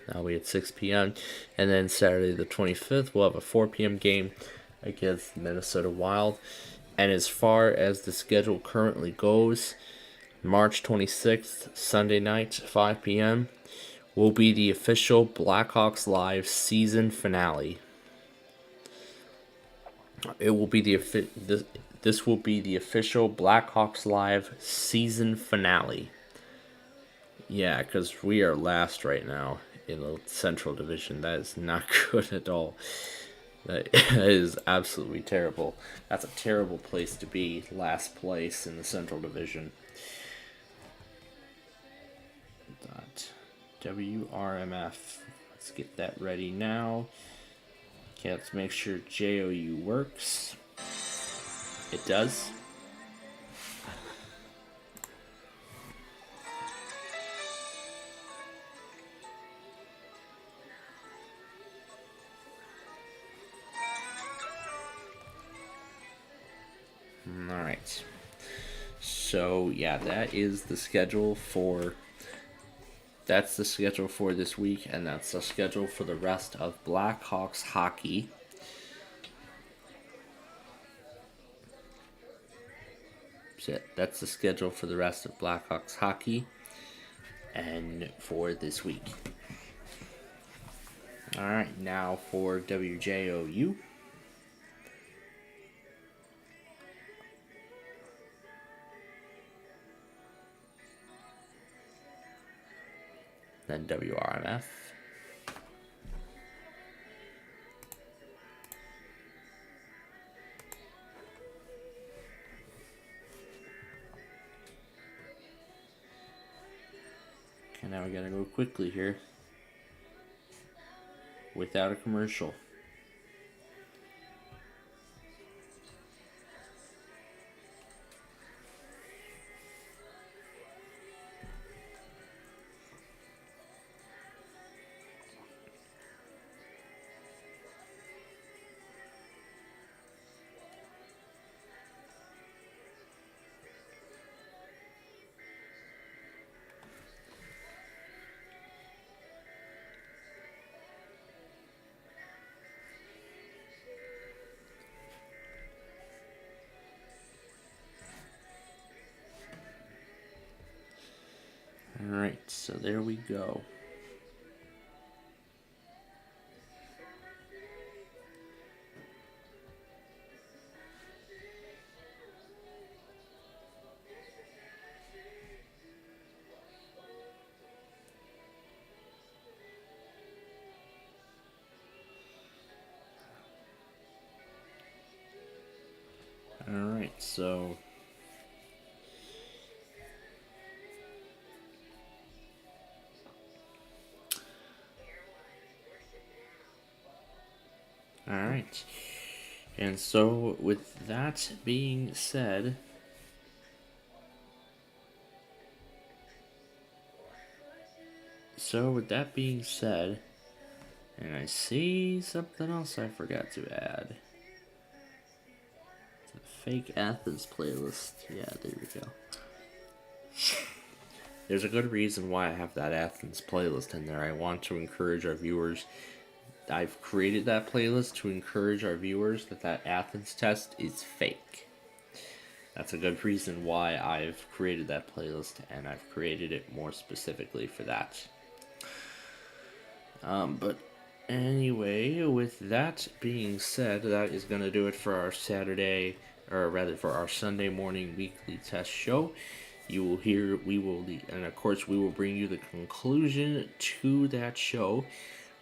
That'll be at 6 p.m. And then Saturday the 25th, we'll have a 4 p.m. game against the Minnesota Wild. And as far as the schedule currently goes, March 26th, Sunday night, 5 p.m., will be the official Blackhawks Live season finale. It will be this will be the official Blackhawks Live season finale. Yeah, because we are last right now in the Central Division. That is not good at all. That is absolutely terrible. That's a terrible place to be, last place in the Central Division. WRMF. Let's get that ready now. Okay, let's make sure JOU works. It does. Alright. So, yeah, that is the schedule for... That's the schedule for this week, and that's the schedule for the rest of Blackhawks hockey. So that's the schedule for the rest of Blackhawks hockey and for this week. Alright, now for WJOU. Then WRMF. Okay, now we gotta go quickly here. Without a commercial. Alright, so there we go. Alright, so... Alright. And so, with that being said... and I see something else I forgot to add. The fake Athens playlist. Yeah, there we go. There's a good reason why I have that Athens playlist in there. I want to encourage our viewers. I've created that playlist to encourage our viewers that Athens test is fake. That's a good reason why I've created that playlist, and I've created it more specifically for that. But anyway, with that being said, that is going to do it for our Saturday, or rather for our Sunday morning weekly test show. You will hear, and of course we will bring you the conclusion to that show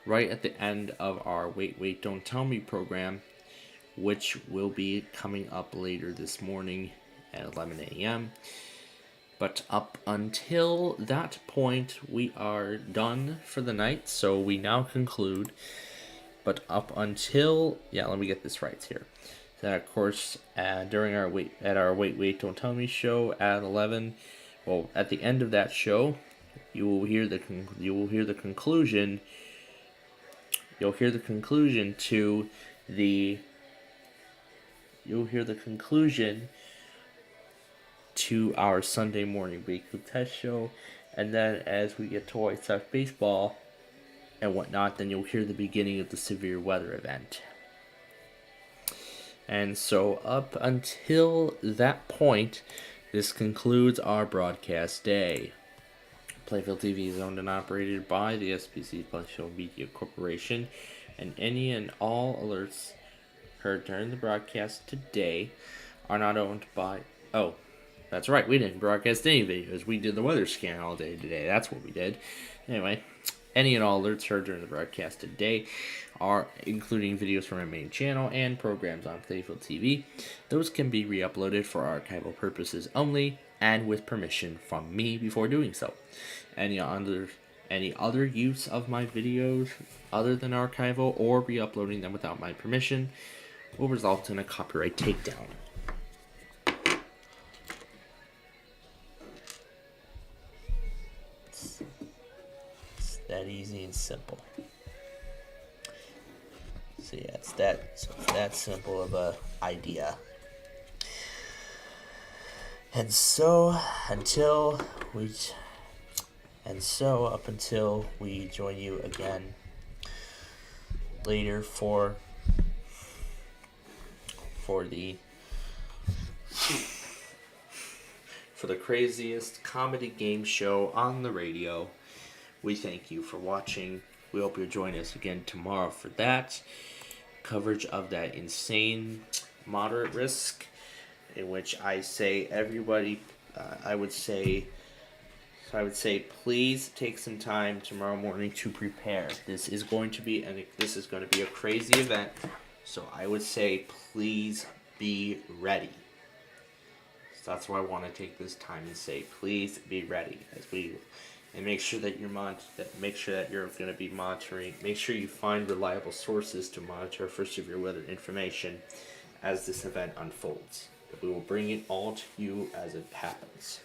right at the end of our Wait, Wait, Don't Tell Me program, which will be coming up later this morning at 11 a.m. But up until that point, we are done for the night, so we now conclude. But up until, let me get this right here. Then, of course, during our Wait, Wait, Don't Tell Me show at 11, well, at the end of that show, you will hear the conclusion. You'll hear the conclusion to our Sunday morning weekly test show, and then as we get to White Sox baseball and whatnot, then you'll hear the beginning of the severe weather event. And so up until that point, this concludes our broadcast day. Plainfield TV is owned and operated by the SPCPlainfield Media Corporation, and any and all alerts heard during the broadcast today are not owned by... Oh, that's right. We didn't broadcast any videos. We did the weather scan all day today. That's what we did. Anyway, any and all alerts heard during the broadcast today are including videos from our main channel and programs on Playfield TV. Those can be re-uploaded for archival purposes only and with permission from me before doing so. Any other use of my videos other than archival or re-uploading them without my permission will result in a copyright takedown. It's that easy and simple. So yeah, it's that simple of a idea. And so up until we join you again later for the craziest comedy game show on the radio, we thank you for watching. We hope you'll join us again tomorrow for that coverage of that insane moderate risk, in which I say everybody, I would say please take some time tomorrow morning to prepare. This is going to be a crazy event, so I would say please be ready. So that's why I want to take this time and say please be ready and make sure that you're going to be monitoring. Make sure you find reliable sources to monitor for severe weather information as this event unfolds. We will bring it all to you as it happens.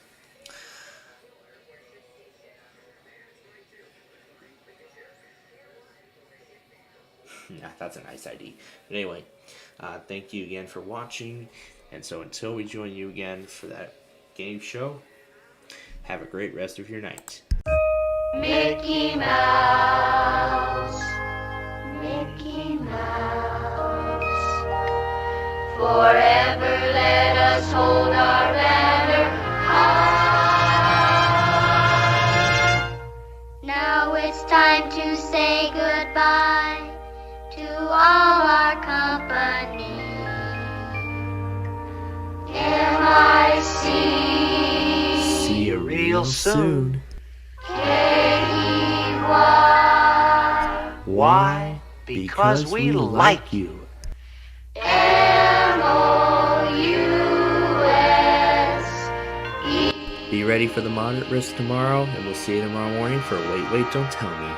Yeah, that's a nice idea. But anyway, thank you again for watching. And so until we join you again for that game show, have a great rest of your night. Mickey Mouse, Mickey Mouse, forever let us hold our banner high. Now it's time to say goodbye to all our company. M-I-C. See you real soon. K-E-Y. Why? Because we like you. M-O-U-S-E. Be ready for the moderate risk tomorrow, and we'll see you tomorrow morning for Wait, Don't Tell Me.